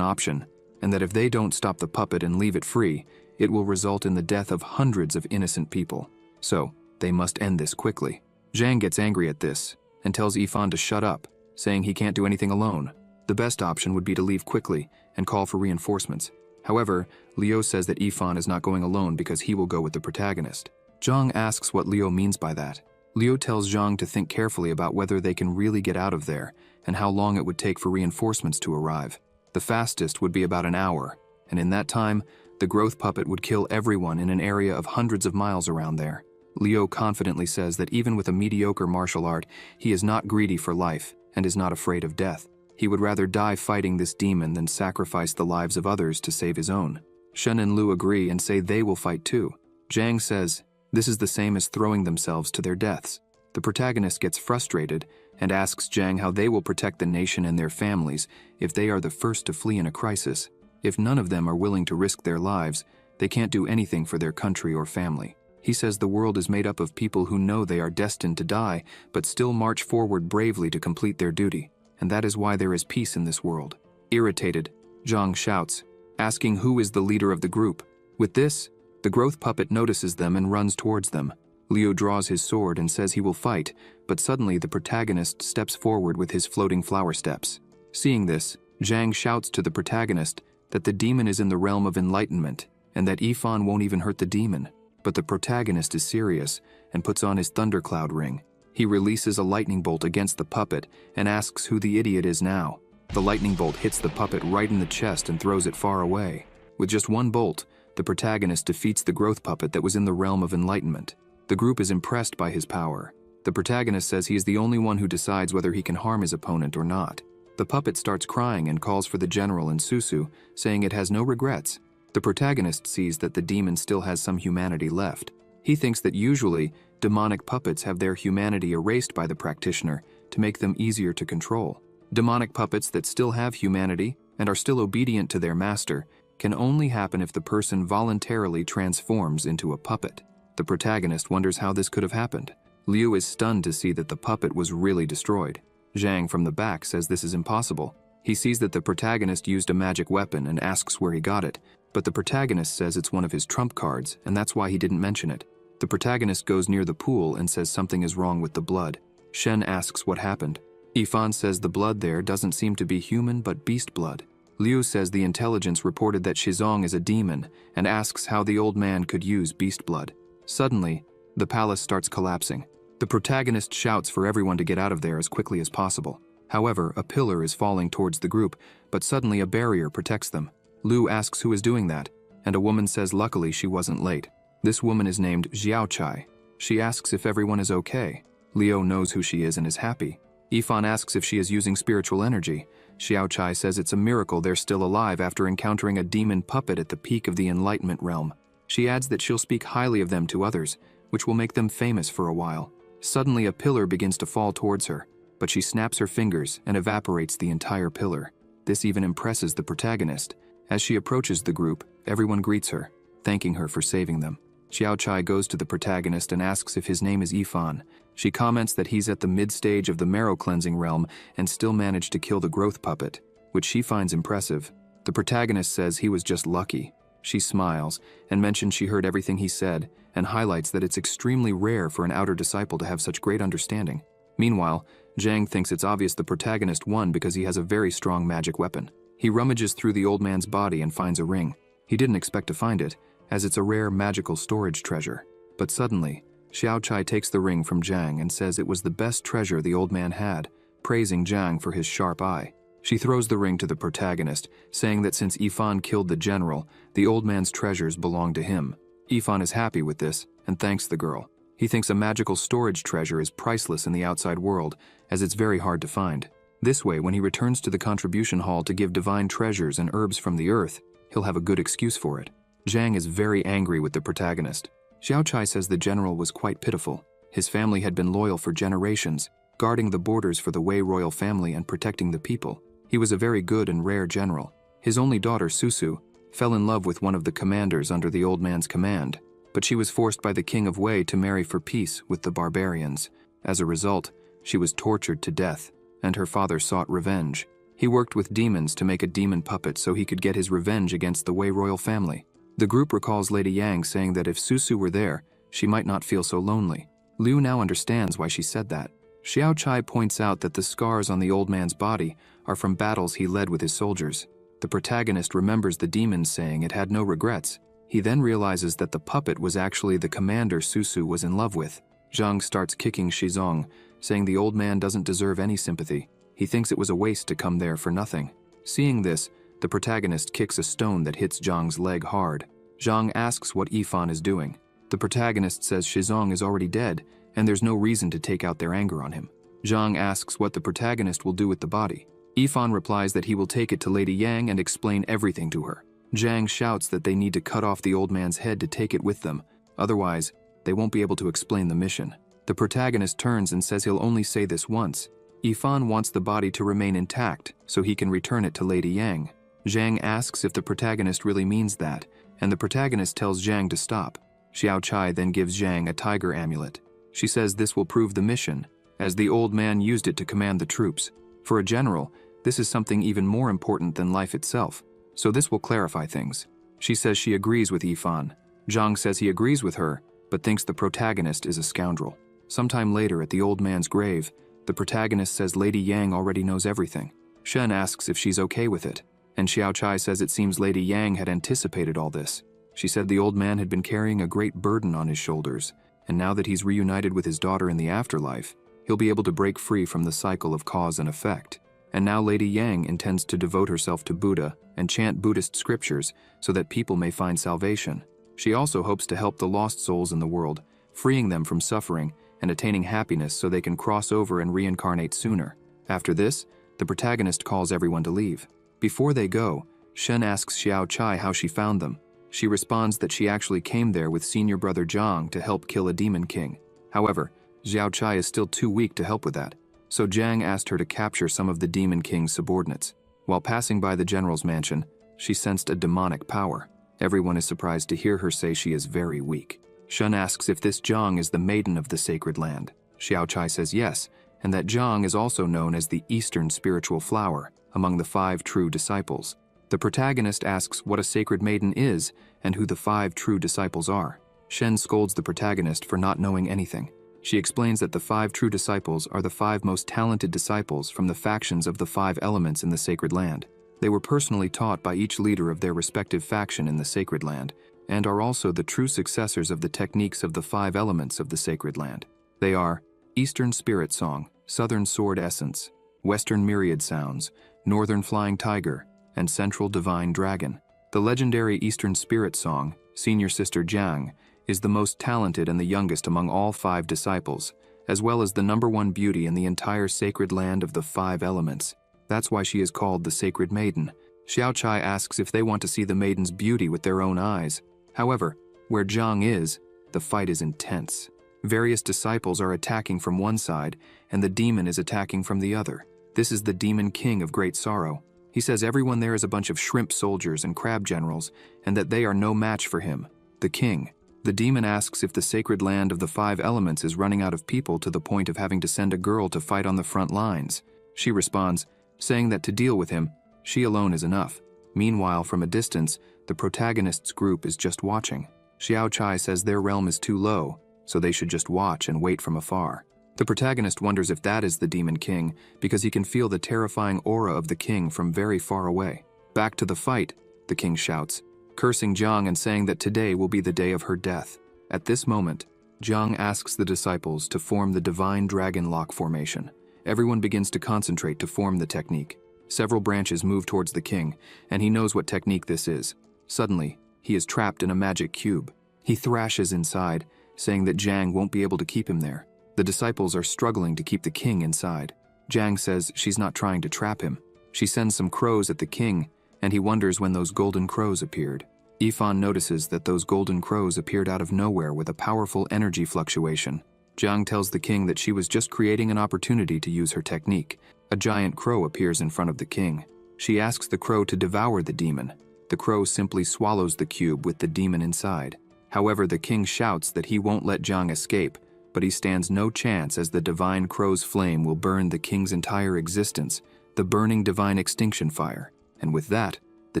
option, and that if they don't stop the puppet and leave it free, it will result in the death of hundreds of innocent people. So, they must end this quickly. Zhang gets angry at this, and tells Ifan to shut up, saying he can't do anything alone. The best option would be to leave quickly and call for reinforcements. However, Liu says that Ifan is not going alone because he will go with the protagonist. Zhang asks what Liu means by that. Liu tells Zhang to think carefully about whether they can really get out of there and how long it would take for reinforcements to arrive. The fastest would be about an hour, and in that time, the growth puppet would kill everyone in an area of hundreds of miles around there. Liu confidently says that even with a mediocre martial art, he is not greedy for life and is not afraid of death. He would rather die fighting this demon than sacrifice the lives of others to save his own. Shen and Liu agree and say they will fight too. Zhang says this is the same as throwing themselves to their deaths. The protagonist gets frustrated and asks Zhang how they will protect the nation and their families if they are the first to flee in a crisis. If none of them are willing to risk their lives, they can't do anything for their country or family. He says the world is made up of people who know they are destined to die, but still march forward bravely to complete their duty, and that is why there is peace in this world. Irritated, Zhang shouts, asking who is the leader of the group. With this, the growth puppet notices them and runs towards them. Liu draws his sword and says he will fight, but suddenly the protagonist steps forward with his floating flower steps. Seeing this, Zhang shouts to the protagonist that the demon is in the realm of enlightenment, and that Ifan won't even hurt the demon. But the protagonist is serious and puts on his thundercloud ring. He releases a lightning bolt against the puppet and asks who the idiot is now. The lightning bolt hits the puppet right in the chest and throws it far away. With just one bolt, the protagonist defeats the growth puppet that was in the realm of enlightenment. The group is impressed by his power. The protagonist says he is the only one who decides whether he can harm his opponent or not. The puppet starts crying and calls for the general and Susu, saying it has no regrets. The protagonist sees that the demon still has some humanity left. He thinks that usually, demonic puppets have their humanity erased by the practitioner to make them easier to control. Demonic puppets that still have humanity and are still obedient to their master can only happen if the person voluntarily transforms into a puppet. The protagonist wonders how this could have happened. Liu is stunned to see that the puppet was really destroyed. Zhang from the back says this is impossible. He sees that the protagonist used a magic weapon and asks where he got it, but the protagonist says it's one of his trump cards, and that's why he didn't mention it. The protagonist goes near the pool and says something is wrong with the blood. Shen asks what happened. Ifan says the blood there doesn't seem to be human but beast blood. Liu says the intelligence reported that Shizong is a demon and asks how the old man could use beast blood. Suddenly, the palace starts collapsing. The protagonist shouts for everyone to get out of there as quickly as possible. However, a pillar is falling towards the group, but suddenly a barrier protects them. Liu asks who is doing that, and a woman says luckily she wasn't late. This woman is named Xiaochai. She asks if everyone is okay. Liu knows who she is and is happy. Ifan asks if she is using spiritual energy. Xiaochai says it's a miracle they're still alive after encountering a demon puppet at the peak of the Enlightenment realm. She adds that she'll speak highly of them to others, which will make them famous for a while. Suddenly a pillar begins to fall towards her, but she snaps her fingers and evaporates the entire pillar. This even impresses the protagonist. As she approaches the group, everyone greets her, thanking her for saving them. Xiaochai goes to the protagonist and asks if his name is Ifan. She comments that he's at the mid-stage of the marrow-cleansing realm and still managed to kill the growth puppet, which she finds impressive. The protagonist says he was just lucky. She smiles and mentions she heard everything he said and highlights that it's extremely rare for an outer disciple to have such great understanding. Meanwhile, Zhang thinks it's obvious the protagonist won because he has a very strong magic weapon. He rummages through the old man's body and finds a ring. He didn't expect to find it, as it's a rare magical storage treasure. But suddenly, Xiaochai takes the ring from Zhang and says it was the best treasure the old man had, praising Zhang for his sharp eye. She throws the ring to the protagonist, saying that since Ifan killed the general, the old man's treasures belong to him. Ifan is happy with this and thanks the girl. He thinks a magical storage treasure is priceless in the outside world, as it's very hard to find. This way, when he returns to the contribution hall to give divine treasures and herbs from the earth, He'll have a good excuse for it. Zhang is very angry with the protagonist. Xiao Chai says the general was quite pitiful. His family had been loyal for generations, guarding the borders for the Wei royal family and protecting the people. He was a very good and rare general. His only daughter, Susu, fell in love with one of the commanders under the old man's command, but she was forced by the king of Wei to marry for peace with the barbarians. As a result, she was tortured to death, and her father sought revenge. He worked with demons to make a demon puppet so he could get his revenge against the Wei royal family. The group recalls Lady Yang saying that if Susu were there, she might not feel so lonely. Liu now understands why she said that. Xiao Chai points out that the scars on the old man's body are from battles he led with his soldiers. The protagonist remembers the demons saying it had no regrets. He then realizes that the puppet was actually the commander Susu was in love with. Zhang starts kicking Shizong, saying the old man doesn't deserve any sympathy. He thinks it was a waste to come there for nothing. Seeing this, the protagonist kicks a stone that hits Zhang's leg hard. Zhang asks what Yifan is doing. The protagonist says Shizong is already dead, and there's no reason to take out their anger on him. Zhang asks what the protagonist will do with the body. Yifan replies that he will take it to Lady Yang and explain everything to her. Zhang shouts that they need to cut off the old man's head to take it with them, otherwise, they won't be able to explain the mission. The protagonist turns and says he'll only say this once. Yifan wants the body to remain intact so he can return it to Lady Yang. Zhang asks if the protagonist really means that, and the protagonist tells Zhang to stop. Xiao Chai then gives Zhang a tiger amulet. She says this will prove the mission, as the old man used it to command the troops. For a general, this is something even more important than life itself, so this will clarify things. She says she agrees with Yifan. Zhang says he agrees with her, but thinks the protagonist is a scoundrel. Sometime later at the old man's grave, the protagonist says Lady Yang already knows everything. Shen asks if she's okay with it, and Xiao Chai says it seems Lady Yang had anticipated all this. She said the old man had been carrying a great burden on his shoulders, and now that he's reunited with his daughter in the afterlife, he'll be able to break free from the cycle of cause and effect. And now Lady Yang intends to devote herself to Buddha and chant Buddhist scriptures so that people may find salvation. She also hopes to help the lost souls in the world, freeing them from suffering and attaining happiness so they can cross over and reincarnate sooner. After this, the protagonist calls everyone to leave. Before they go, Shen asks Xiao Chai how she found them. She responds that she actually came there with senior brother Zhang to help kill a demon king. However, Xiao Chai is still too weak to help with that, so Zhang asked her to capture some of the demon king's subordinates. While passing by the general's mansion, she sensed a demonic power. Everyone is surprised to hear her say she is very weak. Shen asks if this Zhang is the maiden of the sacred land. Xiao Chai says yes, and that Zhang is also known as the Eastern spiritual flower among the 5 true disciples. The protagonist asks what a sacred maiden is and who the 5 true disciples are. Shen scolds the protagonist for not knowing anything. She explains that the 5 true disciples are the 5 most talented disciples from the factions of the 5 elements in the sacred land. They were personally taught by each leader of their respective faction in the sacred land, and are also the true successors of the techniques of the 5 elements of the sacred land. They are Eastern Spirit Song, Southern Sword Essence, Western Myriad Sounds, Northern Flying Tiger, and Central Divine Dragon. The legendary Eastern Spirit Song, Senior Sister Jiang, is the most talented and the youngest among all 5 disciples, as well as the #1 beauty in the entire sacred land of the 5 elements. That's why she is called the Sacred Maiden. Xiao Chai asks if they want to see the maiden's beauty with their own eyes. However, where Zhang is, the fight is intense. Various disciples are attacking from one side, and the demon is attacking from the other. This is the demon king of great sorrow. He says everyone there is a bunch of shrimp soldiers and crab generals, and that they are no match for him, the king. The demon asks if the sacred land of the 5 elements is running out of people to the point of having to send a girl to fight on the front lines. She responds, saying that to deal with him, she alone is enough. Meanwhile, from a distance, the protagonist's group is just watching. Xiao Chai says their realm is too low, so they should just watch and wait from afar. The protagonist wonders if that is the demon king, because he can feel the terrifying aura of the king from very far away. Back to the fight, the king shouts, cursing Zhang and saying that today will be the day of her death. At this moment, Zhang asks the disciples to form the Divine Dragon Lock formation. Everyone begins to concentrate to form the technique. Several branches move towards the king, and he knows what technique this is. Suddenly, he is trapped in a magic cube. He thrashes inside, saying that Zhang won't be able to keep him there. The disciples are struggling to keep the king inside. Zhang says she's not trying to trap him. She sends some crows at the king, and he wonders when those golden crows appeared. Ifan notices that those golden crows appeared out of nowhere with a powerful energy fluctuation. Jiang tells the king that she was just creating an opportunity to use her technique. A giant crow appears in front of the king. She asks the crow to devour the demon. The crow simply swallows the cube with the demon inside. However, the king shouts that he won't let Jiang escape, but he stands no chance as the divine crow's flame will burn the king's entire existence, the burning divine extinction fire. And with that, the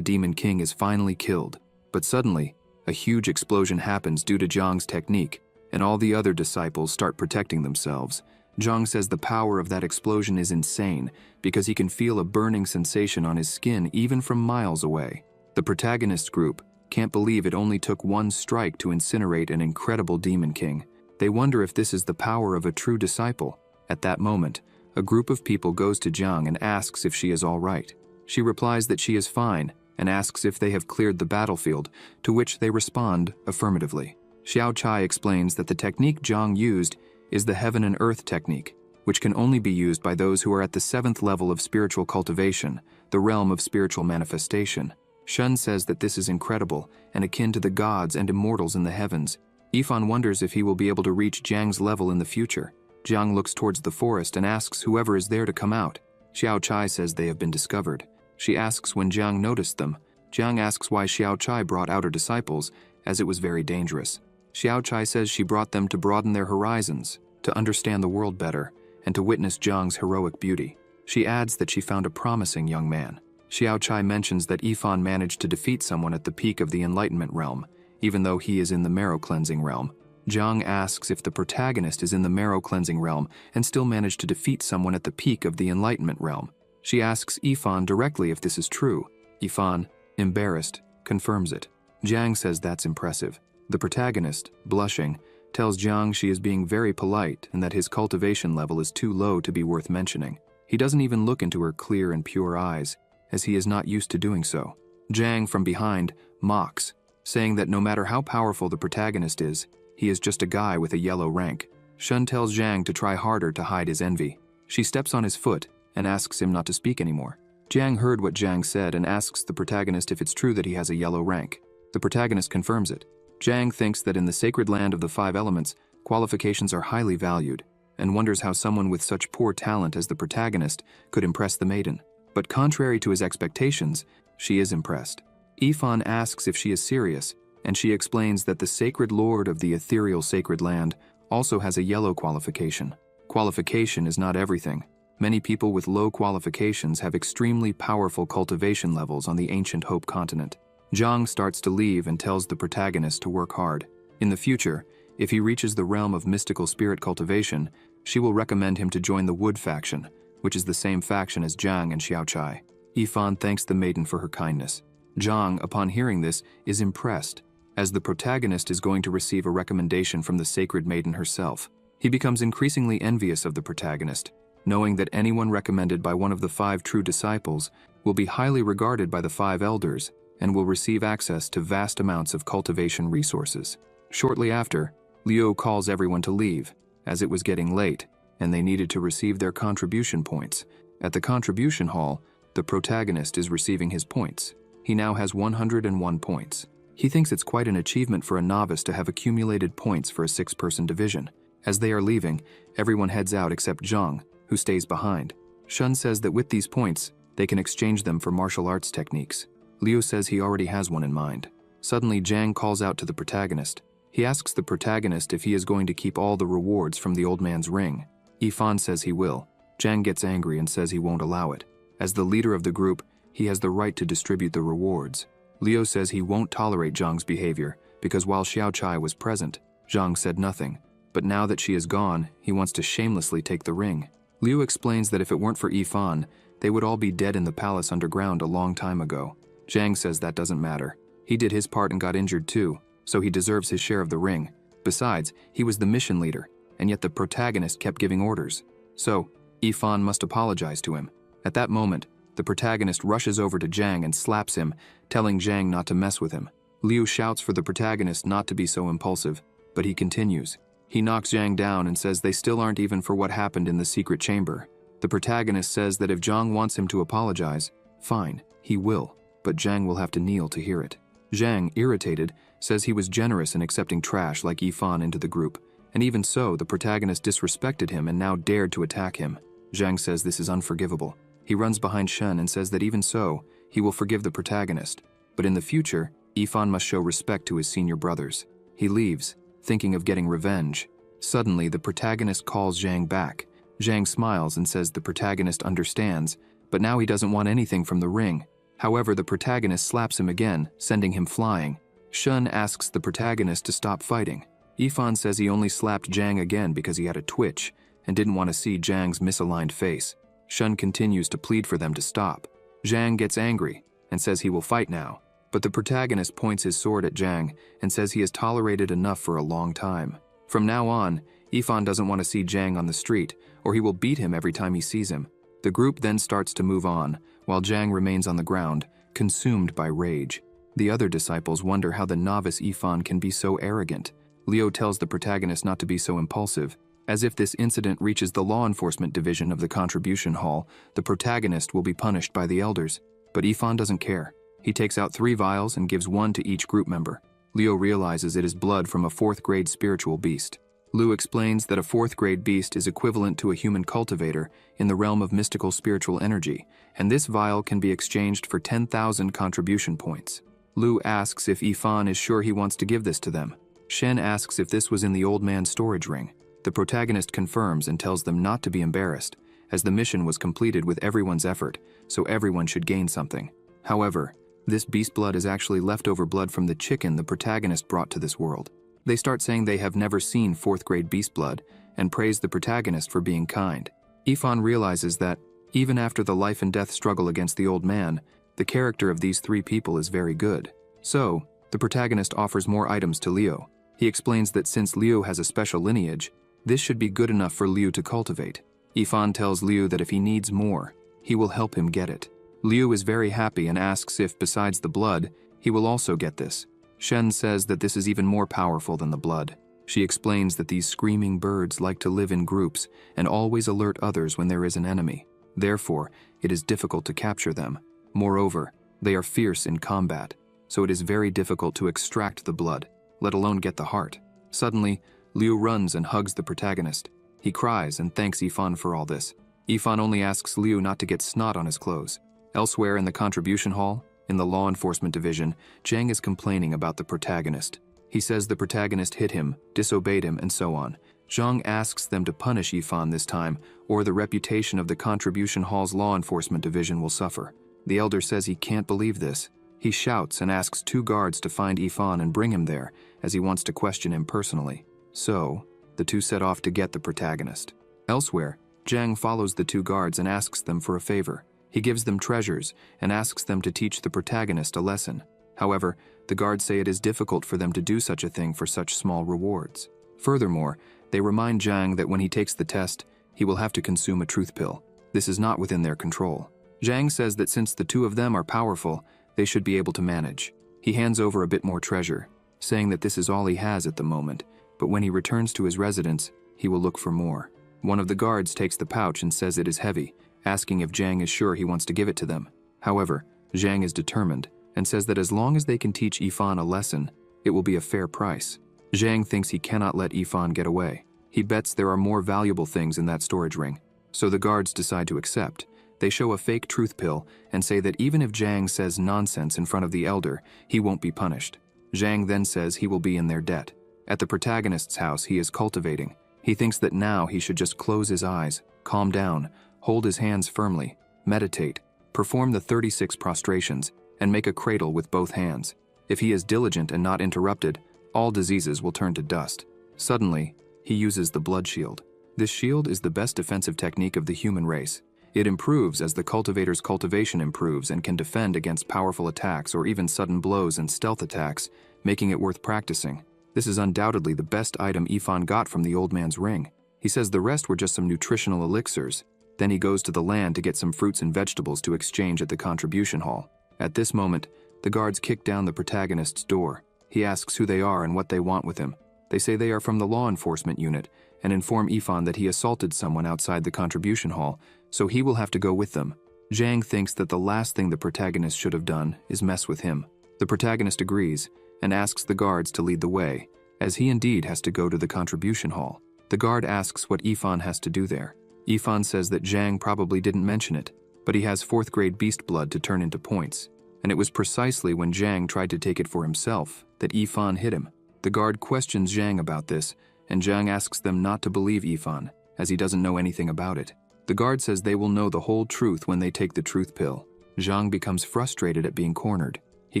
demon king is finally killed. But suddenly, a huge explosion happens due to Jiang's technique, and all the other disciples start protecting themselves. Jiang says the power of that explosion is insane because he can feel a burning sensation on his skin even from miles away. The protagonist group can't believe it only took one strike to incinerate an incredible demon king. They wonder if this is the power of a true disciple. At that moment, a group of people goes to Jiang and asks if she is all right. She replies that she is fine and asks if they have cleared the battlefield, to which they respond affirmatively. Xiao Chai explains that the technique Jiang used is the heaven and earth technique, which can only be used by those who are at the 7th level of spiritual cultivation, the realm of spiritual manifestation. Shun says that this is incredible and akin to the gods and immortals in the heavens. Ifan wonders if he will be able to reach Jiang's level in the future. Jiang looks towards the forest and asks whoever is there to come out. Xiao Chai says they have been discovered. She asks when Jiang noticed them. Jiang asks why Xiao Chai brought out her disciples, as it was very dangerous. Xiao Chai says she brought them to broaden their horizons, to understand the world better, and to witness Jiang's heroic beauty. She adds that she found a promising young man. Xiao Chai mentions that Ifan managed to defeat someone at the peak of the Enlightenment realm, even though he is in the marrow cleansing realm. Jiang asks if the protagonist is in the marrow cleansing realm and still managed to defeat someone at the peak of the Enlightenment realm. She asks Ifan directly if this is true. Ifan, embarrassed, confirms it. Jiang says that's impressive. The protagonist, blushing, tells Jiang she is being very polite and that his cultivation level is too low to be worth mentioning. He doesn't even look into her clear and pure eyes, as he is not used to doing so. Jiang, from behind, mocks, saying that no matter how powerful the protagonist is, he is just a guy with a yellow rank. Shun tells Jiang to try harder to hide his envy. She steps on his foot and asks him not to speak anymore. Jiang heard what Jiang said and asks the protagonist if it's true that he has a yellow rank. The protagonist confirms it. Jiang thinks that in the sacred land of the 5 elements, qualifications are highly valued, and wonders how someone with such poor talent as the protagonist could impress the maiden. But contrary to his expectations, she is impressed. Ifan asks if she is serious, and she explains that the sacred lord of the ethereal sacred land also has a yellow qualification. Qualification is not everything. Many people with low qualifications have extremely powerful cultivation levels on the ancient Hope continent. Jiang starts to leave and tells the protagonist to work hard. In the future, if he reaches the realm of mystical spirit cultivation, she will recommend him to join the Wood faction, which is the same faction as Jiang and Xiao Chai. Ifan thanks the maiden for her kindness. Jiang, upon hearing this, is impressed, as the protagonist is going to receive a recommendation from the sacred maiden herself. He becomes increasingly envious of the protagonist, knowing that anyone recommended by one of the 5 true disciples will be highly regarded by the 5 elders and will receive access to vast amounts of cultivation resources. Shortly after, Liu calls everyone to leave, as it was getting late, and they needed to receive their contribution points. At the contribution hall, the protagonist is receiving his points. He now has 101 points. He thinks it's quite an achievement for a novice to have accumulated points for a 6-person division. As they are leaving, everyone heads out except Jiang, who stays behind. Shun says that with these points, they can exchange them for martial arts techniques. Liu says he already has one in mind. Suddenly, Jiang calls out to the protagonist. He asks the protagonist if he is going to keep all the rewards from the old man's ring. Ifan says he will. Jiang gets angry and says he won't allow it. As the leader of the group, he has the right to distribute the rewards. Liu says he won't tolerate Jiang's behavior because while Xiao Chai was present, Jiang said nothing. But now that she is gone, he wants to shamelessly take the ring. Liu explains that if it weren't for Ifan, they would all be dead in the palace underground a long time ago. Jiang says that doesn't matter. He did his part and got injured too, so he deserves his share of the ring. Besides, he was the mission leader, and yet the protagonist kept giving orders. So, Ifan must apologize to him. At that moment, the protagonist rushes over to Jiang and slaps him, telling Jiang not to mess with him. Liu shouts for the protagonist not to be so impulsive, but he continues. He knocks Jiang down and says they still aren't even for what happened in the secret chamber. The protagonist says that if Jiang wants him to apologize, fine, he will. but Zhang will have to kneel to hear it. Zhang, irritated, says he was generous in accepting trash like Yifan into the group, and even so, the protagonist disrespected him and now dared to attack him. Zhang says this is unforgivable. He runs behind Shen and says that even so, he will forgive the protagonist, but in the future, Yifan must show respect to his senior brothers. He leaves, thinking of getting revenge. Suddenly, the protagonist calls Zhang back. Zhang smiles and says the protagonist understands, but now he doesn't want anything from the ring. However, the protagonist slaps him again, sending him flying. Shun asks the protagonist to stop fighting. Yifan says he only slapped Zhang again because he had a twitch and didn't want to see Zhang's misaligned face. Shun continues to plead for them to stop. Zhang gets angry and says he will fight now, but the protagonist points his sword at Zhang and says he has tolerated enough for a long time. From now on, Yifan doesn't want to see Zhang on the street, or he will beat him every time he sees him. The group then starts to move on, while Zhang remains on the ground, consumed by rage. The other disciples wonder how the novice Yifan can be so arrogant. Liu tells the protagonist not to be so impulsive. As if this incident reaches the law enforcement division of the contribution hall, the protagonist will be punished by the elders. But Yifan doesn't care. He takes out 3 vials and gives 1 to each group member. Liu realizes it is blood from a 4th-grade spiritual beast. Liu explains that a 4th-grade beast is equivalent to a human cultivator in the realm of mystical spiritual energy, and this vial can be exchanged for 10,000 contribution points. Liu asks if Yifan is sure he wants to give this to them. Shen asks if this was in the old man's storage ring. The protagonist confirms and tells them not to be embarrassed, as the mission was completed with everyone's effort, so everyone should gain something. However, this beast blood is actually leftover blood from the chicken the protagonist brought to this world. They start saying they have never seen 4th-grade beast blood, and praise the protagonist for being kind. Yifan realizes that, even after the life and death struggle against the old man, the character of these 3 people is very good. So, the protagonist offers more items to Liu. He explains that since Liu has a special lineage, this should be good enough for Liu to cultivate. Yifan tells Liu that if he needs more, he will help him get it. Liu is very happy and asks if, besides the blood, he will also get this. Shen says that this is even more powerful than the blood. She explains that these screaming birds like to live in groups and always alert others when there is an enemy. Therefore, it is difficult to capture them. Moreover, they are fierce in combat, so it is very difficult to extract the blood, let alone get the heart. Suddenly, Liu runs and hugs the protagonist. He cries and thanks Yifan for all this. Yifan only asks Liu not to get snot on his clothes. Elsewhere in the contribution hall, in the law enforcement division, Zhang is complaining about the protagonist. He says the protagonist hit him, disobeyed him, and so on. Zhang asks them to punish Yifan this time, or the reputation of the contribution hall's law enforcement division will suffer. The elder says he can't believe this. He shouts and asks 2 guards to find Yifan and bring him there, as he wants to question him personally. So, the 2 set off to get the protagonist. Elsewhere, Zhang follows the 2 guards and asks them for a favor. He gives them treasures and asks them to teach the protagonist a lesson. However, the guards say it is difficult for them to do such a thing for such small rewards. Furthermore, they remind Zhang that when he takes the test, he will have to consume a truth pill. This is not within their control. Zhang says that since the 2 of them are powerful, they should be able to manage. He hands over a bit more treasure, saying that this is all he has at the moment, but when he returns to his residence, he will look for more. One of the guards takes the pouch and says it is heavy, asking if Zhang is sure he wants to give it to them. However, Zhang is determined and says that as long as they can teach Yifan a lesson, it will be a fair price. Zhang thinks he cannot let Yifan get away. He bets there are more valuable things in that storage ring, so the guards decide to accept. They show a fake truth pill and say that even if Zhang says nonsense in front of the elder, he won't be punished. Zhang then says he will be in their debt. At the protagonist's house, he is cultivating. He thinks that now he should just close his eyes, calm down, hold his hands firmly, meditate, perform the 36 prostrations, and make a cradle with both hands. If he is diligent and not interrupted, all diseases will turn to dust. Suddenly, he uses the blood shield. This shield is the best defensive technique of the human race. It improves as the cultivator's cultivation improves and can defend against powerful attacks or even sudden blows and stealth attacks, making it worth practicing. This is undoubtedly the best item Yifan got from the old man's ring. He says the rest were just some nutritional elixirs. Then he goes to the land to get some fruits and vegetables to exchange at the contribution hall. At this moment, the guards kick down the protagonist's door. He asks who they are and what they want with him. They say they are from the law enforcement unit and inform Yifan that he assaulted someone outside the contribution hall, so he will have to go with them. Zhang thinks that the last thing the protagonist should have done is mess with him. The protagonist agrees and asks the guards to lead the way, as he indeed has to go to the contribution hall. The guard asks what Yifan has to do there. Yifan says that Zhang probably didn't mention it, but he has 4th grade beast blood to turn into points, and it was precisely when Zhang tried to take it for himself that Yifan hit him. The guard questions Zhang about this, and Zhang asks them not to believe Yifan, as he doesn't know anything about it. The guard says they will know the whole truth when they take the truth pill. Zhang becomes frustrated at being cornered. He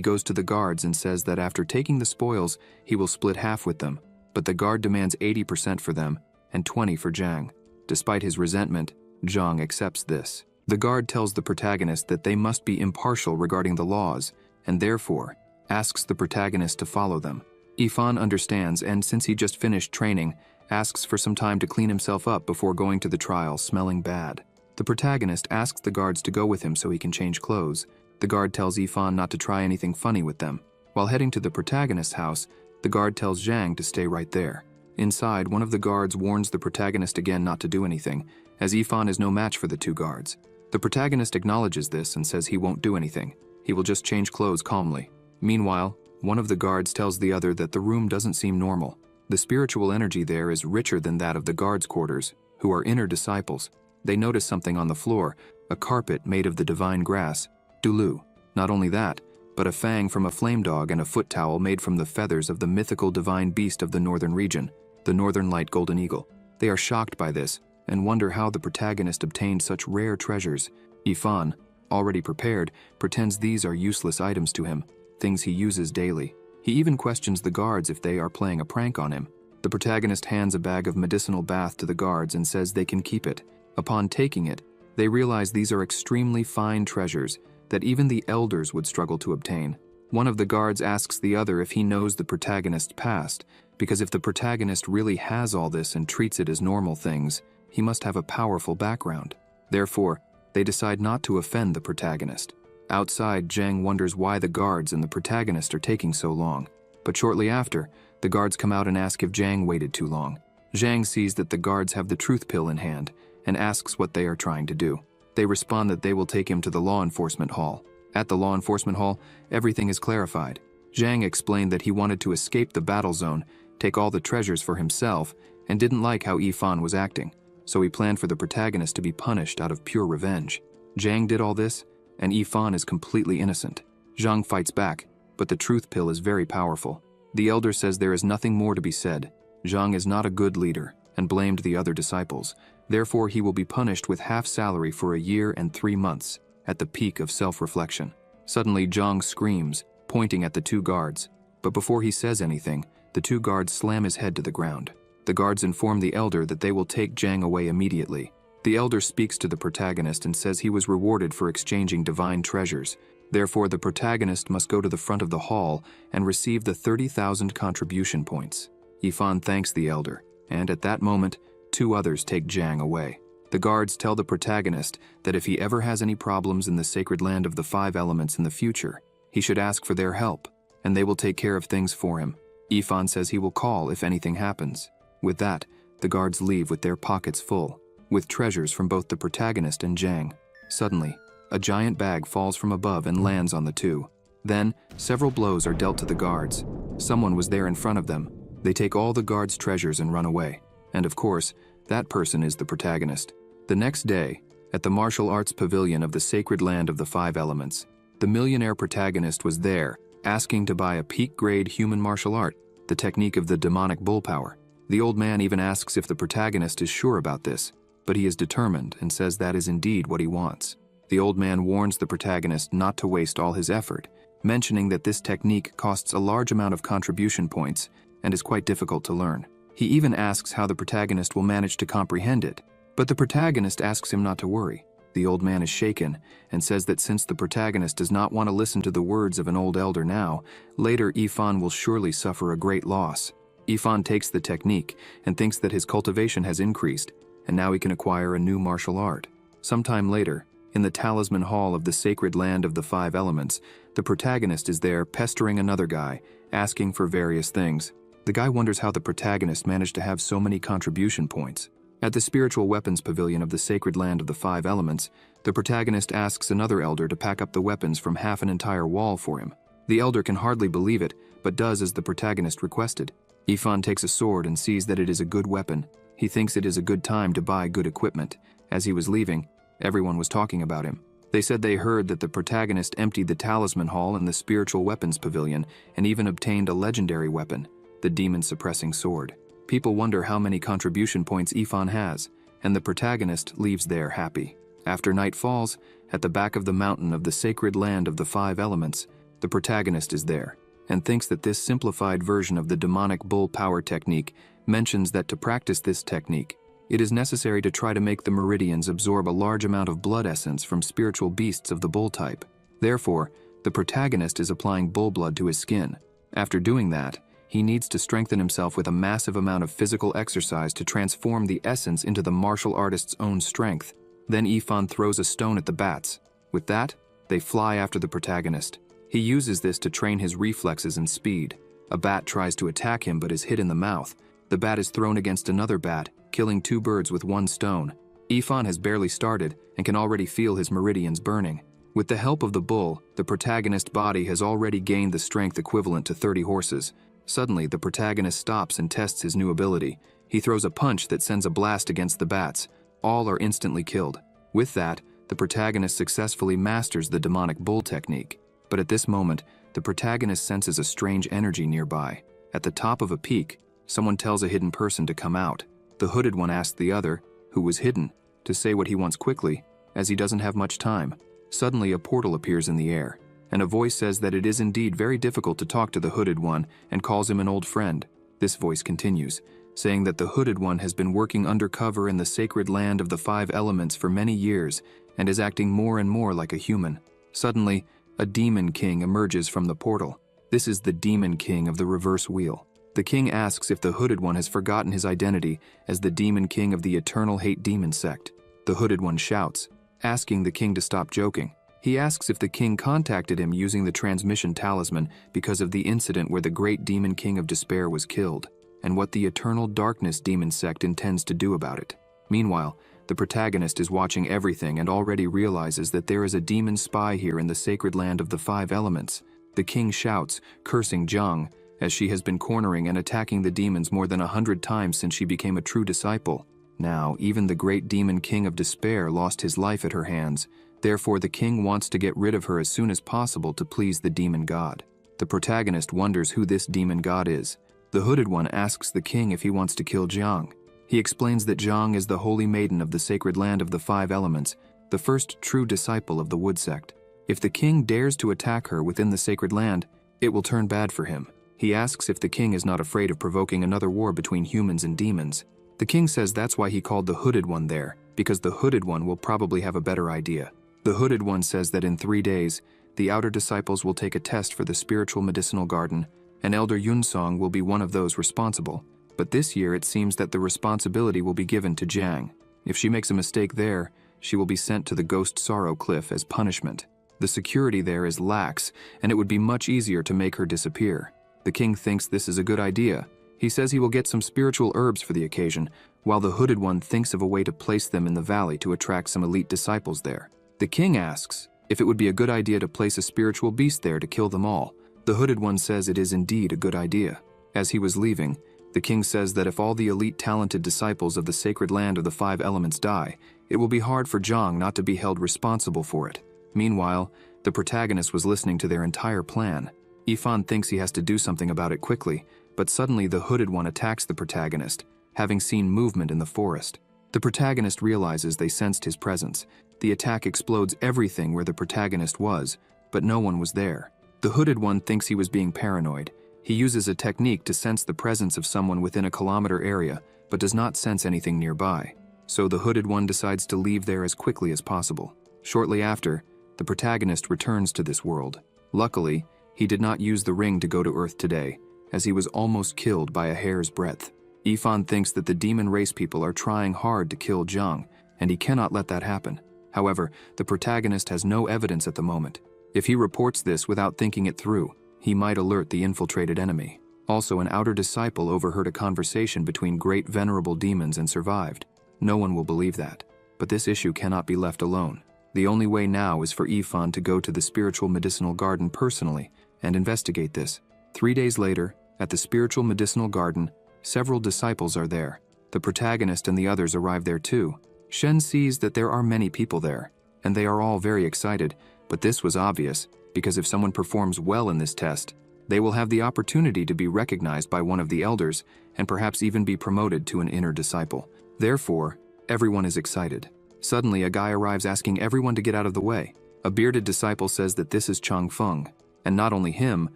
goes to the guards and says that after taking the spoils, he will split half with them, but the guard demands 80% for them and 20% for Zhang. Despite his resentment, Zhang accepts this. The guard tells the protagonist that they must be impartial regarding the laws, and therefore asks the protagonist to follow them. Yifan understands, and since he just finished training, asks for some time to clean himself up before going to the trial smelling bad. The protagonist asks the guards to go with him so he can change clothes. The guard tells Yifan not to try anything funny with them. While heading to the protagonist's house, the guard tells Zhang to stay right there. Inside, one of the guards warns the protagonist again not to do anything, as Yifan is no match for the 2 guards. The protagonist acknowledges this and says he won't do anything. He will just change clothes calmly. Meanwhile, one of the guards tells the other that the room doesn't seem normal. The spiritual energy there is richer than that of the guards' quarters, who are inner disciples. They notice something on the floor, a carpet made of the divine grass, Dulu. Not only that, but a fang from a flame dog and a foot towel made from the feathers of the mythical divine beast of the northern region, the Northern Light Golden Eagle. They are shocked by this and wonder how the protagonist obtained such rare treasures. Yifan, already prepared, pretends these are useless items to him, things he uses daily. He even questions the guards if they are playing a prank on him. The protagonist hands a bag of medicinal bath to the guards and says they can keep it. Upon taking it, they realize these are extremely fine treasures that even the elders would struggle to obtain. One of the guards asks the other if he knows the protagonist's past, because if the protagonist really has all this and treats it as normal things, he must have a powerful background. Therefore, they decide not to offend the protagonist. Outside, Zhang wonders why the guards and the protagonist are taking so long. But shortly after, the guards come out and ask if Zhang waited too long. Zhang sees that the guards have the truth pill in hand and asks what they are trying to do. They respond that they will take him to the law enforcement hall. At the law enforcement hall, everything is clarified. Zhang explained that he wanted to escape the battle zone, take all the treasures for himself, and didn't like how Yifan was acting, so he planned for the protagonist to be punished out of pure revenge. Zhang did all this, and Yifan is completely innocent. Zhang fights back, but the truth pill is very powerful. The elder says there is nothing more to be said. Zhang is not a good leader, and blamed the other disciples. Therefore, he will be punished with half salary for a year and 3 months, at the peak of self-reflection. Suddenly, Zhang screams, pointing at the 2 guards. But before he says anything, the 2 guards slam his head to the ground. The guards inform the elder that they will take Zhang away immediately. The elder speaks to the protagonist and says he was rewarded for exchanging divine treasures. Therefore, the protagonist must go to the front of the hall and receive the 30,000 contribution points. Yifan thanks the elder, and at that moment, 2 others take Zhang away. The guards tell the protagonist that if he ever has any problems in the sacred land of the 5 elements in the future, he should ask for their help, and they will take care of things for him. Yifan says he will call if anything happens. With that, the guards leave with their pockets full, with treasures from both the protagonist and Zhang. Suddenly, a giant bag falls from above and lands on the 2. Then, several blows are dealt to the guards. Someone was there in front of them. They take all the guards' treasures and run away. And of course, that person is the protagonist. The next day, at the martial arts pavilion of the sacred land of the 5 elements, the millionaire protagonist was there, asking to buy a peak-grade human martial art, the technique of the demonic bull power. The old man even asks if the protagonist is sure about this, but he is determined and says that is indeed what he wants. The old man warns the protagonist not to waste all his effort, mentioning that this technique costs a large amount of contribution points and is quite difficult to learn. He even asks how the protagonist will manage to comprehend it, but the protagonist asks him not to worry. The old man is shaken and says that since the protagonist does not want to listen to the words of an old elder now, later Yifan will surely suffer a great loss. Yifan takes the technique and thinks that his cultivation has increased, and now he can acquire a new martial art. Sometime later, in the talisman hall of the sacred land of the 5 elements, the protagonist is there pestering another guy, asking for various things. The guy wonders how the protagonist managed to have so many contribution points. At the spiritual weapons pavilion of the sacred land of the five elements, the protagonist asks another elder to pack up the weapons from half an entire wall for him. The elder can hardly believe it, but does as the protagonist requested. Ifan takes a sword and sees that it is a good weapon. He thinks it is a good time to buy good equipment. As he was leaving, everyone was talking about him. They said they heard that the protagonist emptied the talisman hall in the spiritual weapons pavilion and even obtained a legendary weapon, the demon-suppressing sword. People wonder how many contribution points Ifan has, and the protagonist leaves there happy. After night falls, at the back of the mountain of the sacred land of the five elements, the protagonist is there, and thinks that this simplified version of the demonic bull power technique mentions that to practice this technique, it is necessary to try to make the meridians absorb a large amount of blood essence from spiritual beasts of the bull type. Therefore, the protagonist is applying bull blood to his skin. After doing that, he needs to strengthen himself with a massive amount of physical exercise to transform the essence into the martial artist's own strength. Then Ifan throws a stone at the bats. With that, they fly after the protagonist. He uses this to train his reflexes and speed. A bat tries to attack him but is hit in the mouth. The bat is thrown against another bat, killing two birds with one stone. Ifan has barely started and can already feel his meridians burning. With the help of the bull, the protagonist's body has already gained the strength equivalent to 30 horses. Suddenly, the protagonist stops and tests his new ability. He throws a punch that sends a blast against the bats. All are instantly killed. With that, the protagonist successfully masters the demonic bull technique. But at this moment, the protagonist senses a strange energy nearby. At the top of a peak, someone tells a hidden person to come out. The hooded one asks the other, who was hidden, to say what he wants quickly, as he doesn't have much time. Suddenly, a portal appears in the air, and a voice says that it is indeed very difficult to talk to the hooded one and calls him an old friend. This voice continues, saying that the hooded one has been working undercover in the sacred land of the five elements for many years and is acting more and more like a human. Suddenly, a demon king emerges from the portal. This is the demon king of the reverse wheel. The king asks if the hooded one has forgotten his identity as the demon king of the eternal hate demon sect. The hooded one shouts, asking the king to stop joking. He asks if the king contacted him using the transmission talisman because of the incident where the great demon king of despair was killed, and what the eternal darkness demon sect intends to do about it. Meanwhile, the protagonist is watching everything and already realizes that there is a demon spy here in the sacred land of the five elements. The king shouts, cursing Zhang, as she has been cornering and attacking the demons more than 100 times since she became a true disciple. Now, even the great demon king of despair lost his life at her hands. Therefore, the king wants to get rid of her as soon as possible to please the demon god. The protagonist wonders who this demon god is. The hooded one asks the king if he wants to kill Zhang. He explains that Zhang is the holy maiden of the sacred land of the five elements, the first true disciple of the wood sect. If the king dares to attack her within the sacred land, it will turn bad for him. He asks if the king is not afraid of provoking another war between humans and demons. The king says that's why he called the hooded one there, because the hooded one will probably have a better idea. The hooded one says that in 3 days, the outer disciples will take a test for the spiritual medicinal garden, and Elder Yunsong will be one of those responsible. But this year it seems that the responsibility will be given to Jiang. If she makes a mistake there, she will be sent to the Ghost Sorrow Cliff as punishment. The security there is lax, and it would be much easier to make her disappear. The king thinks this is a good idea. He says he will get some spiritual herbs for the occasion, while the hooded one thinks of a way to place them in the valley to attract some elite disciples there. The king asks if it would be a good idea to place a spiritual beast there to kill them all. The hooded one says it is indeed a good idea. As he was leaving, the king says that if all the elite talented disciples of the sacred land of the five elements die, it will be hard for Zhang not to be held responsible for it. Meanwhile, the protagonist was listening to their entire plan. Ifan thinks he has to do something about it quickly, but suddenly the hooded one attacks the protagonist, having seen movement in the forest. The protagonist realizes they sensed his presence. The attack explodes everything where the protagonist was, but no one was there. The hooded one thinks he was being paranoid. He uses a technique to sense the presence of someone within a kilometer area, but does not sense anything nearby. So the hooded one decides to leave there as quickly as possible. Shortly after, the protagonist returns to this world. Luckily, he did not use the ring to go to Earth today, as he was almost killed by a hair's breadth. Ifan thinks that the demon race people are trying hard to kill Zhang, and he cannot let that happen. However, the protagonist has no evidence at the moment. If he reports this without thinking it through, he might alert the infiltrated enemy. Also, an outer disciple overheard a conversation between great venerable demons and survived. No one will believe that. But this issue cannot be left alone. The only way now is for Yifan to go to the spiritual medicinal garden personally and investigate this. 3 days later, at the spiritual medicinal garden, several disciples are there. The protagonist and the others arrive there too. Shen sees that there are many people there, and they are all very excited, but this was obvious, because if someone performs well in this test, they will have the opportunity to be recognized by one of the elders and perhaps even be promoted to an inner disciple. Therefore, everyone is excited. Suddenly, a guy arrives asking everyone to get out of the way. A bearded disciple says that this is Chang Feng, and not only him,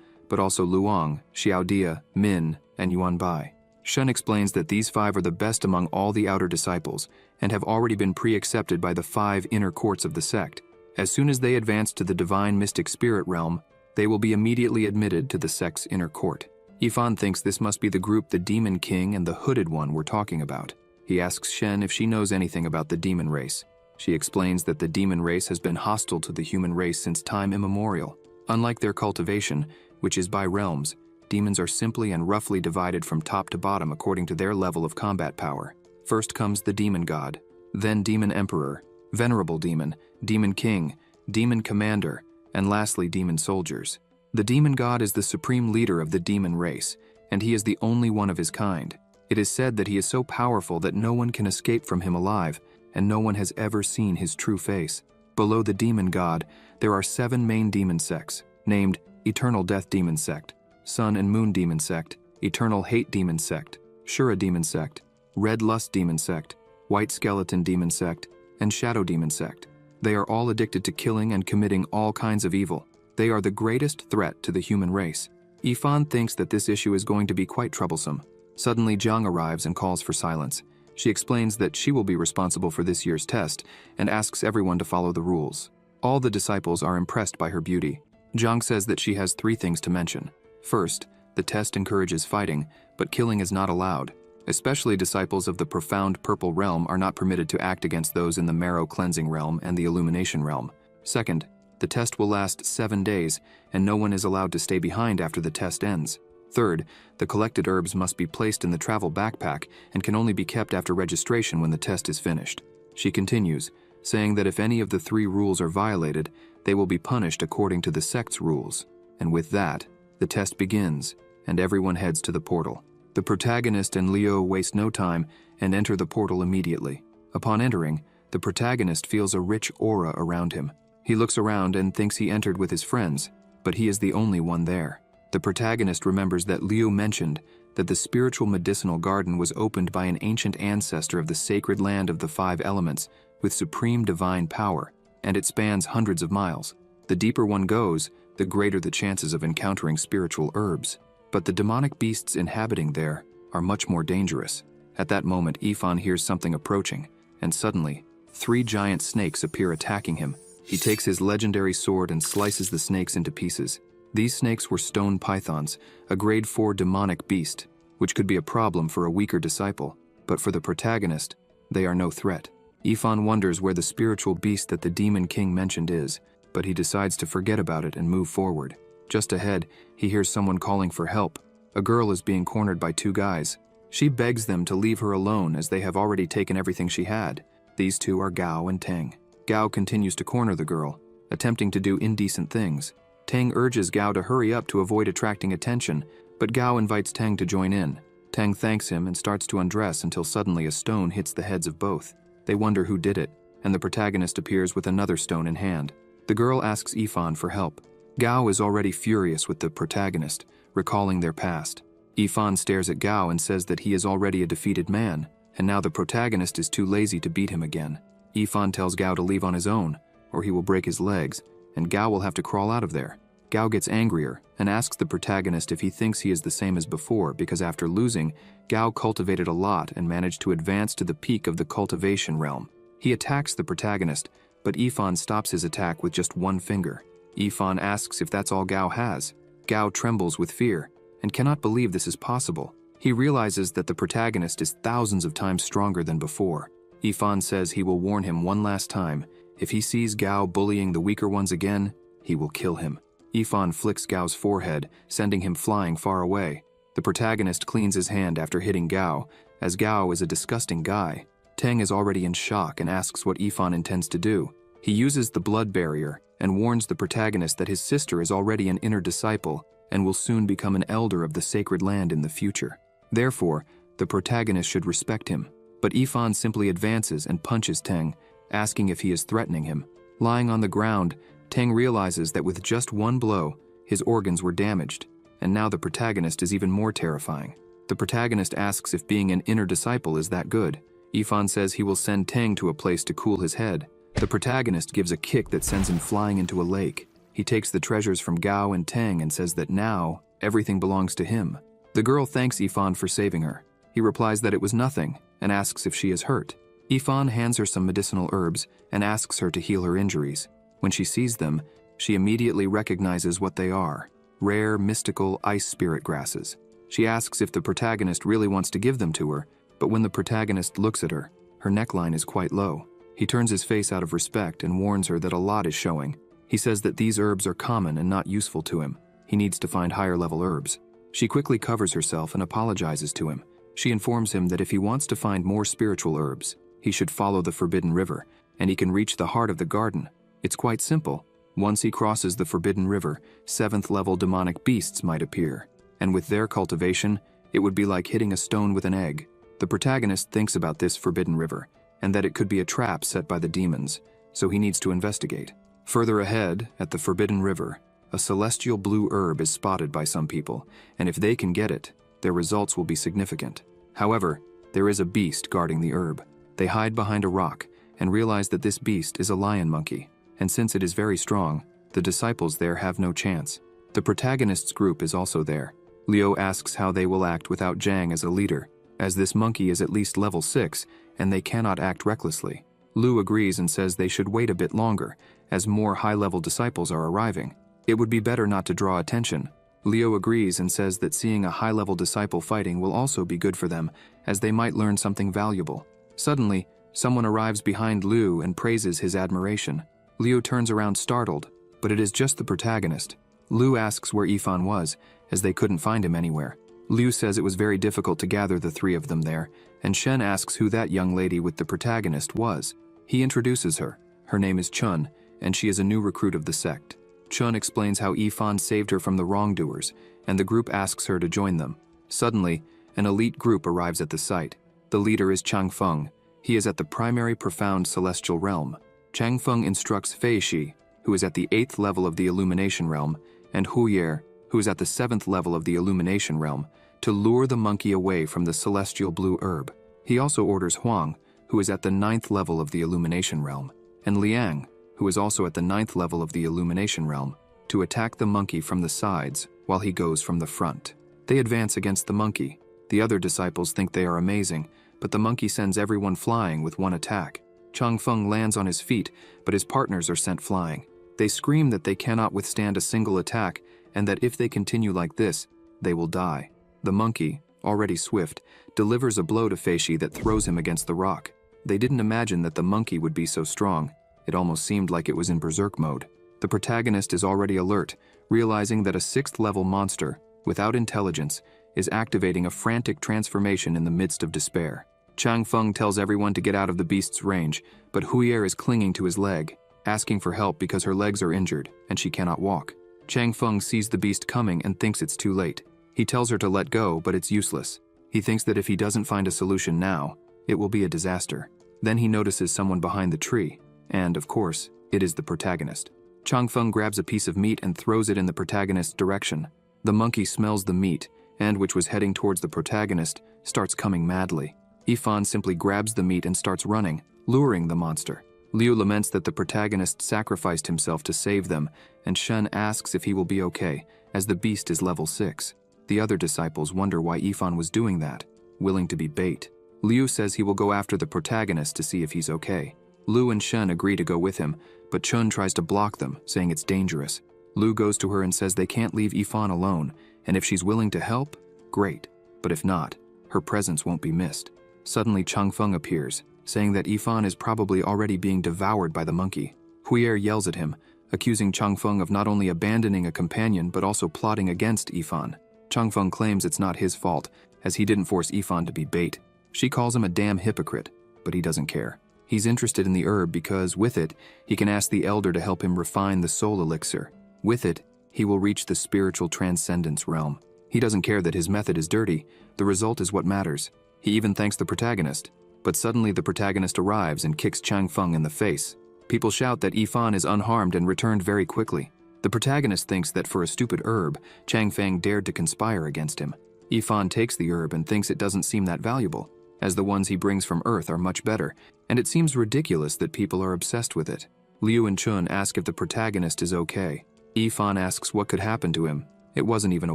but also Luong, Xiaodia, Min, and Yuan Bai. Shen explains that these 5 are the best among all the outer disciples and have already been pre-accepted by the 5 inner courts of the sect. As soon as they advance to the divine mystic spirit realm, they will be immediately admitted to the sect's inner court. Yifan thinks this must be the group the Demon King and the Hooded One were talking about. He asks Shen if she knows anything about the demon race. She explains that the demon race has been hostile to the human race since time immemorial. Unlike their cultivation, which is by realms, demons are simply and roughly divided from top to bottom according to their level of combat power. First comes the Demon God, then Demon Emperor, Venerable Demon, Demon King, Demon Commander, and lastly Demon Soldiers. The Demon God is the supreme leader of the demon race, and he is the only one of his kind. It is said that he is so powerful that no one can escape from him alive, and no one has ever seen his true face. Below the Demon God, there are 7 main demon sects, named Eternal Death Demon Sect, Sun and Moon Demon Sect, Eternal Hate Demon Sect, Shura Demon Sect, Red Lust Demon Sect, White Skeleton Demon Sect, and Shadow Demon Sect. They are all addicted to killing and committing all kinds of evil. They are the greatest threat to the human race. Yifan thinks that this issue is going to be quite troublesome. Suddenly, Jiang arrives and calls for silence. She explains that she will be responsible for this year's test and asks everyone to follow the rules. All the disciples are impressed by her beauty. Jiang says that she has 3 things to mention. First, the test encourages fighting, but killing is not allowed. Especially disciples of the profound purple realm are not permitted to act against those in the marrow cleansing realm and the illumination realm. Second, the test will last 7 days, and no one is allowed to stay behind after the test ends. Third, the collected herbs must be placed in the travel backpack and can only be kept after registration when the test is finished. She continues, saying that if any of the 3 rules are violated, they will be punished according to the sect's rules. And with that, the test begins, and everyone heads to the portal. The protagonist and Leo waste no time and enter the portal immediately. Upon entering, the protagonist feels a rich aura around him. He looks around and thinks he entered with his friends, but he is the only one there. The protagonist remembers that Liu mentioned that the spiritual medicinal garden was opened by an ancient ancestor of the sacred land of the 5 elements with supreme divine power, and it spans hundreds of miles. The deeper one goes, the greater the chances of encountering spiritual herbs. But the demonic beasts inhabiting there are much more dangerous. At that moment, Yifan hears something approaching, and suddenly, 3 giant snakes appear attacking him. He takes his legendary sword and slices the snakes into pieces. These snakes were stone pythons, a grade 4 demonic beast, which could be a problem for a weaker disciple, but for the protagonist, they are no threat. Yifan wonders where the spiritual beast that the Demon King mentioned is, but he decides to forget about it and move forward. Just ahead, he hears someone calling for help. A girl is being cornered by 2 guys. She begs them to leave her alone as they have already taken everything she had. These 2 are Gao and Teng. Gao continues to corner the girl, attempting to do indecent things. Teng urges Gao to hurry up to avoid attracting attention, but Gao invites Teng to join in. Teng thanks him and starts to undress until suddenly a stone hits the heads of both. They wonder who did it, and the protagonist appears with another stone in hand. The girl asks Yifan for help. Gao is already furious with the protagonist, recalling their past. Yifan stares at Gao and says that he is already a defeated man, and now the protagonist is too lazy to beat him again. Yifan tells Gao to leave on his own, or he will break his legs, and Gao will have to crawl out of there. Gao gets angrier and asks the protagonist if he thinks he is the same as before because after losing, Gao cultivated a lot and managed to advance to the peak of the cultivation realm. He attacks the protagonist, but Yifan stops his attack with just 1 finger. Yifan asks if that's all Gao has. Gao trembles with fear and cannot believe this is possible. He realizes that the protagonist is thousands of times stronger than before. Yifan says he will warn him one last time. If he sees Gao bullying the weaker ones again, he will kill him. Yifan flicks Gao's forehead, sending him flying far away. The protagonist cleans his hand after hitting Gao, as Gao is a disgusting guy. Teng is already in shock and asks what Yifan intends to do. He uses the blood barrier and warns the protagonist that his sister is already an inner disciple and will soon become an elder of the sacred land in the future. Therefore, the protagonist should respect him. But Yifan simply advances and punches Teng, asking if he is threatening him. Lying on the ground, Teng realizes that with just one blow, his organs were damaged, and now the protagonist is even more terrifying. The protagonist asks if being an inner disciple is that good. Yifan says he will send Teng to a place to cool his head. The protagonist gives a kick that sends him flying into a lake. He takes the treasures from Gao and Teng and says that now, everything belongs to him. The girl thanks Yifan for saving her. He replies that it was nothing, and asks if she is hurt. Yifan hands her some medicinal herbs and asks her to heal her injuries. When she sees them, she immediately recognizes what they are: rare, mystical ice spirit grasses. She asks if the protagonist really wants to give them to her, but when the protagonist looks at her, her neckline is quite low. He turns his face out of respect and warns her that a lot is showing. He says that these herbs are common and not useful to him. He needs to find higher-level herbs. She quickly covers herself and apologizes to him. She informs him that if he wants to find more spiritual herbs, he should follow the Forbidden River, and he can reach the heart of the garden. It's quite simple. Once he crosses the Forbidden River, 7th-level demonic beasts might appear, and with their cultivation, it would be like hitting a stone with an egg. The protagonist thinks about this Forbidden River, and that it could be a trap set by the demons, so he needs to investigate. Further ahead, at the Forbidden River, a celestial blue herb is spotted by some people, and if they can get it, their results will be significant. However, there is a beast guarding the herb. They hide behind a rock and realize that this beast is a lion monkey, and since it is very strong, the disciples there have no chance. The protagonist's group is also there. Liu asks how they will act without Zhang as a leader, as this monkey is at least level 6 and they cannot act recklessly. Liu agrees and says they should wait a bit longer, as more high-level disciples are arriving. It would be better not to draw attention. Liu agrees and says that seeing a high-level disciple fighting will also be good for them, as they might learn something valuable. Suddenly, someone arrives behind Liu and praises his admiration. Liu turns around startled, but it is just the protagonist. Liu asks where Yifan was, as they couldn't find him anywhere. Liu says it was very difficult to gather the three of them there, and Shen asks who that young lady with the protagonist was. He introduces her. Her name is Chun, and she is a new recruit of the sect. Chun explains how Yifan saved her from the wrongdoers, and the group asks her to join them. Suddenly, an elite group arrives at the site. The leader is Chang Feng. He is at the primary profound celestial realm. Chang Feng instructs Fei Shi, who is at the 8th level of the illumination realm, and Hu Yer, who is at the 7th level of the illumination realm, to lure the monkey away from the celestial blue herb. He also orders Huang, who is at the 9th level of the illumination realm, and Liang, who is also at the 9th level of the illumination realm, to attack the monkey from the sides while he goes from the front. They advance against the monkey. The other disciples think they are amazing, but the monkey sends everyone flying with one attack. Chang Feng lands on his feet, but his partners are sent flying. They scream that they cannot withstand a single attack, and that if they continue like this, they will die. The monkey, already swift, delivers a blow to Fei Shi that throws him against the rock. They didn't imagine that the monkey would be so strong. It almost seemed like it was in berserk mode. The protagonist is already alert, realizing that a 6th-level monster, without intelligence, is activating a frantic transformation in the midst of despair. Chang Feng tells everyone to get out of the beast's range, but Huier is clinging to his leg, asking for help because her legs are injured and she cannot walk. Chang Feng sees the beast coming and thinks it's too late. He tells her to let go, but it's useless. He thinks that if he doesn't find a solution now, it will be a disaster. Then he notices someone behind the tree, and, of course, it is the protagonist. Chang Feng grabs a piece of meat and throws it in the protagonist's direction. The monkey smells the meat, and which was heading towards the protagonist, starts coming madly. Yifan simply grabs the meat and starts running, luring the monster. Liu laments that the protagonist sacrificed himself to save them, and Shen asks if he will be okay, as the beast is level 6. The other disciples wonder why Yifan was doing that, willing to be bait. Liu says he will go after the protagonist to see if he's okay. Liu and Shen agree to go with him, but Chun tries to block them, saying it's dangerous. Liu goes to her and says they can't leave Yifan alone, and if she's willing to help, great. But if not, her presence won't be missed. Suddenly Chang Feng appears, saying that Yifan is probably already being devoured by the monkey. Huier yells at him, accusing Chang Feng of not only abandoning a companion but also plotting against Yifan. Chang Feng claims it's not his fault, as he didn't force Yifan to be bait. She calls him a damn hypocrite. but he doesn't care. He's interested in the herb because, with it, he can ask the elder to help him refine the soul elixir. With it, he will reach the spiritual transcendence realm. He doesn't care that his method is dirty, the result is what matters. He even thanks the protagonist. But suddenly the protagonist arrives and kicks Chang Feng in the face. People shout that Yifan is unharmed and returned very quickly. The protagonist thinks that for a stupid herb, Chang Feng dared to conspire against him. Yifan takes the herb and thinks it doesn't seem that valuable, as the ones he brings from Earth are much better, and it seems ridiculous that people are obsessed with it. Liu and Chun ask if the protagonist is okay. Yifan asks what could happen to him. It wasn't even a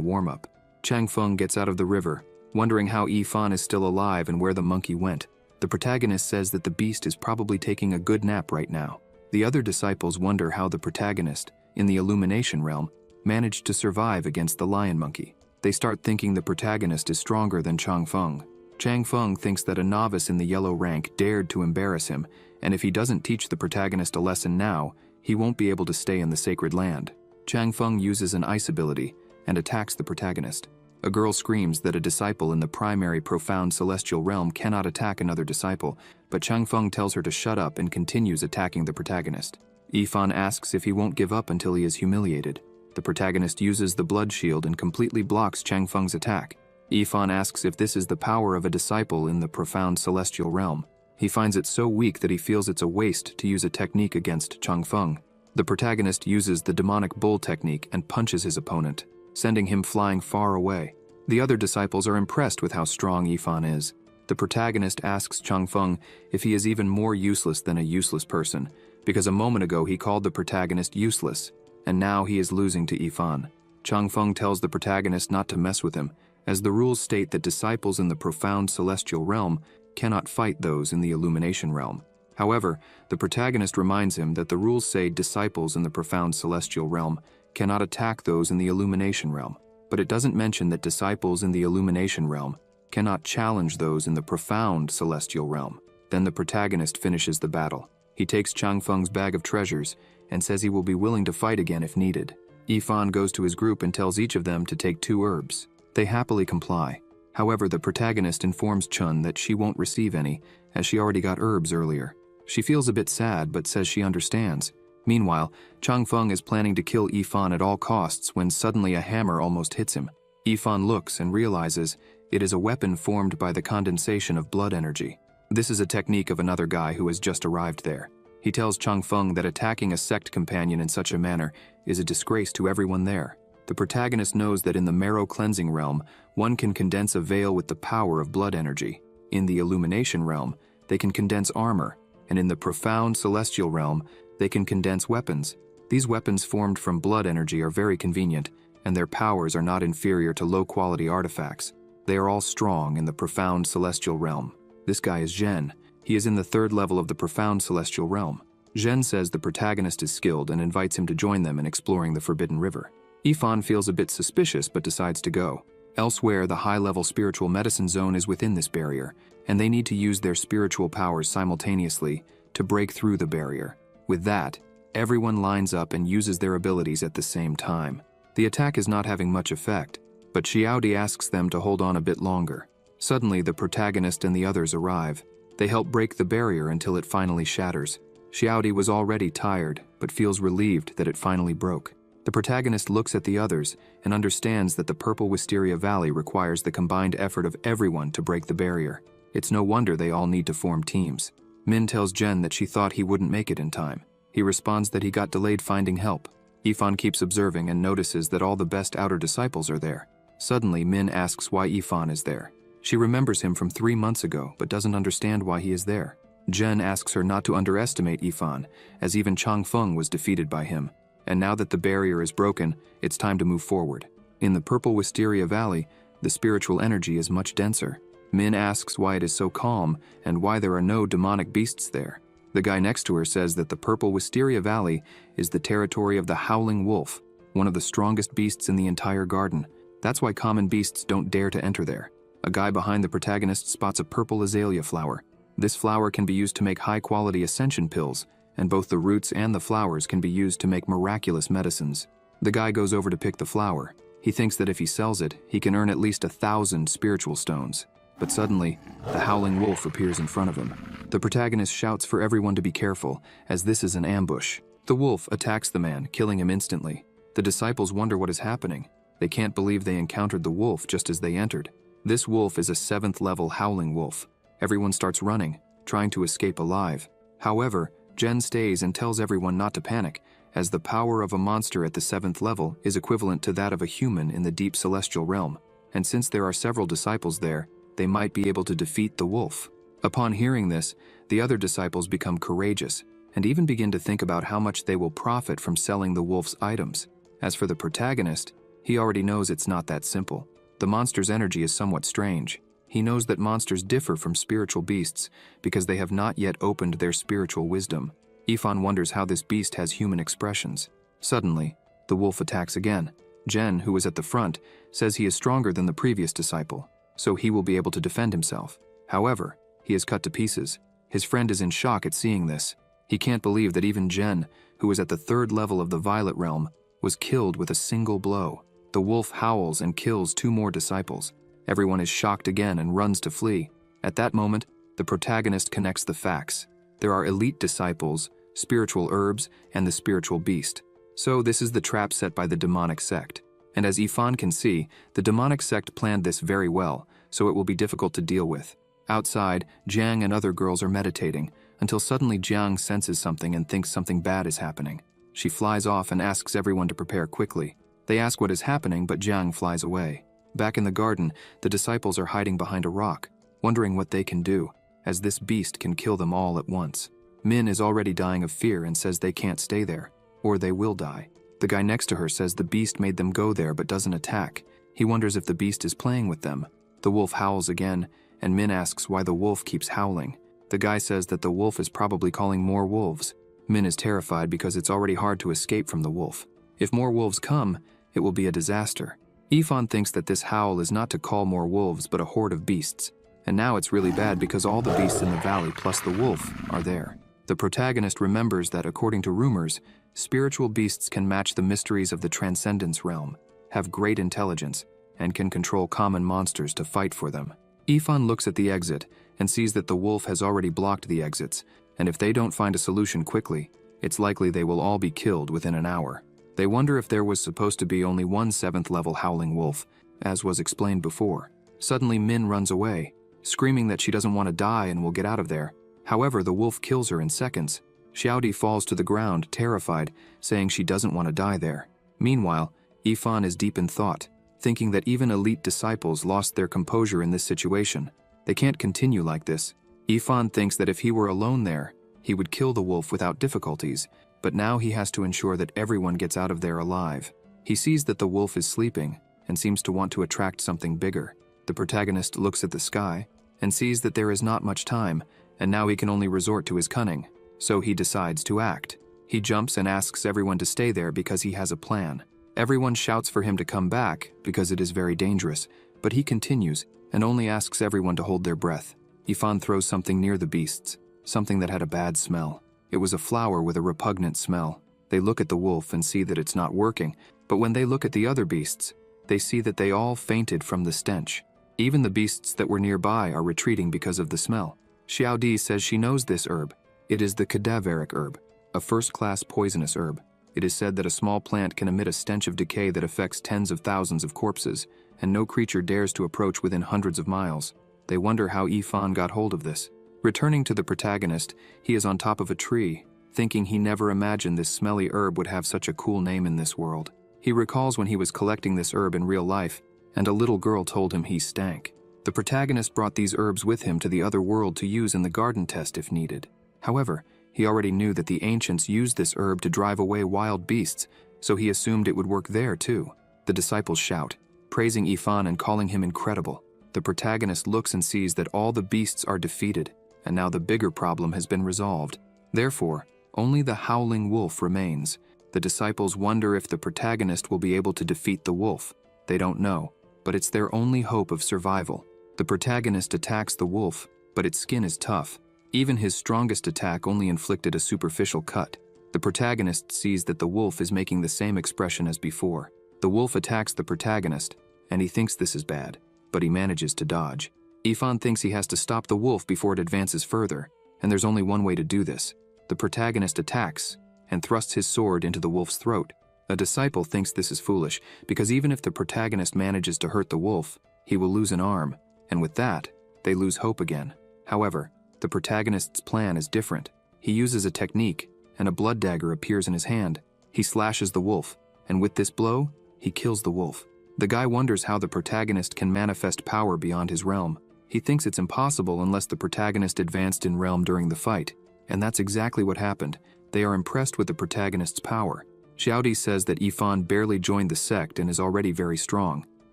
warm-up. Chang Feng gets out of the river, wondering how Yifan is still alive and where the monkey went. The protagonist says that the beast is probably taking a good nap right now. The other disciples wonder how the protagonist, in the illumination realm, managed to survive against the lion monkey. They start thinking the protagonist is stronger than Chang Feng. Chang Feng thinks that a novice in the yellow rank dared to embarrass him, and if he doesn't teach the protagonist a lesson now, he won't be able to stay in the sacred land. Chang Feng uses an ice ability and attacks the protagonist. A girl screams that a disciple in the primary profound celestial realm cannot attack another disciple, but Chang Feng tells her to shut up and continues attacking the protagonist. Yifan asks if he won't give up until he is humiliated. The protagonist uses the blood shield and completely blocks Chang Feng's attack. Yifan asks if this is the power of a disciple in the profound celestial realm. He finds it so weak that he feels it's a waste to use a technique against Chang Feng. The protagonist uses the demonic bull technique and punches his opponent, sending him flying far away. The other disciples are impressed with how strong Yifan is. The protagonist asks Chang Feng if he is even more useless than a useless person, because a moment ago he called the protagonist useless, and now he is losing to Yifan. Chang Feng tells the protagonist not to mess with him, as the rules state that disciples in the profound celestial realm cannot fight those in the illumination realm. However, the protagonist reminds him that the rules say disciples in the profound celestial realm cannot attack those in the illumination realm, but it doesn't mention that disciples in the illumination realm cannot challenge those in the profound celestial realm. Then the protagonist finishes the battle. He takes Chang Feng's bag of treasures and says he will be willing to fight again if needed. Yifan goes to his group and tells each of them to take 2 herbs. They happily comply. However, the protagonist informs Chun that she won't receive any, as she already got herbs earlier. She feels a bit sad but says she understands. Meanwhile, Chang Feng is planning to kill Yifan at all costs when suddenly a hammer almost hits him. Yifan looks and realizes it is a weapon formed by the condensation of blood energy. This is a technique of another guy who has just arrived there. He tells Chang Feng that attacking a sect companion in such a manner is a disgrace to everyone there. The protagonist knows that in the marrow cleansing realm, one can condense a veil with the power of blood energy. In the illumination realm, they can condense armor, and in the profound celestial realm, they can condense weapons. These weapons formed from blood energy are very convenient, and their powers are not inferior to low-quality artifacts. They are all strong in the profound celestial realm. This guy is Zhen. He is in the 3rd level of the profound celestial realm. Zhen says the protagonist is skilled and invites him to join them in exploring the Forbidden River. Yifan feels a bit suspicious but decides to go. Elsewhere, the high-level spiritual medicine zone is within this barrier, and they need to use their spiritual powers simultaneously to break through the barrier. With that, everyone lines up and uses their abilities at the same time. The attack is not having much effect, but Xiaodi asks them to hold on a bit longer. Suddenly, the protagonist and the others arrive. They help break the barrier until it finally shatters. Xiaodi was already tired, but feels relieved that it finally broke. The protagonist looks at the others and understands that the Purple Wisteria Valley requires the combined effort of everyone to break the barrier. It's no wonder they all need to form teams. Min tells Jen that she thought he wouldn't make it in time. He responds that he got delayed finding help. Yifan keeps observing and notices that all the best outer disciples are there. Suddenly, Min asks why Yifan is there. She remembers him from 3 months ago, but doesn't understand why he is there. Jen asks her not to underestimate Yifan, as even Chang Feng was defeated by him. And now that the barrier is broken, it's time to move forward. In the Purple Wisteria Valley, the spiritual energy is much denser. Min asks why it is so calm and why there are no demonic beasts there. The guy next to her says that the Purple Wisteria Valley is the territory of the Howling Wolf, one of the strongest beasts in the entire garden. That's why common beasts don't dare to enter there. A guy behind the protagonist spots a purple azalea flower. This flower can be used to make high-quality ascension pills, and both the roots and the flowers can be used to make miraculous medicines. The guy goes over to pick the flower. He thinks that if he sells it, he can earn at least 1,000 spiritual stones. But suddenly, the howling wolf appears in front of him. The protagonist shouts for everyone to be careful, as this is an ambush. The wolf attacks the man, killing him instantly. The disciples wonder what is happening. They can't believe they encountered the wolf just as they entered. This wolf is a 7th-level howling wolf. Everyone starts running, trying to escape alive. However, Jen stays and tells everyone not to panic, as the power of a monster at the 7th level is equivalent to that of a human in the deep celestial realm. And since there are several disciples there, they might be able to defeat the wolf. Upon hearing this, the other disciples become courageous and even begin to think about how much they will profit from selling the wolf's items. As for the protagonist, he already knows it's not that simple. The monster's energy is somewhat strange. He knows that monsters differ from spiritual beasts because they have not yet opened their spiritual wisdom. Ifan wonders how this beast has human expressions. Suddenly, the wolf attacks again. Jen, who is at the front, says he is stronger than the previous disciple, so he will be able to defend himself. However, he is cut to pieces. His friend is in shock at seeing this. He can't believe that even Jen, who is at the 3rd level of the Violet Realm, was killed with a single blow. The wolf howls and kills 2 more disciples. Everyone is shocked again and runs to flee. At that moment, the protagonist connects the facts. There are elite disciples, spiritual herbs, and the spiritual beast. So this is the trap set by the demonic sect. And as Ifan can see, the demonic sect planned this very well, so it will be difficult to deal with. Outside, Jiang and other girls are meditating, until suddenly Jiang senses something and thinks something bad is happening. She flies off and asks everyone to prepare quickly. They ask what is happening, but Jiang flies away. Back in the garden, the disciples are hiding behind a rock, wondering what they can do, as this beast can kill them all at once. Min is already dying of fear and says they can't stay there, or they will die. The guy next to her says the beast made them go there but doesn't attack. He wonders if the beast is playing with them. The wolf howls again, and Min asks why the wolf keeps howling. The guy says that the wolf is probably calling more wolves. Min is terrified because it's already hard to escape from the wolf. If more wolves come, it will be a disaster. Ifan thinks that this howl is not to call more wolves but a horde of beasts. And now it's really bad because all the beasts in the valley plus the wolf are there. The protagonist remembers that according to rumors, spiritual beasts can match the mysteries of the Transcendence realm, have great intelligence, and can control common monsters to fight for them. Ifan looks at the exit and sees that the wolf has already blocked the exits, and if they don't find a solution quickly, it's likely they will all be killed within an hour. They wonder if there was supposed to be only one 7th-level howling wolf, as was explained before. Suddenly Min runs away, screaming that she doesn't want to die and will get out of there. However, the wolf kills her in seconds. Xiaodi falls to the ground, terrified, saying she doesn't want to die there. Meanwhile, Ifan is deep in thought, thinking that even elite disciples lost their composure in this situation. They can't continue like this. Ifan thinks that if he were alone there, he would kill the wolf without difficulties, but now he has to ensure that everyone gets out of there alive. He sees that the wolf is sleeping and seems to want to attract something bigger. The protagonist looks at the sky and sees that there is not much time, and now he can only resort to his cunning. So he decides to act. He jumps and asks everyone to stay there because he has a plan. Everyone shouts for him to come back because it is very dangerous, but he continues and only asks everyone to hold their breath. Ifan throws something near the beasts, something that had a bad smell. It was a flower with a repugnant smell. They look at the wolf and see that it's not working, but when they look at the other beasts, they see that they all fainted from the stench. Even the beasts that were nearby are retreating because of the smell. Xiaodi says she knows this herb. It is the cadaveric herb, a first-class poisonous herb. It is said that a small plant can emit a stench of decay that affects tens of thousands of corpses, and no creature dares to approach within hundreds of miles. They wonder how Ifan got hold of this. Returning to the protagonist, he is on top of a tree, thinking he never imagined this smelly herb would have such a cool name in this world. He recalls when he was collecting this herb in real life, and a little girl told him he stank. The protagonist brought these herbs with him to the other world to use in the garden test if needed. However, he already knew that the ancients used this herb to drive away wild beasts, so he assumed it would work there too. The disciples shout, praising Ifan and calling him incredible. The protagonist looks and sees that all the beasts are defeated, and now the bigger problem has been resolved. Therefore, only the howling wolf remains. The disciples wonder if the protagonist will be able to defeat the wolf. They don't know, but it's their only hope of survival. The protagonist attacks the wolf, but its skin is tough. Even his strongest attack only inflicted a superficial cut. The protagonist sees that the wolf is making the same expression as before. The wolf attacks the protagonist, and he thinks this is bad, but he manages to dodge. Ifan thinks he has to stop the wolf before it advances further, and there's only one way to do this. The protagonist attacks and thrusts his sword into the wolf's throat. A disciple thinks this is foolish because even if the protagonist manages to hurt the wolf, he will lose an arm, and with that, they lose hope again. However, the protagonist's plan is different. He uses a technique, and a blood dagger appears in his hand. He slashes the wolf, and with this blow, he kills the wolf. The guy wonders how the protagonist can manifest power beyond his realm. He thinks it's impossible unless the protagonist advanced in realm during the fight, and that's exactly what happened. They are impressed with the protagonist's power. Xiaodi says that Ifan barely joined the sect and is already very strong.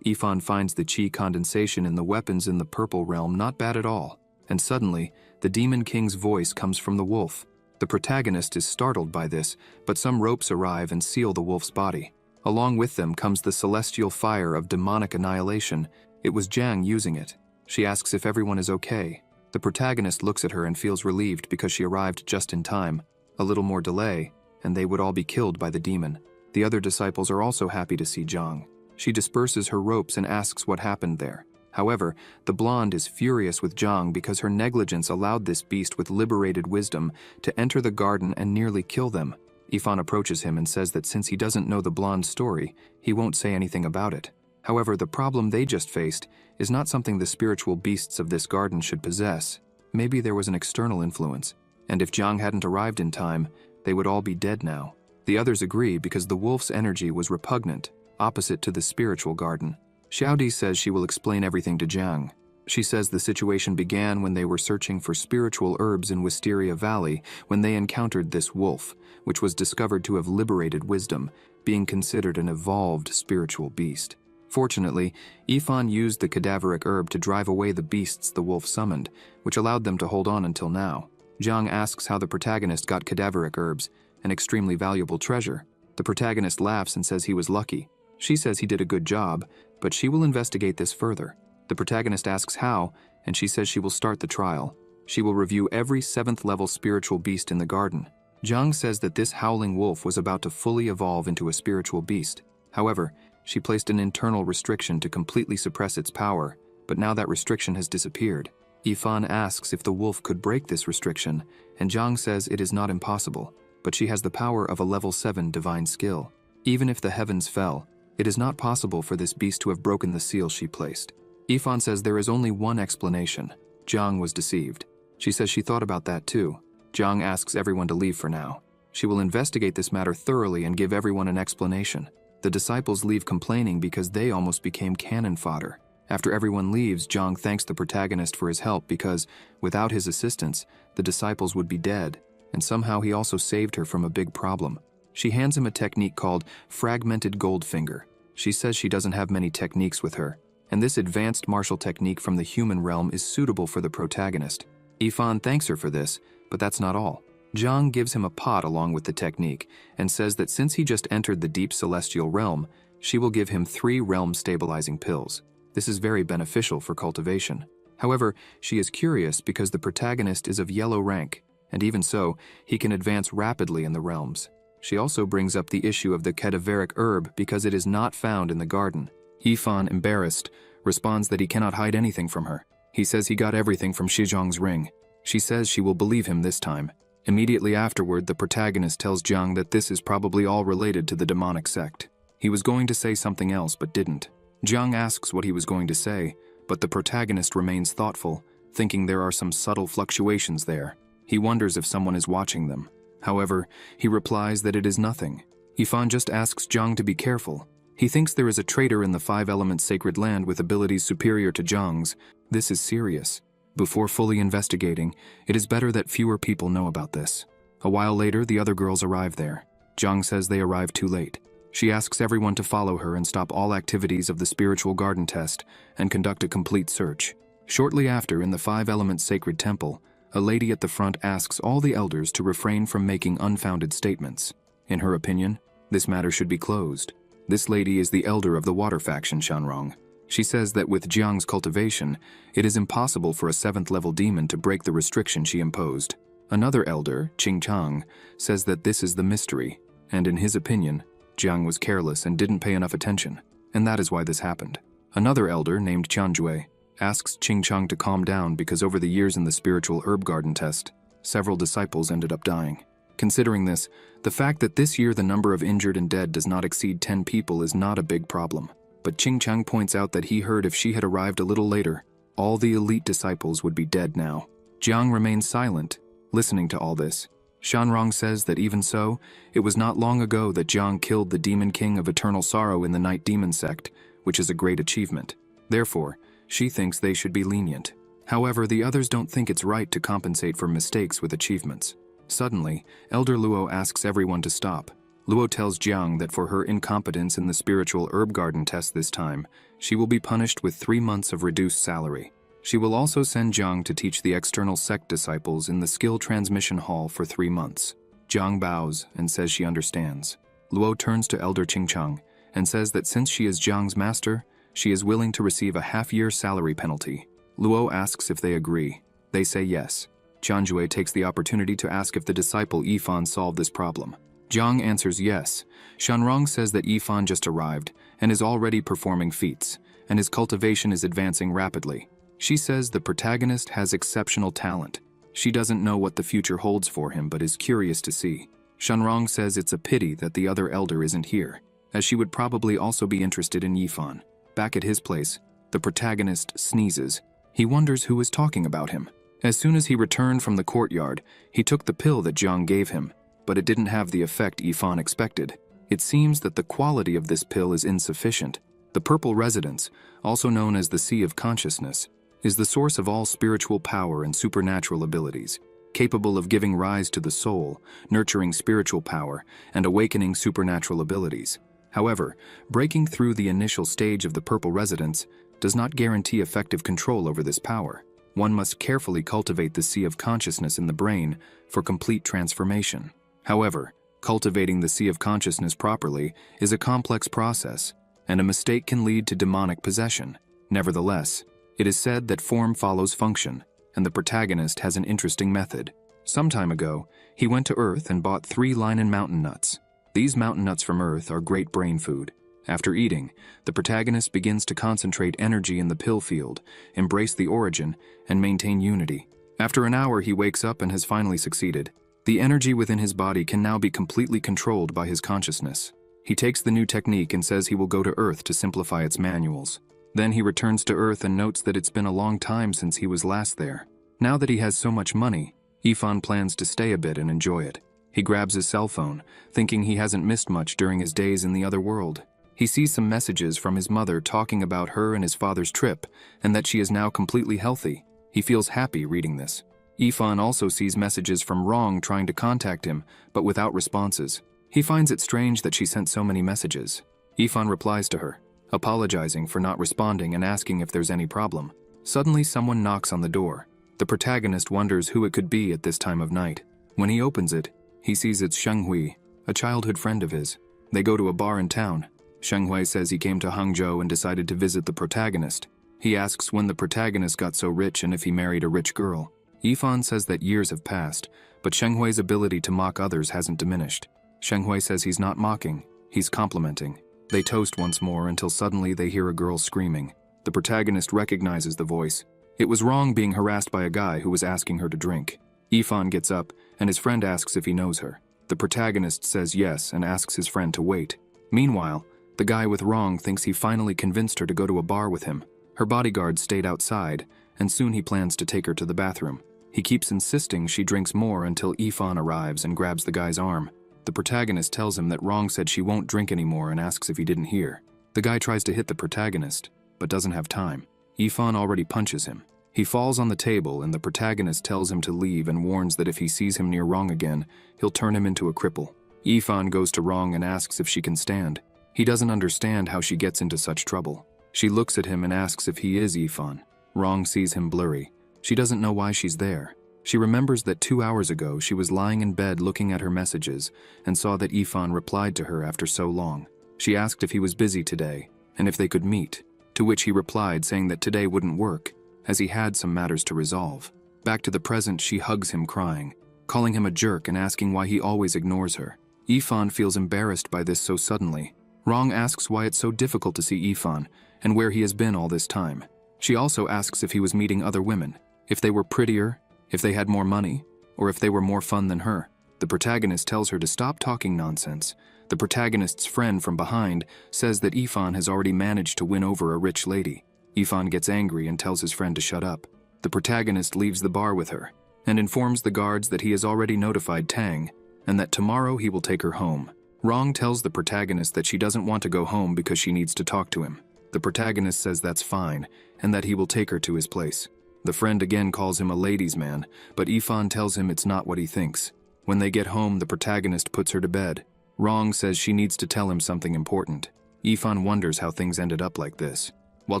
Ifan finds the chi condensation in the weapons in the purple realm not bad at all, and suddenly, the Demon King's voice comes from the wolf. The protagonist is startled by this, but some ropes arrive and seal the wolf's body. Along with them comes the celestial fire of demonic annihilation. It was Jiang using it. She asks if everyone is okay. The protagonist looks at her and feels relieved because she arrived just in time. A little more delay, and they would all be killed by the demon. The other disciples are also happy to see Jiang. She disperses her ropes and asks what happened there. However, the blonde is furious with Jiang because her negligence allowed this beast with liberated wisdom to enter the garden and nearly kill them. Ifan approaches him and says that since he doesn't know the blonde's story, he won't say anything about it. However, the problem they just faced is not something the spiritual beasts of this garden should possess. Maybe there was an external influence, and if Jiang hadn't arrived in time, they would all be dead now. The others agree because the wolf's energy was repugnant, opposite to the spiritual garden. Xiaodi says she will explain everything to Jiang. She says the situation began when they were searching for spiritual herbs in Wisteria Valley when they encountered this wolf, which was discovered to have liberated wisdom, being considered an evolved spiritual beast. Fortunately, Ifan used the cadaveric herb to drive away the beasts the wolf summoned, which allowed them to hold on until now. Jiang asks how the protagonist got cadaveric herbs, an extremely valuable treasure. The protagonist laughs and says he was lucky. She says he did a good job, but she will investigate this further. The protagonist asks how, and she says she will start the trial. She will review every 7th level spiritual beast in the garden. Jiang says that this howling wolf was about to fully evolve into a spiritual beast. However, she placed an internal restriction to completely suppress its power, but now that restriction has disappeared. Ifan asks if the wolf could break this restriction, and Jiang says it is not impossible, but she has the power of a level 7 divine skill. Even if the heavens fell, it is not possible for this beast to have broken the seal she placed. Ifan says there is only one explanation. Jiang was deceived. She says she thought about that too. Jiang asks everyone to leave for now. She will investigate this matter thoroughly and give everyone an explanation. The disciples leave complaining because they almost became cannon fodder. After everyone leaves, Jiang thanks the protagonist for his help because, without his assistance, the disciples would be dead, and somehow he also saved her from a big problem. She hands him a technique called Fragmented Goldfinger. She says she doesn't have many techniques with her, and this advanced martial technique from the human realm is suitable for the protagonist. Ifan thanks her for this, but that's not all. Jiang gives him a pot along with the technique and says that since he just entered the deep celestial realm, she will give him 3 realm-stabilizing pills. This is very beneficial for cultivation. However, she is curious because the protagonist is of yellow rank, and even so, he can advance rapidly in the realms. She also brings up the issue of the cadaveric herb because it is not found in the garden. Ifan, embarrassed, responds that he cannot hide anything from her. He says he got everything from Shizhong's ring. She says she will believe him this time. Immediately afterward, the protagonist tells Jiang that this is probably all related to the demonic sect. He was going to say something else but didn't. Jiang asks what he was going to say, but the protagonist remains thoughtful, thinking there are some subtle fluctuations there. He wonders if someone is watching them. However, he replies that it is nothing. Ifan just asks Jiang to be careful. He thinks there is a traitor in the 5-element sacred land with abilities superior to Jiang's. This is serious. Before fully investigating, it is better that fewer people know about this. A while later, the other girls arrive there. Jiang says they arrived too late. She asks everyone to follow her and stop all activities of the spiritual garden test and conduct a complete search. Shortly after, in the 5-element sacred temple, a lady at the front asks all the elders to refrain from making unfounded statements. In her opinion, this matter should be closed. This lady is the elder of the water faction Shanrong. She says that with Jiang's cultivation, it is impossible for a 7th-level demon to break the restriction she imposed. Another elder, Qing Chang, says that this is the mystery, and in his opinion, Jiang was careless and didn't pay enough attention, and that is why this happened. Another elder, named Qianjue, asks Ching Chang to calm down because over the years in the spiritual herb garden test, several disciples ended up dying. Considering this, the fact that this year the number of injured and dead does not exceed 10 people is not a big problem. But Ching Chang points out that he heard if she had arrived a little later, all the elite disciples would be dead now. Jiang remains silent, listening to all this. Shanrong says that even so, it was not long ago that Jiang killed the demon king of eternal sorrow in the night demon sect, which is a great achievement. Therefore, she thinks they should be lenient. However, the others don't think it's right to compensate for mistakes with achievements. Suddenly, Elder Luo asks everyone to stop. Luo tells Jiang that for her incompetence in the spiritual herb garden test this time, she will be punished with 3 months of reduced salary. She will also send Jiang to teach the external sect disciples in the skill transmission hall for 3 months. Jiang bows and says she understands. Luo turns to Elder Qingchang and says that since she is Jiang's master, she is willing to receive a half-year salary penalty. Luo asks if they agree. They say yes. Jianjue takes the opportunity to ask if the disciple Yifan solved this problem. Jiang answers yes. Shanrong says that Yifan just arrived and is already performing feats, and his cultivation is advancing rapidly. She says the protagonist has exceptional talent. She doesn't know what the future holds for him but is curious to see. Shanrong says it's a pity that the other elder isn't here, as she would probably also be interested in Yifan. Back at his place, the protagonist sneezes. He wonders who is talking about him. As soon as he returned from the courtyard, he took the pill that Jiang gave him, but it didn't have the effect Yifan expected. It seems that the quality of this pill is insufficient. The purple residence, also known as the Sea of Consciousness, is the source of all spiritual power and supernatural abilities, capable of giving rise to the soul, nurturing spiritual power, and awakening supernatural abilities. However, breaking through the initial stage of the purple residence does not guarantee effective control over this power. One must carefully cultivate the Sea of Consciousness in the brain for complete transformation. However, cultivating the Sea of Consciousness properly is a complex process, and a mistake can lead to demonic possession. Nevertheless, it is said that form follows function, and the protagonist has an interesting method. Some time ago, he went to Earth and bought 3 Linen mountain nuts. These mountain nuts from Earth are great brain food. After eating, the protagonist begins to concentrate energy in the pill field, embrace the origin, and maintain unity. After an hour, he wakes up and has finally succeeded. The energy within his body can now be completely controlled by his consciousness. He takes the new technique and says he will go to Earth to simplify its manuals. Then he returns to Earth and notes that it's been a long time since he was last there. Now that he has so much money, Yifan plans to stay a bit and enjoy it. He grabs his cell phone, thinking he hasn't missed much during his days in the other world. He sees some messages from his mother talking about her and his father's trip, and that she is now completely healthy. He feels happy reading this. Yifan also sees messages from Rong trying to contact him, but without responses. He finds it strange that she sent so many messages. Yifan replies to her, apologizing for not responding and asking if there's any problem. Suddenly, someone knocks on the door. The protagonist wonders who it could be at this time of night. When he opens it, he sees it's Sheng Hui, a childhood friend of his. They go to a bar in town. Sheng Hui says he came to Hangzhou and decided to visit the protagonist. He asks when the protagonist got so rich and if he married a rich girl. Yifan says that years have passed, but Sheng Hui's ability to mock others hasn't diminished. Sheng Hui says he's not mocking, he's complimenting. They toast once more until suddenly they hear a girl screaming. The protagonist recognizes the voice. It was Rong being harassed by a guy who was asking her to drink. Yifan gets up, and his friend asks if he knows her. The protagonist says yes and asks his friend to wait. Meanwhile, the guy with Rong thinks he finally convinced her to go to a bar with him. Her bodyguard stayed outside, and soon he plans to take her to the bathroom. He keeps insisting she drinks more until Yifan arrives and grabs the guy's arm. The protagonist tells him that Rong said she won't drink anymore and asks if he didn't hear. The guy tries to hit the protagonist, but doesn't have time. Yifan already punches him. He falls on the table and the protagonist tells him to leave and warns that if he sees him near Rong again, he'll turn him into a cripple. Yifan goes to Rong and asks if she can stand. He doesn't understand how she gets into such trouble. She looks at him and asks if he is Yifan. Rong sees him blurry. She doesn't know why she's there. She remembers that 2 hours ago she was lying in bed looking at her messages and saw that Yifan replied to her after so long. She asked if he was busy today and if they could meet, to which he replied saying that today wouldn't work, as he had some matters to resolve. Back to the present, she hugs him crying, calling him a jerk and asking why he always ignores her. Yifan feels embarrassed by this so suddenly. Rong asks why it's so difficult to see Yifan and where he has been all this time. She also asks if he was meeting other women, if they were prettier, if they had more money, or if they were more fun than her. The protagonist tells her to stop talking nonsense. The protagonist's friend from behind says that Ifan has already managed to win over a rich lady. Ifan gets angry and tells his friend to shut up. The protagonist leaves the bar with her and informs the guards that he has already notified Tang and that tomorrow he will take her home. Rong tells the protagonist that she doesn't want to go home because she needs to talk to him. The protagonist says that's fine and that he will take her to his place. The friend again calls him a ladies' man, but Ifan tells him it's not what he thinks. When they get home, the protagonist puts her to bed. Rong says she needs to tell him something important. Ifan wonders how things ended up like this. While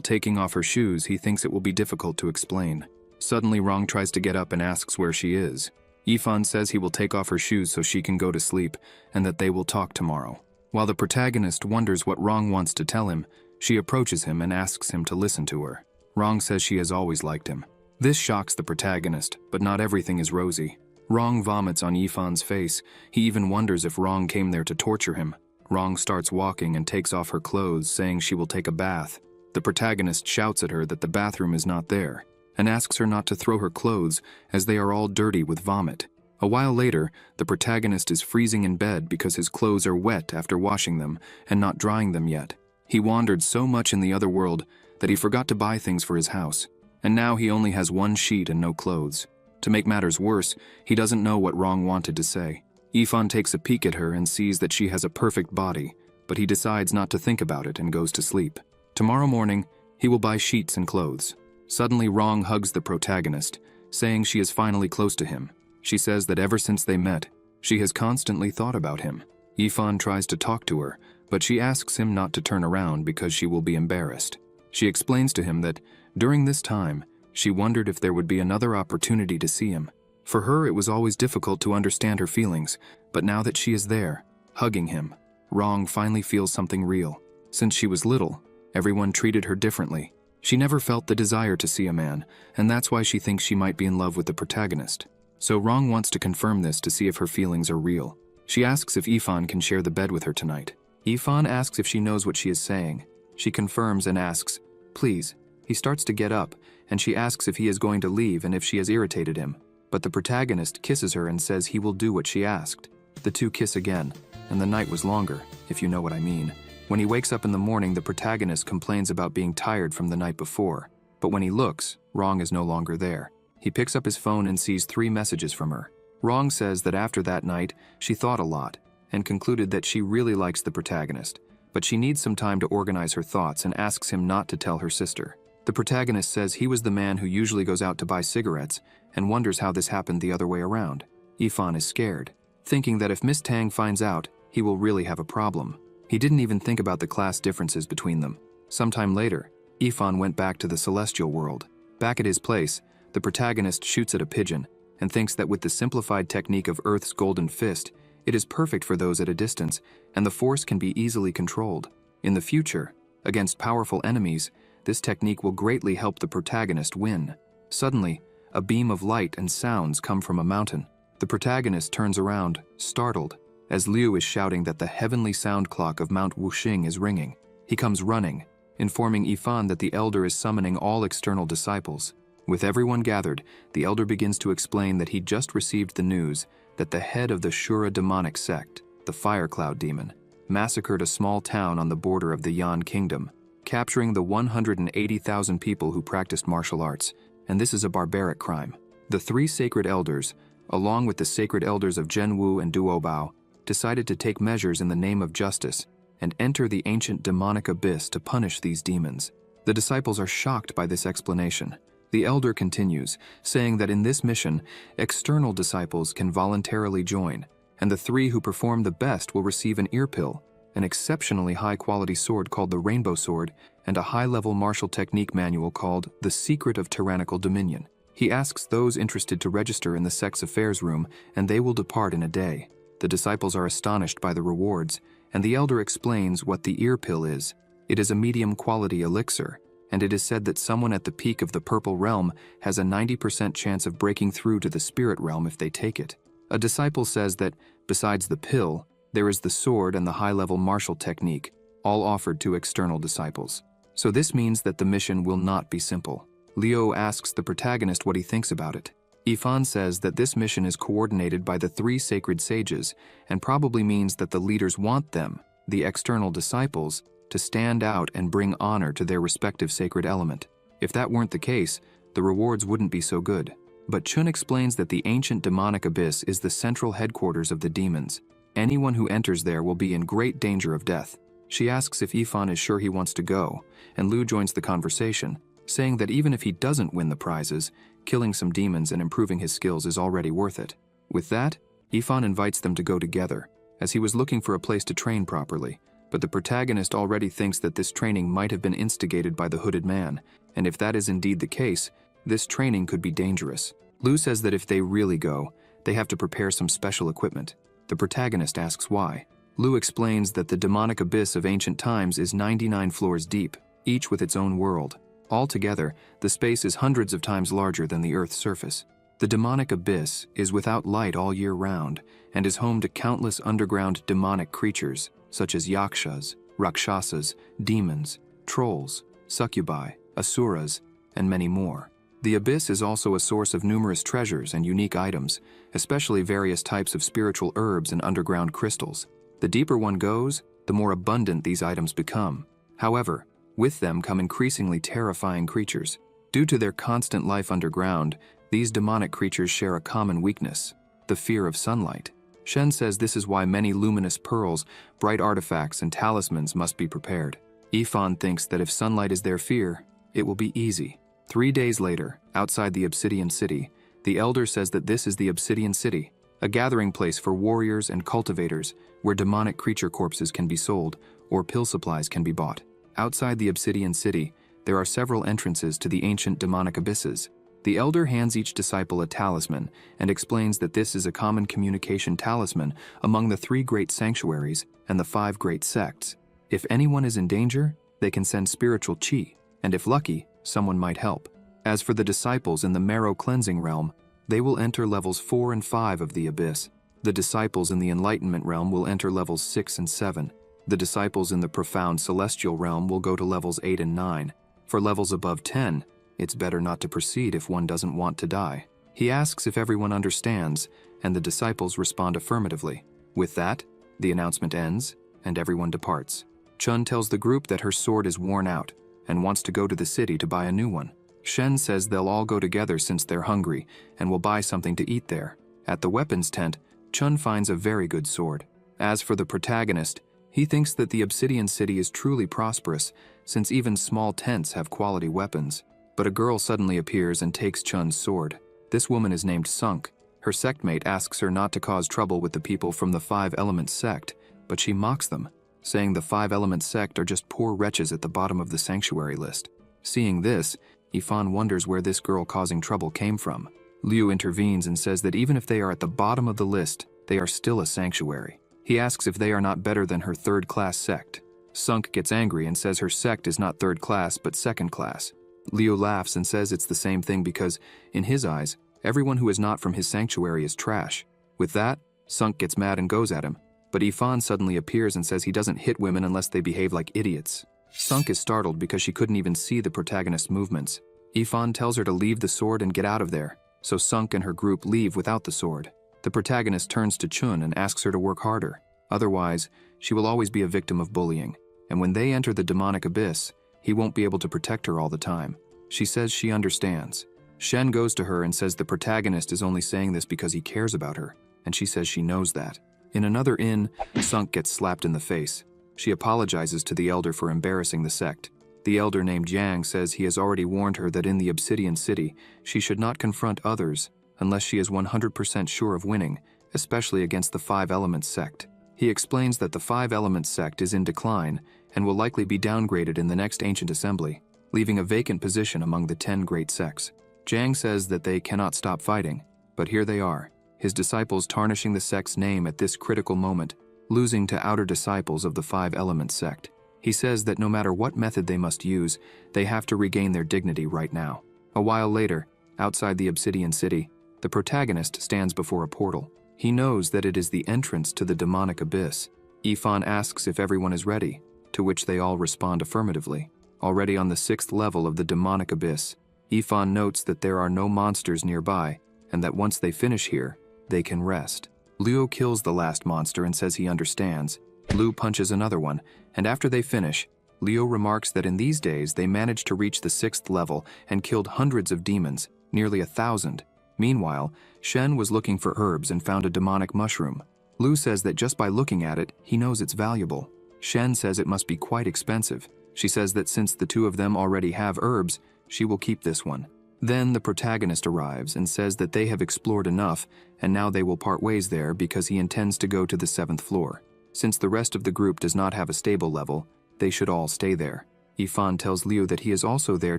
taking off her shoes, he thinks it will be difficult to explain. Suddenly, Rong tries to get up and asks where she is. Ifan says he will take off her shoes so she can go to sleep and that they will talk tomorrow. While the protagonist wonders what Rong wants to tell him, she approaches him and asks him to listen to her. Rong says she has always liked him. This shocks the protagonist, but not everything is rosy. Rong vomits on Ifan's face. He even wonders if Rong came there to torture him. Rong starts walking and takes off her clothes, saying she will take a bath. The protagonist shouts at her that the bathroom is not there, and asks her not to throw her clothes as they are all dirty with vomit. A while later, the protagonist is freezing in bed because his clothes are wet after washing them and not drying them yet. He wandered so much in the other world that he forgot to buy things for his house, and now he only has one sheet and no clothes. To make matters worse, he doesn't know what Rong wanted to say. Ifan takes a peek at her and sees that she has a perfect body, but he decides not to think about it and goes to sleep. Tomorrow morning, he will buy sheets and clothes. Suddenly, Rong hugs the protagonist, saying she is finally close to him. She says that ever since they met, she has constantly thought about him. Ifan tries to talk to her, but she asks him not to turn around because she will be embarrassed. She explains to him that, during this time, she wondered if there would be another opportunity to see him. For her, it was always difficult to understand her feelings, but now that she is there, hugging him, Rong finally feels something real. Since she was little, everyone treated her differently. She never felt the desire to see a man, and that's why she thinks she might be in love with the protagonist. So Rong wants to confirm this to see if her feelings are real. She asks if Ifan can share the bed with her tonight. Ifan asks if she knows what she is saying. She confirms and asks, "Please." He starts to get up, and she asks if he is going to leave and if she has irritated him. But the protagonist kisses her and says he will do what she asked. The two kiss again, and the night was longer, if you know what I mean. When he wakes up in the morning, the protagonist complains about being tired from the night before. But when he looks, Rong is no longer there. He picks up his phone and sees 3 messages from her. Rong says that after that night, she thought a lot, and concluded that she really likes the protagonist, but she needs some time to organize her thoughts and asks him not to tell her sister. The protagonist says he was the man who usually goes out to buy cigarettes and wonders how this happened the other way around. Ifan is scared, thinking that if Miss Tang finds out, he will really have a problem. He didn't even think about the class differences between them. Sometime later, Ifan went back to the celestial world. Back at his place, the protagonist shoots at a pigeon and thinks that with the simplified technique of Earth's golden fist, it is perfect for those at a distance, and the force can be easily controlled. In the future, against powerful enemies, this technique will greatly help the protagonist win. Suddenly, a beam of light and sounds come from a mountain. The protagonist turns around, startled, as Liu is shouting that the heavenly sound clock of Mount Wuxing is ringing. He comes running, informing Ifan that the elder is summoning all external disciples. With everyone gathered, the elder begins to explain that he just received the news that the head of the Shura demonic sect, the Fire Cloud Demon, massacred a small town on the border of the Yan Kingdom, capturing the 180,000 people who practiced martial arts, and this is a barbaric crime. The 3 sacred elders, along with the sacred elders of Zhenwu and Duobao, decided to take measures in the name of justice and enter the ancient demonic abyss to punish these demons. The disciples are shocked by this explanation. The elder continues, saying that in this mission, external disciples can voluntarily join, and the 3 who perform the best will receive an ear pill, an exceptionally high-quality sword called the Rainbow Sword, and a high-level martial technique manual called The Secret of Tyrannical Dominion. He asks those interested to register in the Sex Affairs room, and they will depart in a day. The disciples are astonished by the rewards, and the elder explains what the ear pill is. It is a medium-quality elixir, and it is said that someone at the peak of the Purple Realm has a 90% chance of breaking through to the Spirit Realm if they take it. A disciple says that, besides the pill, there is the sword and the high-level martial technique, all offered to external disciples. So this means that the mission will not be simple. Leo asks the protagonist what he thinks about it. Ifan says that this mission is coordinated by the 3 sacred sages and probably means that the leaders want them, the external disciples, to stand out and bring honor to their respective sacred element. If that weren't the case, the rewards wouldn't be so good. But Chun explains that the ancient demonic abyss is the central headquarters of the demons. Anyone who enters there will be in great danger of death. She asks if Ifan is sure he wants to go, and Lu joins the conversation, saying that even if he doesn't win the prizes, killing some demons and improving his skills is already worth it. With that, Ifan invites them to go together, as he was looking for a place to train properly, but the protagonist already thinks that this training might have been instigated by the hooded man, and if that is indeed the case, this training could be dangerous. Lu says that if they really go, they have to prepare some special equipment. The protagonist asks why. Lu explains that the demonic abyss of ancient times is 99 floors deep, each with its own world. Altogether, the space is hundreds of times larger than the Earth's surface. The demonic abyss is without light all year round and is home to countless underground demonic creatures such as yakshas, rakshasas, demons, trolls, succubi, asuras, and many more. The abyss is also a source of numerous treasures and unique items, especially various types of spiritual herbs and underground crystals. The deeper one goes, the more abundant these items become. However, with them come increasingly terrifying creatures. Due to their constant life underground, these demonic creatures share a common weakness: the fear of sunlight. Shen says this is why many luminous pearls, bright artifacts, and talismans must be prepared. Ifan thinks that if sunlight is their fear, it will be easy. 3 days later, outside the Obsidian City, the Elder says that this is the Obsidian City, a gathering place for warriors and cultivators where demonic creature corpses can be sold or pill supplies can be bought. Outside the Obsidian City, there are several entrances to the ancient demonic abysses. The Elder hands each disciple a talisman and explains that this is a common communication talisman among the 3 great sanctuaries and the 5 great sects. If anyone is in danger, they can send spiritual chi, and if lucky, someone might help. As for the disciples in the marrow cleansing realm, they will enter levels 4 and 5 of the abyss. The disciples in the enlightenment realm will enter levels 6 and 7. The disciples in the profound celestial realm will go to levels 8 and 9. For levels above 10, it's better not to proceed if one doesn't want to die. He asks if everyone understands, and the disciples respond affirmatively. With that, the announcement ends, and everyone departs. Chun tells the group that her sword is worn out, and wants to go to the city to buy a new one. Shen says they'll all go together since they're hungry, and will buy something to eat there. At the weapons tent, Chun finds a very good sword. As for the protagonist, he thinks that the Obsidian City is truly prosperous, since even small tents have quality weapons. But a girl suddenly appears and takes Chun's sword. This woman is named Sunk. Her sectmate asks her not to cause trouble with the people from the 5 Elements sect, but she mocks them, saying the 5 Elements sect are just poor wretches at the bottom of the sanctuary list. Seeing this, Ifan wonders where this girl causing trouble came from. Liu intervenes and says that even if they are at the bottom of the list, they are still a sanctuary. He asks if they are not better than her 3rd-class sect. Sunk gets angry and says her sect is not 3rd class but 2nd class. Leo laughs and says it's the same thing because, in his eyes, everyone who is not from his sanctuary is trash. With that, Sunk gets mad and goes at him, but Ifan suddenly appears and says he doesn't hit women unless they behave like idiots. Sunk is startled because she couldn't even see the protagonist's movements. Ifan tells her to leave the sword and get out of there, so Sunk and her group leave without the sword. The protagonist turns to Chun and asks her to work harder. Otherwise, she will always be a victim of bullying, and when they enter the demonic abyss, he won't be able to protect her all the time. She says she understands. Shen goes to her and says the protagonist is only saying this because he cares about her, and she says she knows that. In another inn, Sunk gets slapped in the face. She apologizes to the Elder for embarrassing the sect. The Elder named Yang says he has already warned her that in the Obsidian City, she should not confront others unless she is 100% sure of winning, especially against the 5 Elements sect. He explains that the 5 Elements sect is in decline and will likely be downgraded in the next ancient assembly, leaving a vacant position among the 10 great sects. Jiang says that they cannot stop fighting, but here they are, his disciples tarnishing the sect's name at this critical moment, losing to outer disciples of the 5 Elements sect. He says that no matter what method they must use, they have to regain their dignity right now. A while later, outside the Obsidian City, the protagonist stands before a portal. He knows that it is the entrance to the demonic abyss. Ifan asks if everyone is ready, to which they all respond affirmatively. already on the 6th level of the demonic abyss. Ifan notes that there are no monsters nearby, and that once they finish here, they can rest. Liu kills the last monster and says he understands. Liu punches another one, and after they finish, Liu remarks that in these days they managed to reach the 6th level and killed hundreds of demons, nearly 1,000. Meanwhile, Shen was looking for herbs and found a demonic mushroom. Liu says that just by looking at it, he knows it's valuable. Shen says it must be quite expensive. She says that since the two of them already have herbs, she will keep this one. Then the protagonist arrives and says that they have explored enough, and now they will part ways there because he intends to go to the 7th floor. Since the rest of the group does not have a stable level, they should all stay there. Ifan tells Liu that he is also there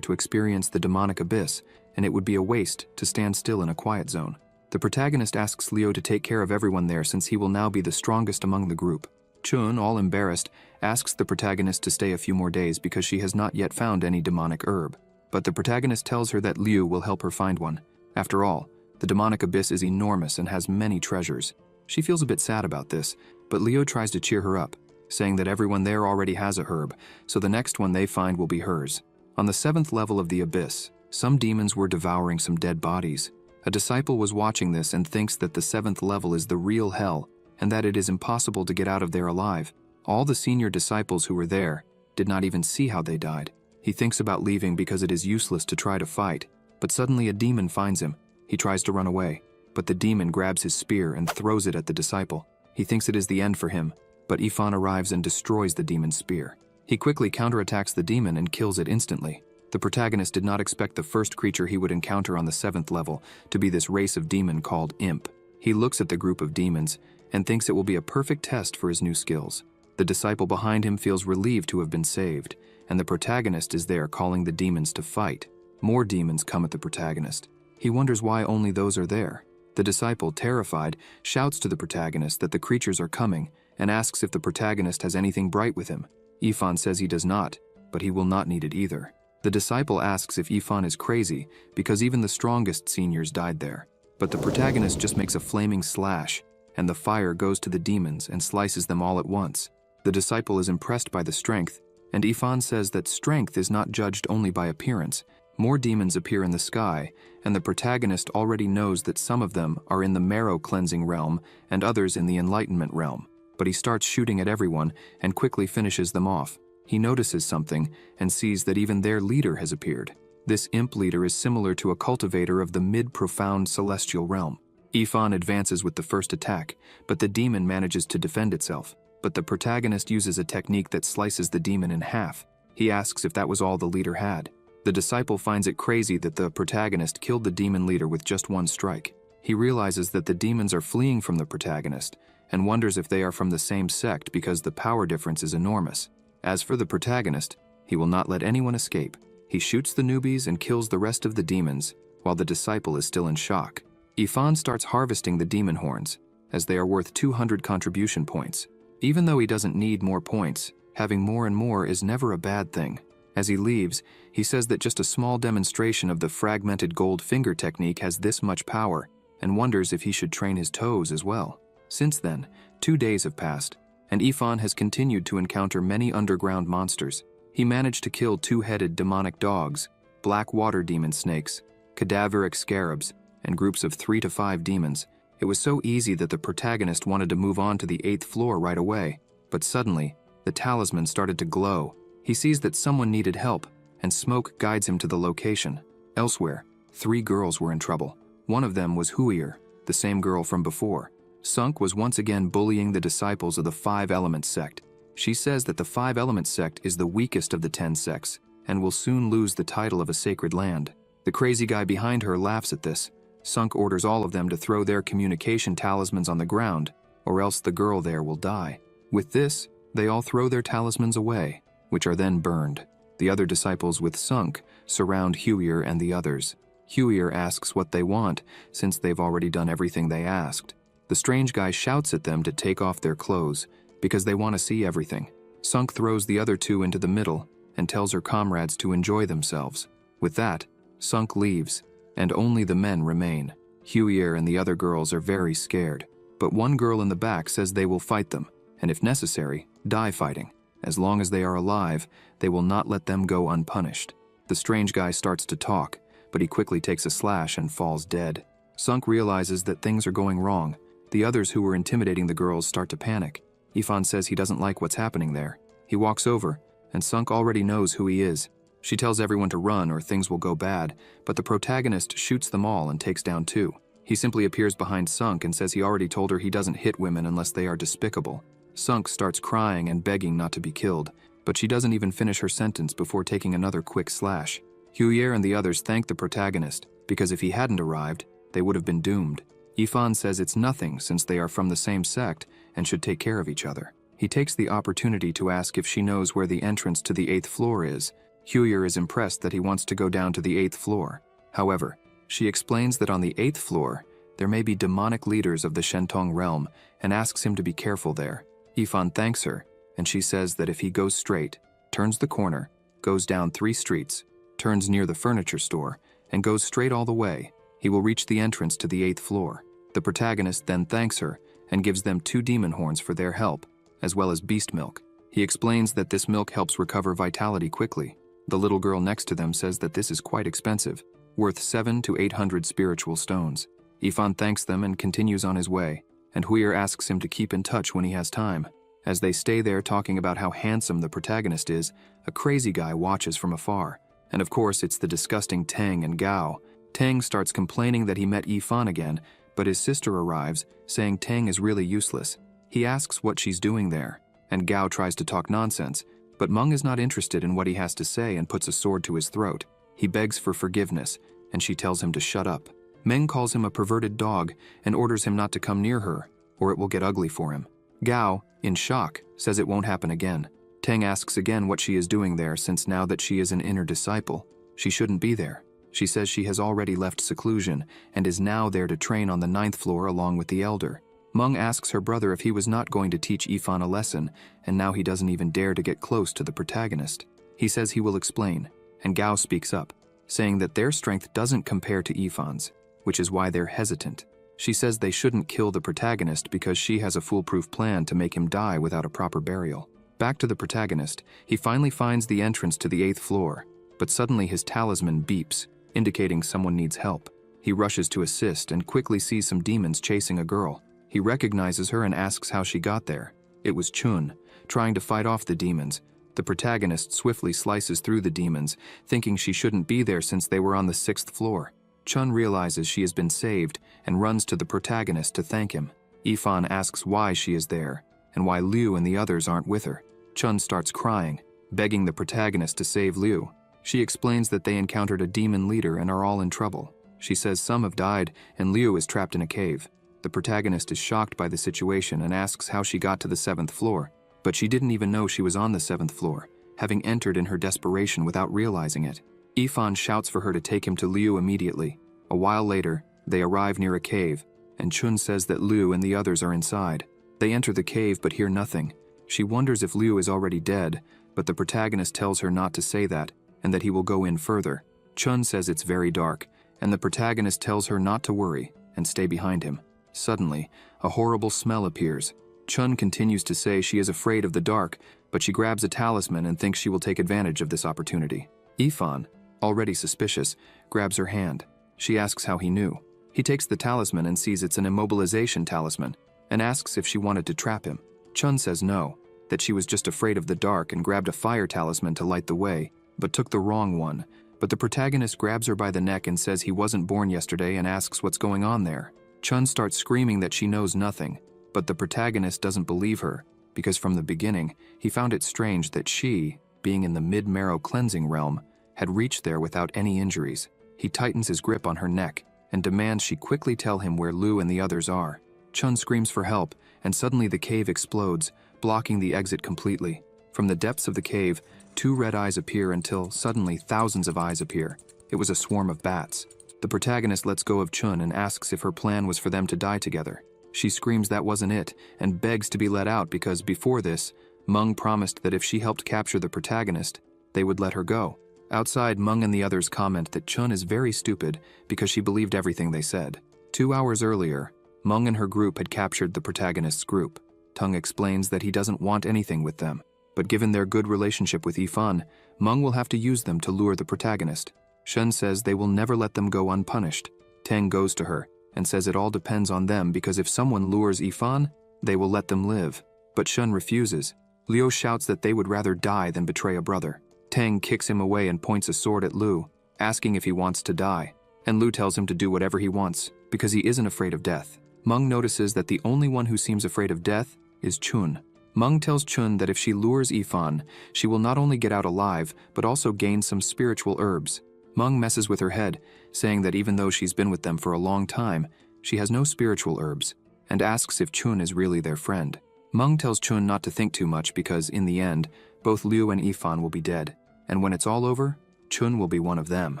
to experience the demonic abyss, and it would be a waste to stand still in a quiet zone. The protagonist asks Liu to take care of everyone there since he will now be the strongest among the group. Chun, all embarrassed, asks the protagonist to stay a few more days because she has not yet found any demonic herb. But the protagonist tells her that Liu will help her find one. After all, the demonic abyss is enormous and has many treasures. She feels a bit sad about this, but Liu tries to cheer her up, saying that everyone there already has a herb, so the next one they find will be hers. On the 7th level of the abyss, some demons were devouring some dead bodies. A disciple was watching this and thinks that the 7th level is the real hell, and that it is impossible to get out of there alive. All the senior disciples who were there did not even see how they died. He thinks about leaving because it is useless to try to fight, but suddenly a demon finds him. He tries to run away, but the demon grabs his spear and throws it at the disciple. He thinks it is the end for him, but Ifan arrives and destroys the demon's spear. He quickly counterattacks the demon and kills it instantly. The protagonist did not expect the first creature he would encounter on the 7th level to be this race of demon called Imp. He looks at the group of demons and thinks it will be a perfect test for his new skills. The disciple behind him feels relieved to have been saved, and the protagonist is there calling the demons to fight. More demons come at the protagonist. He wonders why only those are there. The disciple, terrified, shouts to the protagonist that the creatures are coming and asks if the protagonist has anything bright with him. Ifan says he does not, but he will not need it either. The disciple asks if Ifan is crazy because even the strongest seniors died there. But the protagonist just makes a flaming slash, and the fire goes to the demons and slices them all at once. The disciple is impressed by the strength, and Ifan says that strength is not judged only by appearance. More demons appear in the sky, and the protagonist already knows that some of them are in the marrow cleansing realm and others in the enlightenment realm. But he starts shooting at everyone and quickly finishes them off. He notices something and sees that even their leader has appeared. This imp leader is similar to a cultivator of the mid-profound celestial realm. Ifan advances with the first attack, but the demon manages to defend itself. But the protagonist uses a technique that slices the demon in half. He asks if that was all the leader had. The disciple finds it crazy that the protagonist killed the demon leader with just one strike. He realizes that the demons are fleeing from the protagonist and wonders if they are from the same sect because the power difference is enormous. As for the protagonist, he will not let anyone escape. He shoots the newbies and kills the rest of the demons, while the disciple is still in shock. Ifan starts harvesting the demon horns, as they are worth 200 contribution points. Even though he doesn't need more points, having more and more is never a bad thing. As he leaves, he says that just a small demonstration of the fragmented gold finger technique has this much power, and wonders if he should train his toes as well. Since then, 2 days have passed, and Ifan has continued to encounter many underground monsters. He managed to kill 2-headed demonic dogs, black water demon snakes, cadaveric scarabs, and groups of 3 to 5 demons. It was so easy that the protagonist wanted to move on to the 8th floor right away, but suddenly, the talisman started to glow. He sees that someone needed help, and smoke guides him to the location. Elsewhere, 3 girls were in trouble. One of them was Huir, the same girl from before. Sunk was once again bullying the disciples of the 5 Elements sect. She says that the 5 Elements sect is the weakest of the 10 sects, and will soon lose the title of a sacred land. The crazy guy behind her laughs at this. Sunk orders all of them to throw their communication talismans on the ground, or else the girl there will die. With this, they all throw their talismans away, which are then burned. The other disciples with Sunk surround Huir and the others. Huir asks what they want, since they've already done everything they asked. The strange guy shouts at them to take off their clothes, because they want to see everything. Sunk throws the other 2 into the middle, and tells her comrades to enjoy themselves. With that, Sunk leaves, and only the men remain. Huir and the other girls are very scared, but one girl in the back says they will fight them, and if necessary, die fighting. As long as they are alive, they will not let them go unpunished. The strange guy starts to talk, but he quickly takes a slash and falls dead. Sunk realizes that things are going wrong. The others who were intimidating the girls start to panic. Ifan says he doesn't like what's happening there. He walks over, and Sunk already knows who he is. She tells everyone to run or things will go bad, but the protagonist shoots them all and takes down 2. He simply appears behind Sunk and says he already told her he doesn't hit women unless they are despicable. Sunk starts crying and begging not to be killed, but she doesn't even finish her sentence before taking another quick slash. Huyer and the others thank the protagonist, because if he hadn't arrived, they would have been doomed. Ifan says it's nothing since they are from the same sect and should take care of each other. He takes the opportunity to ask if she knows where the entrance to the 8th floor is. Huyer is impressed that he wants to go down to the 8th floor. However, she explains that on the 8th floor, there may be demonic leaders of the Shentong realm and asks him to be careful there. Ifan thanks her, and she says that if he goes straight, turns the corner, goes down 3 streets, turns near the furniture store, and goes straight all the way, he will reach the entrance to the 8th floor. The protagonist then thanks her and gives them 2 demon horns for their help, as well as beast milk. He explains that this milk helps recover vitality quickly. The little girl next to them says that this is quite expensive, worth 700 to 800 spiritual stones. Ifan thanks them and continues on his way, and Huyer asks him to keep in touch when he has time. As they stay there talking about how handsome the protagonist is, a crazy guy watches from afar. And of course it's the disgusting Tang and Gao. Tang starts complaining that he met Ifan again, but his sister arrives, saying Tang is really useless. He asks what she's doing there, and Gao tries to talk nonsense, but Meng is not interested in what he has to say and puts a sword to his throat. He begs for forgiveness, and she tells him to shut up. Meng calls him a perverted dog and orders him not to come near her, or it will get ugly for him. Gao, in shock, says it won't happen again. Tang asks again what she is doing there since now that she is an inner disciple, she shouldn't be there. She says she has already left seclusion and is now there to train on the 9th floor along with the elder. Meng asks her brother if he was not going to teach Ifan a lesson, and now he doesn't even dare to get close to the protagonist. He says he will explain, and Gao speaks up, saying that their strength doesn't compare to Ifan's, which is why they're hesitant. She says they shouldn't kill the protagonist because she has a foolproof plan to make him die without a proper burial. Back to the protagonist, he finally finds the entrance to the 8th floor, but suddenly his talisman beeps, indicating someone needs help. He rushes to assist and quickly sees some demons chasing a girl. He recognizes her and asks how she got there. It was Chun, trying to fight off the demons. The protagonist swiftly slices through the demons, thinking she shouldn't be there since they were on the 6th floor. Chun realizes she has been saved and runs to the protagonist to thank him. Ifan asks why she is there, and why Liu and the others aren't with her. Chun starts crying, begging the protagonist to save Liu. She explains that they encountered a demon leader and are all in trouble. She says some have died and Liu is trapped in a cave. The protagonist is shocked by the situation and asks how she got to the 7th floor, but she didn't even know she was on the 7th floor, having entered in her desperation without realizing it. Ifan shouts for her to take him to Liu immediately. A while later, they arrive near a cave, and Chun says that Liu and the others are inside. They enter the cave but hear nothing. She wonders if Liu is already dead, but the protagonist tells her not to say that, and that he will go in further. Chun says it's very dark, and the protagonist tells her not to worry and stay behind him. Suddenly, a horrible smell appears. Chun continues to say she is afraid of the dark, but she grabs a talisman and thinks she will take advantage of this opportunity. Ifan, already suspicious, grabs her hand. She asks how he knew. He takes the talisman and sees it's an immobilization talisman, and asks if she wanted to trap him. Chun says no, that she was just afraid of the dark and grabbed a fire talisman to light the way, but took the wrong one. But the protagonist grabs her by the neck and says he wasn't born yesterday and asks what's going on there. Chun starts screaming that she knows nothing, but the protagonist doesn't believe her, because from the beginning, he found it strange that she, being in the mid-marrow cleansing realm, had reached there without any injuries. He tightens his grip on her neck and demands she quickly tell him where Liu and the others are. Chun screams for help, and suddenly the cave explodes, blocking the exit completely. From the depths of the cave, 2 red eyes appear until suddenly thousands of eyes appear. It was a swarm of bats. The protagonist lets go of Chun and asks if her plan was for them to die together. She screams that wasn't it, and begs to be let out because before this, Meng promised that if she helped capture the protagonist, they would let her go. Outside, Meng and the others comment that Chun is very stupid because she believed everything they said. 2 hours earlier, Meng and her group had captured the protagonist's group. Tung explains that he doesn't want anything with them. but given their good relationship with Yifan, Meng will have to use them to lure the protagonist. Shen says they will never let them go unpunished. Tang goes to her and says it all depends on them because if someone lures Yifan, they will let them live. But Shen refuses. Liu shouts that they would rather die than betray a brother. Tang kicks him away and points a sword at Liu, asking if he wants to die, and Liu tells him to do whatever he wants because he isn't afraid of death. Meng notices that the only one who seems afraid of death is Chun. Meng tells Chun that if she lures Yifan, she will not only get out alive, but also gain some spiritual herbs. Meng messes with her head, saying that even though she's been with them for a long time, she has no spiritual herbs, and asks if Chun is really their friend. Meng tells Chun not to think too much because, in the end, both Liu and Yifan will be dead, and when it's all over, Chun will be one of them.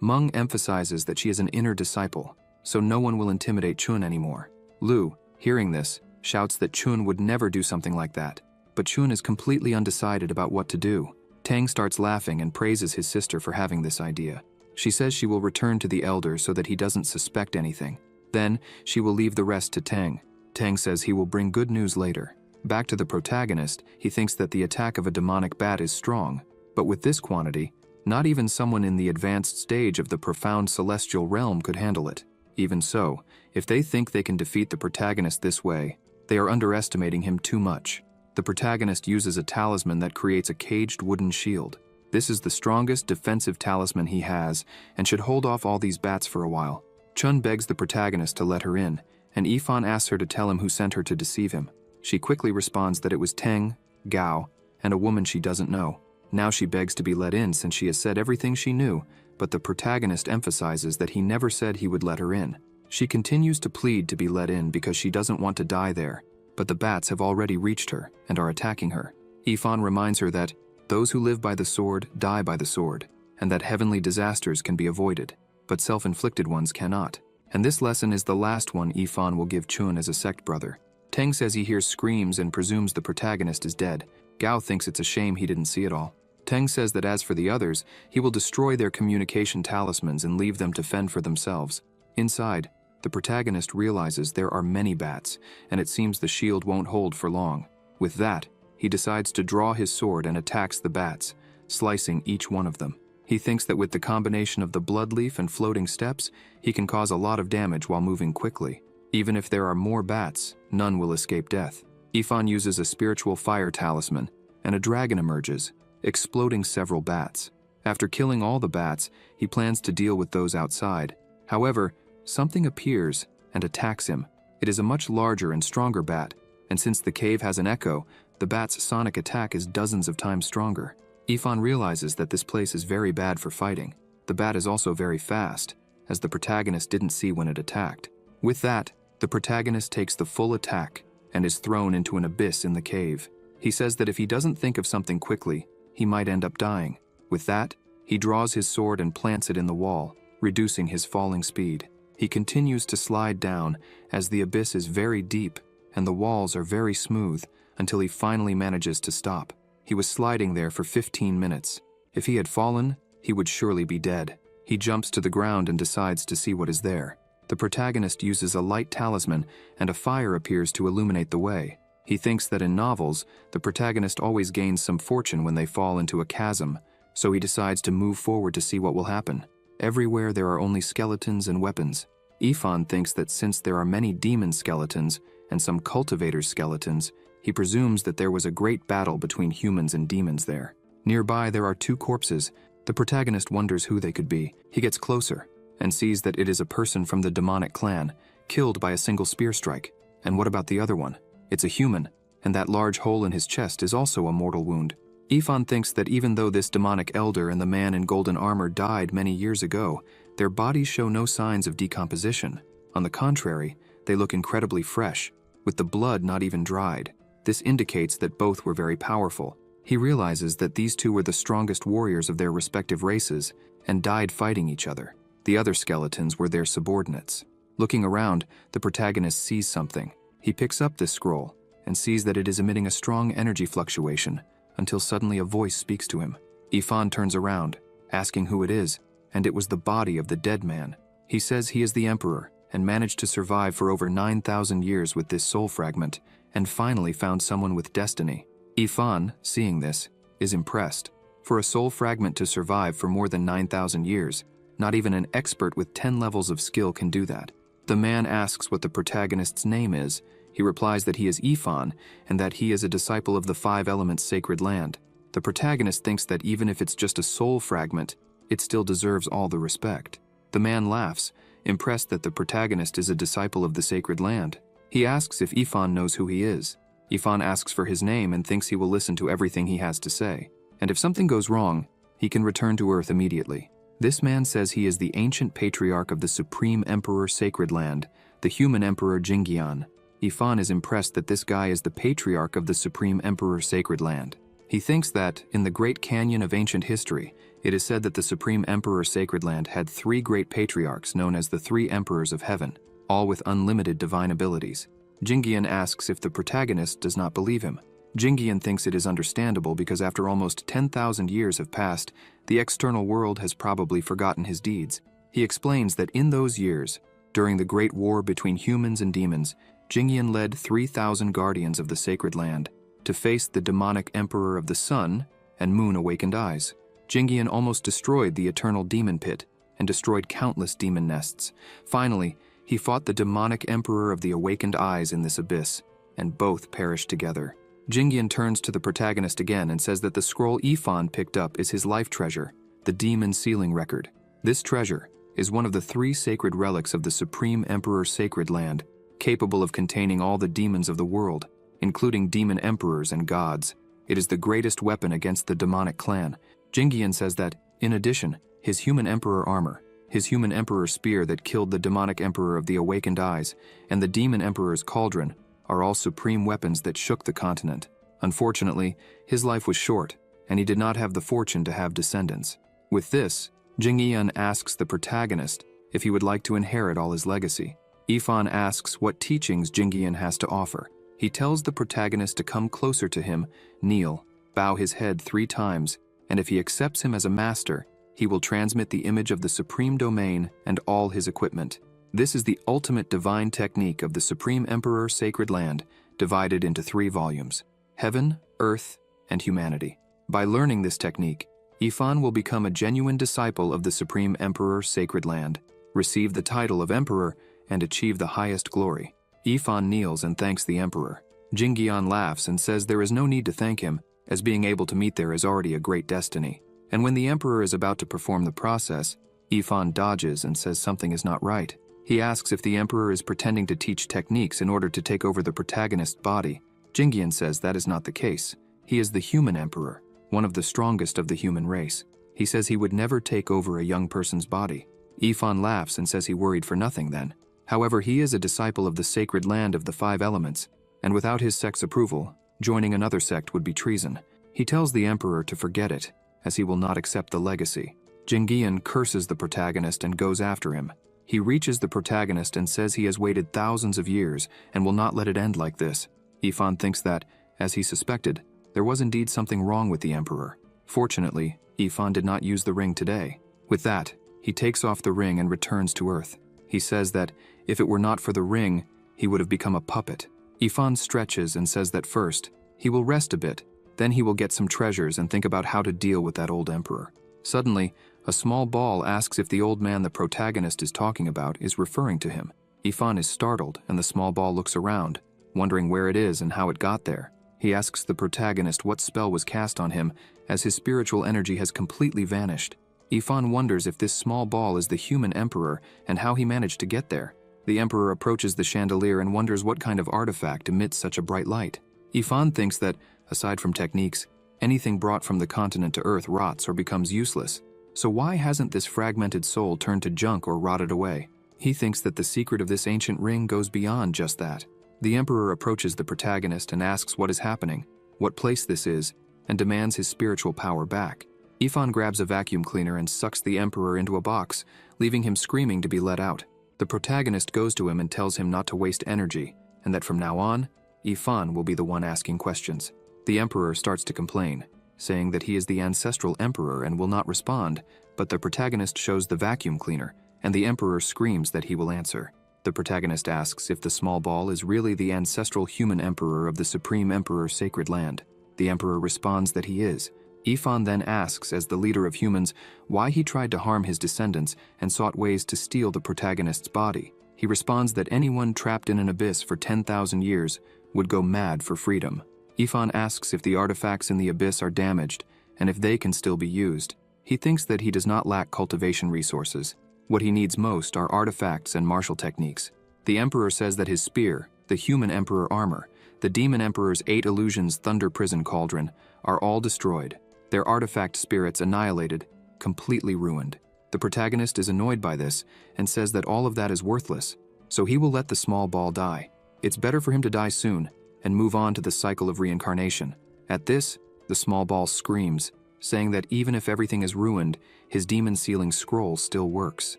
Meng emphasizes that she is an inner disciple, so no one will intimidate Chun anymore. Liu, hearing this, shouts that Chun would never do something like that, but Chun is completely undecided about what to do. Tang starts laughing and praises his sister for having this idea. She says she will return to the elder so that he doesn't suspect anything. Then, she will leave the rest to Tang. Tang says he will bring good news later. Back to the protagonist, he thinks that the attack of a demonic bat is strong, but with this quantity, not even someone in the advanced stage of the profound celestial realm could handle it. Even so, if they think they can defeat the protagonist this way, they are underestimating him too much. The protagonist uses a talisman that creates a caged wooden shield. This is the strongest defensive talisman he has, and should hold off all these bats for a while. Chun begs the protagonist to let her in, and Yifan asks her to tell him who sent her to deceive him. She quickly responds that it was Teng, Gao, and a woman she doesn't know. Now she begs to be let in since she has said everything she knew, but the protagonist emphasizes that he never said he would let her in. She continues to plead to be let in because she doesn't want to die there, but the bats have already reached her and are attacking her. Yifan reminds her that those who live by the sword die by the sword, and that heavenly disasters can be avoided, but self-inflicted ones cannot. And this lesson is the last one Yifan will give Chun as a sect brother. Teng says he hears screams and presumes the protagonist is dead. Gao thinks it's a shame he didn't see it all. Teng says that as for the others, he will destroy their communication talismans and leave them to fend for themselves. Inside, the protagonist realizes there are many bats, and it seems the shield won't hold for long. With that, he decides to draw his sword and attacks the bats, slicing each one of them. He thinks that with the combination of the blood leaf and floating steps, he can cause a lot of damage while moving quickly. Even if there are more bats, none will escape death. Yifan uses a spiritual fire talisman, and a dragon emerges, exploding several bats. After killing all the bats, he plans to deal with those outside. However, something appears and attacks him. It is a much larger and stronger bat, and since the cave has an echo, the bat's sonic attack is dozens of times stronger. Yifan realizes that this place is very bad for fighting. The bat is also very fast, as the protagonist didn't see when it attacked. With that, the protagonist takes the full attack and is thrown into an abyss in the cave. He says that if he doesn't think of something quickly, he might end up dying. With that, he draws his sword and plants it in the wall, reducing his falling speed. He continues to slide down as the abyss is very deep and the walls are very smooth until he finally manages to stop. He was sliding there for 15 minutes. If he had fallen, he would surely be dead. He jumps to the ground and decides to see what is there. The protagonist uses a light talisman and a fire appears to illuminate the way. He thinks that in novels, the protagonist always gains some fortune when they fall into a chasm, so he decides to move forward to see what will happen. Everywhere there are only skeletons and weapons. Yifan thinks that since there are many demon skeletons and some cultivators' skeletons, he presumes that there was a great battle between humans and demons there. Nearby there are 2 corpses. The protagonist wonders who they could be. He gets closer and sees that it is a person from the demonic clan, killed by a single spear strike. And what about the other one? It's a human, and that large hole in his chest is also a mortal wound. Yifan thinks that even though this demonic elder and the man in golden armor died many years ago, their bodies show no signs of decomposition. On the contrary, they look incredibly fresh, with the blood not even dried. This indicates that both were very powerful. He realizes that these 2 were the strongest warriors of their respective races and died fighting each other. The other skeletons were their subordinates. Looking around, the protagonist sees something. He picks up this scroll and sees that it is emitting a strong energy fluctuation until suddenly a voice speaks to him. Yifan turns around, asking who it is, and it was the body of the dead man. He says he is the emperor and managed to survive for over 9,000 years with this soul fragment and finally found someone with destiny. Ifan, seeing this, is impressed. For a soul fragment to survive for more than 9,000 years, not even an expert with 10 levels of skill can do that. The man asks what the protagonist's name is. He replies that he is Ifan and that he is a disciple of the five elements sacred land. The protagonist thinks that even if it's just a soul fragment, it still deserves all the respect. The man laughs, impressed that the protagonist is a disciple of the sacred land. He asks if Ifan knows who he is. Ifan asks for his name and thinks he will listen to everything he has to say. And if something goes wrong, he can return to Earth immediately. This man says he is the ancient patriarch of the Supreme Emperor Sacred Land, the human Emperor Jingyan. Ifan is impressed that this guy is the patriarch of the Supreme Emperor Sacred Land. He thinks that, in the Great Canyon of ancient history, it is said that the Supreme Emperor Sacred Land had three great patriarchs known as the Three Emperors of Heaven, all with unlimited divine abilities. Jingyan asks if the protagonist does not believe him. Jingyan thinks it is understandable because after almost 10,000 years have passed, the external world has probably forgotten his deeds. He explains that in those years, during the great war between humans and demons, Jingyan led 3,000 guardians of the sacred land to face the demonic emperor of the sun and moon awakened eyes. Jingyan almost destroyed the eternal demon pit and destroyed countless demon nests. Finally, he fought the demonic emperor of the awakened eyes in this abyss, and both perished together. Jingyan turns to the protagonist again and says that the scroll Ifan picked up is his life treasure, the demon sealing record. This treasure is one of the three sacred relics of the Supreme Emperor Sacred Land, capable of containing all the demons of the world, including demon emperors and gods. It is the greatest weapon against the demonic clan. Jingyan says that, in addition, his human emperor armor, his human emperor spear that killed the demonic emperor of the awakened eyes, and the demon emperor's cauldron are all supreme weapons that shook the continent. Unfortunately, his life was short, and he did not have the fortune to have descendants. With this, Jingyan asks the protagonist if he would like to inherit all his legacy. Ifan asks what teachings Jingyan has to offer. He tells the protagonist to come closer to him, kneel, bow his head 3 times, and if he accepts him as a master, he will transmit the image of the supreme domain and all his equipment. This is the ultimate divine technique of the Supreme Emperor Sacred Land, divided into 3 volumes: Heaven, Earth, and Humanity. By learning this technique, Ifan will become a genuine disciple of the Supreme Emperor Sacred Land, receive the title of Emperor, and achieve the highest glory. Ifan kneels and thanks the Emperor. Jingyan laughs and says there is no need to thank him, as being able to meet there is already a great destiny. And when the Emperor is about to perform the process, Ifan dodges and says something is not right. He asks if the Emperor is pretending to teach techniques in order to take over the protagonist's body. Jingyan says that is not the case. He is the human Emperor, one of the strongest of the human race. He says he would never take over a young person's body. Ifan laughs and says he worried for nothing then. However, he is a disciple of the sacred land of the 5 elements, and without his sect's approval, joining another sect would be treason. He tells the Emperor to forget it, as he will not accept the legacy. Jingyan curses the protagonist and goes after him. He reaches the protagonist and says he has waited thousands of years and will not let it end like this. Ifan thinks that, as he suspected, there was indeed something wrong with the Emperor. Fortunately, Ifan did not use the ring today. With that, he takes off the ring and returns to Earth. He says that, if it were not for the ring, he would have become a puppet. Ifan stretches and says that first, he will rest a bit, then he will get some treasures and think about how to deal with that old Emperor. Suddenly, a small ball asks if the old man the protagonist is talking about is referring to him. Ifan is startled, and the small ball looks around, wondering where it is and how it got there. He asks the protagonist what spell was cast on him, as his spiritual energy has completely vanished. Ifan wonders if this small ball is the human Emperor and how he managed to get there. The Emperor approaches the chandelier and wonders what kind of artifact emits such a bright light. Ifan thinks that, aside from techniques, anything brought from the continent to Earth rots or becomes useless. So why hasn't this fragmented soul turned to junk or rotted away? He thinks that the secret of this ancient ring goes beyond just that. The Emperor approaches the protagonist and asks what is happening, what place this is, and demands his spiritual power back. Ifan grabs a vacuum cleaner and sucks the Emperor into a box, leaving him screaming to be let out. The protagonist goes to him and tells him not to waste energy, and that from now on, Ifan will be the one asking questions. The Emperor starts to complain, saying that he is the ancestral Emperor and will not respond, but the protagonist shows the vacuum cleaner, and the Emperor screams that he will answer. The protagonist asks if the small ball is really the ancestral human Emperor of the Supreme Emperor Sacred Land. The Emperor responds that he is. Ifan then asks, as the leader of humans, why he tried to harm his descendants and sought ways to steal the protagonist's body. He responds that anyone trapped in an abyss for 10,000 years would go mad for freedom. Ifan asks if the artifacts in the abyss are damaged and if they can still be used. He thinks that he does not lack cultivation resources. What he needs most are artifacts and martial techniques. The Emperor says that his spear, the human Emperor armor, the Demon Emperor's 8 illusions Thunder Prison Cauldron are all destroyed. Their artifact spirits annihilated, completely ruined. The protagonist is annoyed by this and says that all of that is worthless, so he will let the small ball die. It's better for him to die soon and move on to the cycle of reincarnation. At this, the small ball screams, saying that even if everything is ruined, his demon sealing scroll still works.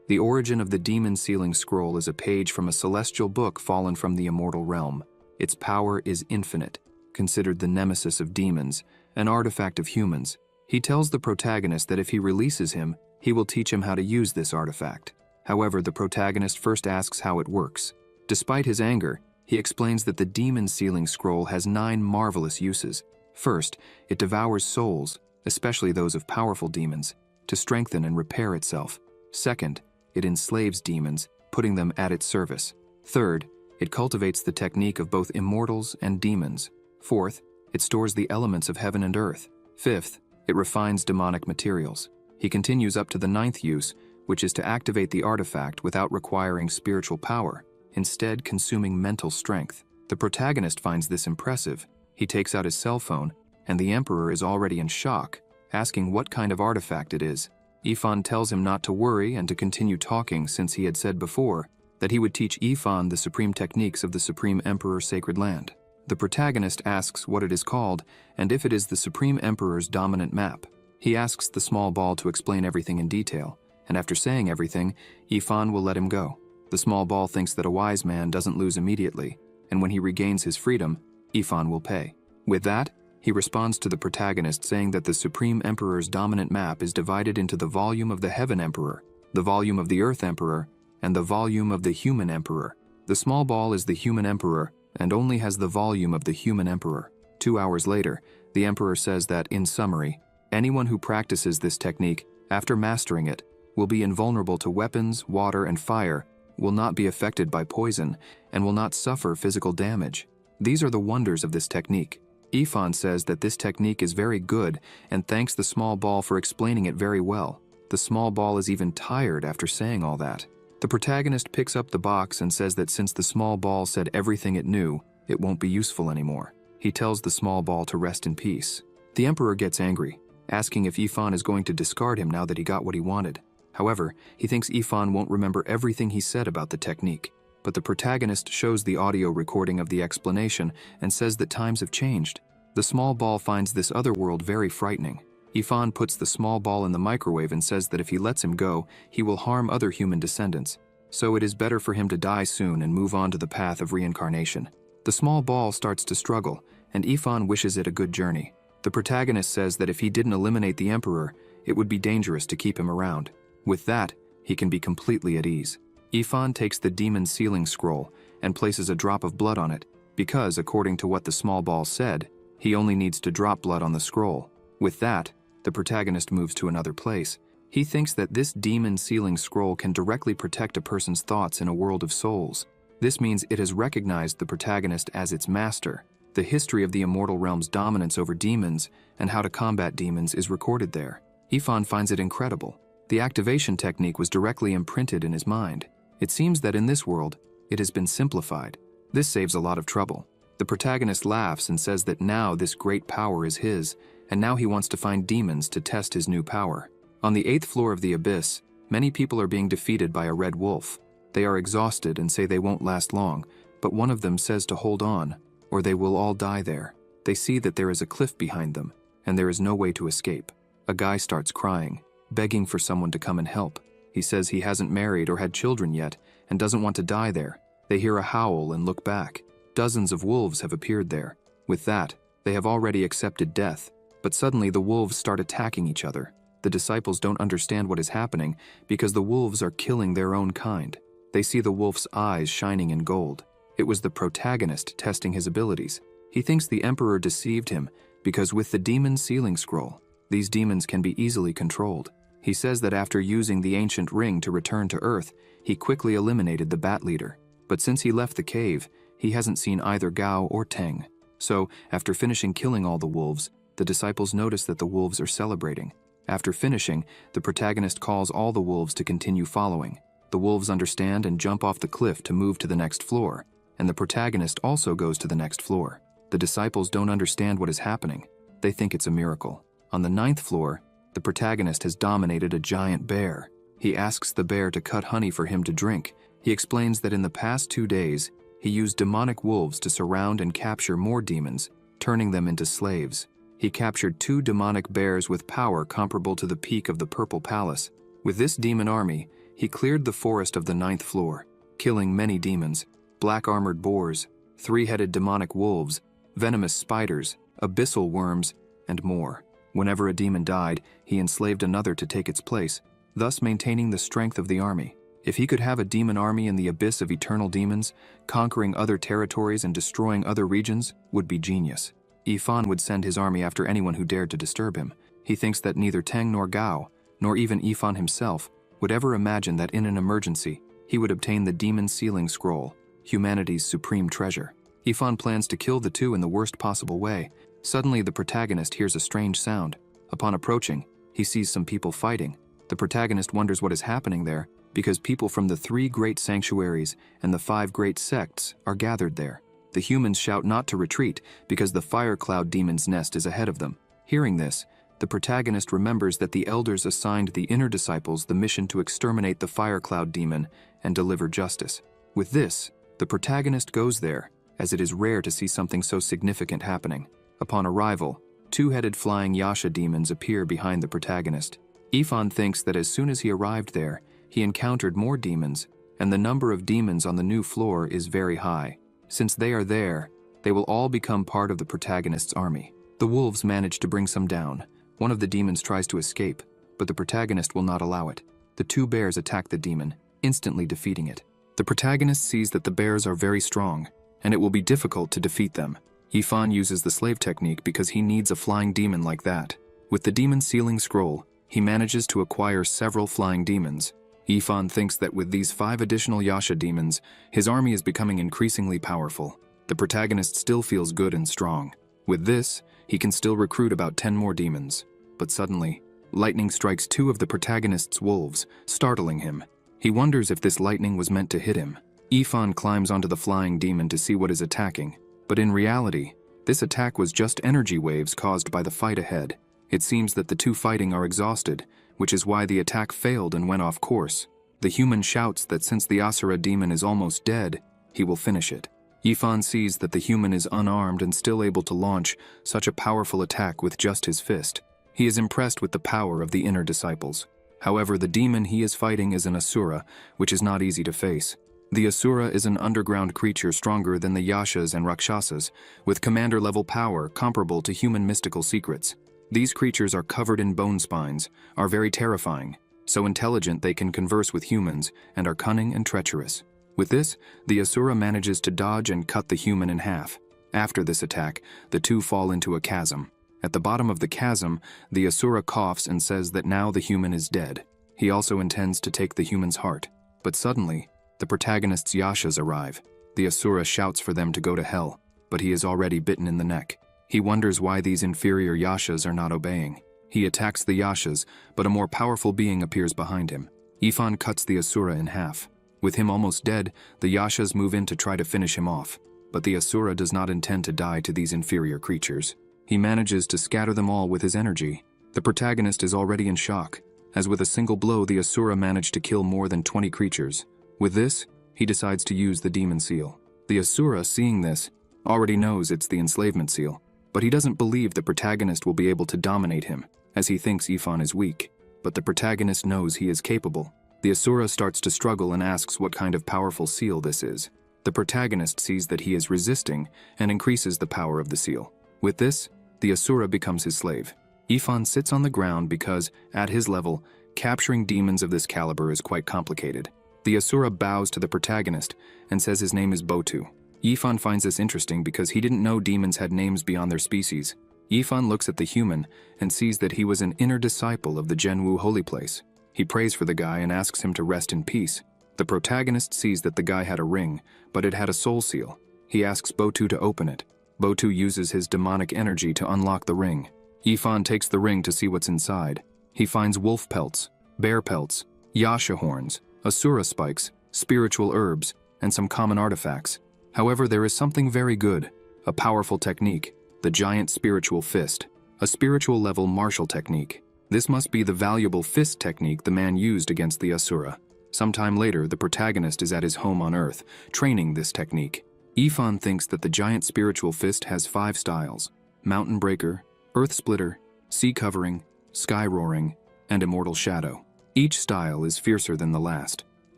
The origin of the demon sealing scroll is a page from a celestial book fallen from the immortal realm. Its power is infinite, considered the nemesis of demons, an artifact of humans. He tells the protagonist that if he releases him, he will teach him how to use this artifact. However, the protagonist first asks how it works. Despite his anger, he explains that the demon sealing scroll has 9 marvelous uses. First, it devours souls, especially those of powerful demons, to strengthen and repair itself. Second, it enslaves demons, putting them at its service. Third, it cultivates the technique of both immortals and demons. Fourth, it stores the elements of heaven and earth. Fifth, it refines demonic materials. He continues up to the 9th use, which is to activate the artifact without requiring spiritual power, instead consuming mental strength. The protagonist finds this impressive. He takes out his cell phone, and the Emperor is already in shock, asking what kind of artifact it is. Ifan tells him not to worry and to continue talking, since he had said before that he would teach Ifan the supreme techniques of the Supreme Emperor's sacred land. The protagonist asks what it is called and if it is the Supreme Emperor's dominant map. He asks the small ball to explain everything in detail, and after saying everything, Ifan will let him go. The small ball thinks that a wise man doesn't lose immediately, and when he regains his freedom, Ifan will pay. With that, he responds to the protagonist saying that the Supreme Emperor's dominant map is divided into the volume of the Heaven Emperor, the volume of the Earth Emperor, and the volume of the Human Emperor. The small ball is the Human Emperor and only has the volume of the Human Emperor. 2 hours later, the Emperor says that, in summary, anyone who practices this technique, after mastering it, will be invulnerable to weapons, water, and fire, will not be affected by poison, and will not suffer physical damage. These are the wonders of this technique. Ifan says that this technique is very good and thanks the small ball for explaining it very well. The small ball is even tired after saying all that. The protagonist picks up the box and says that since the small ball said everything it knew, it won't be useful anymore. He tells the small ball to rest in peace. The Emperor gets angry, asking if Ifan is going to discard him now that he got what he wanted. However, he thinks Ifan won't remember everything he said about the technique. But the protagonist shows the audio recording of the explanation and says that times have changed. The small ball finds this other world very frightening. Ifan puts the small ball in the microwave and says that if he lets him go, he will harm other human descendants. So it is better for him to die soon and move on to the path of reincarnation. The small ball starts to struggle, and Ifan wishes it a good journey. The protagonist says that if he didn't eliminate the Emperor, it would be dangerous to keep him around. With that, he can be completely at ease. Ifan takes the demon sealing scroll and places a drop of blood on it, because, according to what the small ball said, he only needs to drop blood on the scroll. With that, the protagonist moves to another place. He thinks that this demon sealing scroll can directly protect a person's thoughts in a world of souls. This means it has recognized the protagonist as its master. The history of the immortal realm's dominance over demons and how to combat demons is recorded there. Ifan finds it incredible. The activation technique was directly imprinted in his mind. It seems that in this world, it has been simplified. This saves a lot of trouble. The protagonist laughs and says that now this great power is his, and now he wants to find demons to test his new power. On the 8th floor of the abyss, many people are being defeated by a red wolf. They are exhausted and say they won't last long, but one of them says to hold on, or they will all die there. They see that there is a cliff behind them, and there is no way to escape. A guy starts crying, begging for someone to come and help. He says he hasn't married or had children yet and doesn't want to die there. They hear a howl and look back. Dozens of wolves have appeared there. With that, they have already accepted death, but suddenly the wolves start attacking each other. The disciples don't understand what is happening because the wolves are killing their own kind. They see the wolf's eyes shining in gold. It was the protagonist testing his abilities. He thinks the Emperor deceived him because with the demon sealing scroll, these demons can be easily controlled. He says that after using the ancient ring to return to Earth, he quickly eliminated the Bat Leader. But since he left the cave, he hasn't seen either Gao or Teng. So, after finishing killing all the wolves, the disciples notice that the wolves are celebrating. After finishing, the protagonist calls all the wolves to continue following. The wolves understand and jump off the cliff to move to the next floor, and the protagonist also goes to the next floor. The disciples don't understand what is happening. They think it's a miracle. On the 9th floor, the protagonist has dominated a giant bear. He asks the bear to cut honey for him to drink. He explains that in the past 2 days, he used demonic wolves to surround and capture more demons, turning them into slaves. He captured 2 demonic bears with power comparable to the peak of the Purple Palace. With this demon army, he cleared the forest of the 9th floor, killing many demons, black-armored boars, 3-headed demonic wolves, venomous spiders, abyssal worms, and more. Whenever a demon died, he enslaved another to take its place, thus maintaining the strength of the army. If he could have a demon army in the abyss of eternal demons, conquering other territories and destroying other regions, would be genius. Yifan would send his army after anyone who dared to disturb him. He thinks that neither Teng nor Gao, nor even Yifan himself, would ever imagine that in an emergency, he would obtain the demon sealing scroll, humanity's supreme treasure. Yifan plans to kill the two in the worst possible way. Suddenly, the protagonist hears a strange sound. Upon approaching, he sees some people fighting. The protagonist wonders what is happening there, because people from the 3 great sanctuaries and the 5 great sects are gathered there. The humans shout not to retreat because the fire cloud demon's nest is ahead of them. Hearing this, the protagonist remembers that the elders assigned the inner disciples the mission to exterminate the fire cloud demon and deliver justice. With this, the protagonist goes there, as it is rare to see something so significant happening. Upon arrival, 2-headed flying Yasha demons appear behind the protagonist. Yifan thinks that as soon as he arrived there, he encountered more demons, and the number of demons on the new floor is very high. Since they are there, they will all become part of the protagonist's army. The wolves manage to bring some down. One of the demons tries to escape, but the protagonist will not allow it. The 2 bears attack the demon, instantly defeating it. The protagonist sees that the bears are very strong, and it will be difficult to defeat them. Yifan uses the slave technique because he needs a flying demon like that. With the demon sealing scroll, he manages to acquire several flying demons. Yifan thinks that with these 5 additional Yasha demons, his army is becoming increasingly powerful. The protagonist still feels good and strong. With this, he can still recruit about 10 more demons. But suddenly, lightning strikes 2 of the protagonist's wolves, startling him. He wonders if this lightning was meant to hit him. Yifan climbs onto the flying demon to see what is attacking. But in reality, this attack was just energy waves caused by the fight ahead. It seems that the 2 fighting are exhausted, which is why the attack failed and went off course. The human shouts that since the Asura demon is almost dead, he will finish it. Yifan sees that the human is unarmed and still able to launch such a powerful attack with just his fist. He is impressed with the power of the inner disciples. However, the demon he is fighting is an Asura, which is not easy to face. The Asura is an underground creature stronger than the Yashas and Rakshasas, with commander-level power comparable to human mystical secrets. These creatures are covered in bone spines, are very terrifying, so intelligent they can converse with humans, and are cunning and treacherous. With this, the Asura manages to dodge and cut the human in half. After this attack, the 2 fall into a chasm. At the bottom of the chasm, the Asura coughs and says that now the human is dead. He also intends to take the human's heart. But suddenly, the protagonist's Yashas arrive. The Asura shouts for them to go to hell, but he is already bitten in the neck. He wonders why these inferior Yashas are not obeying. He attacks the Yashas, but a more powerful being appears behind him. Yifan cuts the Asura in half. With him almost dead, the Yashas move in to try to finish him off. But the Asura does not intend to die to these inferior creatures. He manages to scatter them all with his energy. The protagonist is already in shock, as with a single blow the Asura managed to kill more than 20 creatures. With this, he decides to use the demon seal. The Asura, seeing this, already knows it's the enslavement seal, but he doesn't believe the protagonist will be able to dominate him, as he thinks Yifan is weak. But the protagonist knows he is capable. The Asura starts to struggle and asks what kind of powerful seal this is. The protagonist sees that he is resisting and increases the power of the seal. With this, the Asura becomes his slave. Yifan sits on the ground because, at his level, capturing demons of this caliber is quite complicated. The Asura bows to the protagonist and says his name is Botu. Yifan finds this interesting because he didn't know demons had names beyond their species. Yifan looks at the human and sees that he was an inner disciple of the Zhenwu holy place. He prays for the guy and asks him to rest in peace. The protagonist sees that the guy had a ring, but it had a soul seal. He asks Botu to open it. Botu uses his demonic energy to unlock the ring. Yifan takes the ring to see what's inside. He finds wolf pelts, bear pelts, yasha horns, asura spikes, spiritual herbs, and some common artifacts. However, there is something very good, a powerful technique, the giant spiritual fist, a spiritual level martial technique. This must be the valuable fist technique the man used against the asura. Sometime later, the protagonist is at his home on Earth, training this technique. Yifan thinks that the giant spiritual fist has 5 styles: Mountain Breaker, Earth Splitter, Sea Covering, Sky Roaring, and Immortal Shadow. Each style is fiercer than the last,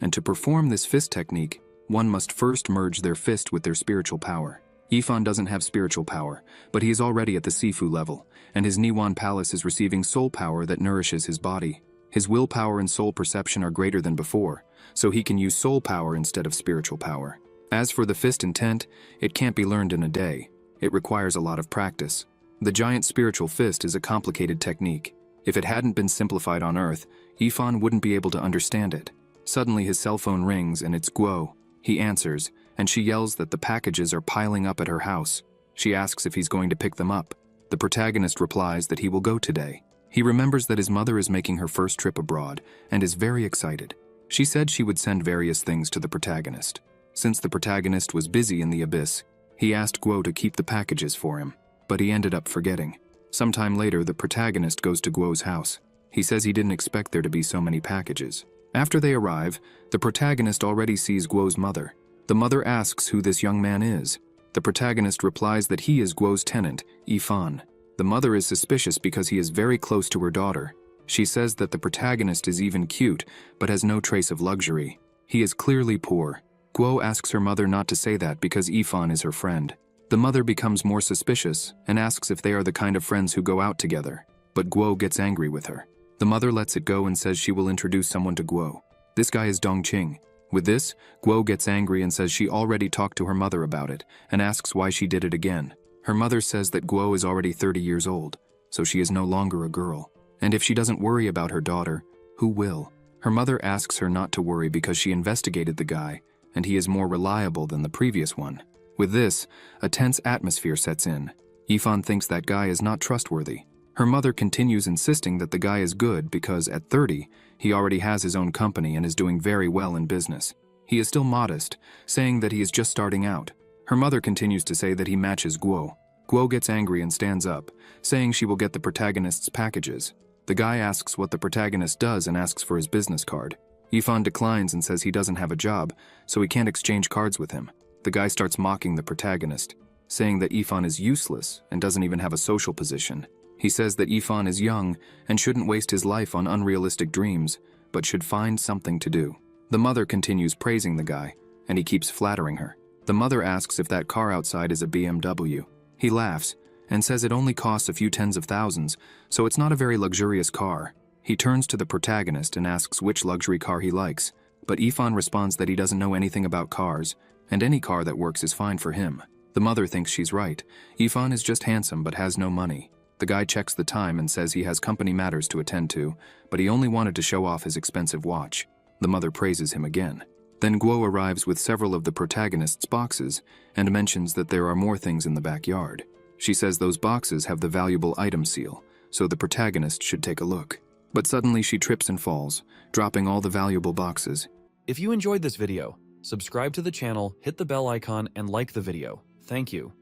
and to perform this fist technique, one must first merge their fist with their spiritual power. Yifan doesn't have spiritual power, but he is already at the Sifu level, and his Niwan Palace is receiving soul power that nourishes his body. His willpower and soul perception are greater than before, so he can use soul power instead of spiritual power. As for the fist intent, it can't be learned in a day. It requires a lot of practice. The giant spiritual fist is a complicated technique. If it hadn't been simplified on Earth, Yifan wouldn't be able to understand it. Suddenly his cell phone rings and it's Guo. He answers, and she yells that the packages are piling up at her house. She asks if he's going to pick them up. The protagonist replies that he will go today. He remembers that his mother is making her first trip abroad and is very excited. She said she would send various things to the protagonist. Since the protagonist was busy in the abyss, he asked Guo to keep the packages for him, but he ended up forgetting. Sometime later, the protagonist goes to Guo's house. He says he didn't expect there to be so many packages. After they arrive, the protagonist already sees Guo's mother. The mother asks who this young man is. The protagonist replies that he is Guo's tenant, Yifan. The mother is suspicious because he is very close to her daughter. She says that the protagonist is even cute, but has no trace of luxury. He is clearly poor. Guo asks her mother not to say that because Yifan is her friend. The mother becomes more suspicious and asks if they are the kind of friends who go out together, but Guo gets angry with her. The mother lets it go and says she will introduce someone to Guo. This guy is Dongqing. With this, Guo gets angry and says she already talked to her mother about it and asks why she did it again. Her mother says that Guo is already 30 years old, so she is no longer a girl. And if she doesn't worry about her daughter, who will? Her mother asks her not to worry because she investigated the guy, and he is more reliable than the previous one. With this, a tense atmosphere sets in. Yifan thinks that guy is not trustworthy. Her mother continues insisting that the guy is good because at 30, he already has his own company and is doing very well in business. He is still modest, saying that he is just starting out. Her mother continues to say that he matches Guo. Guo gets angry and stands up, saying she will get the protagonist's packages. The guy asks what the protagonist does and asks for his business card. Yifan declines and says he doesn't have a job, so he can't exchange cards with him. The guy starts mocking the protagonist, saying that Yifan is useless and doesn't even have a social position. He says that Yifan is young and shouldn't waste his life on unrealistic dreams, but should find something to do. The mother continues praising the guy, and he keeps flattering her. The mother asks if that car outside is a BMW. He laughs and says it only costs a few tens of thousands, so it's not a very luxurious car. He turns to the protagonist and asks which luxury car he likes, but Yifan responds that he doesn't know anything about cars, and any car that works is fine for him. The mother thinks she's right. Yifan is just handsome but has no money. The guy checks the time and says he has company matters to attend to, but he only wanted to show off his expensive watch. The mother praises him again. Then Guo arrives with several of the protagonist's boxes and mentions that there are more things in the backyard. She says those boxes have the valuable item seal, so the protagonist should take a look. But suddenly she trips and falls, dropping all the valuable boxes. If you enjoyed this video, subscribe to the channel, hit the bell icon, and like the video. Thank you.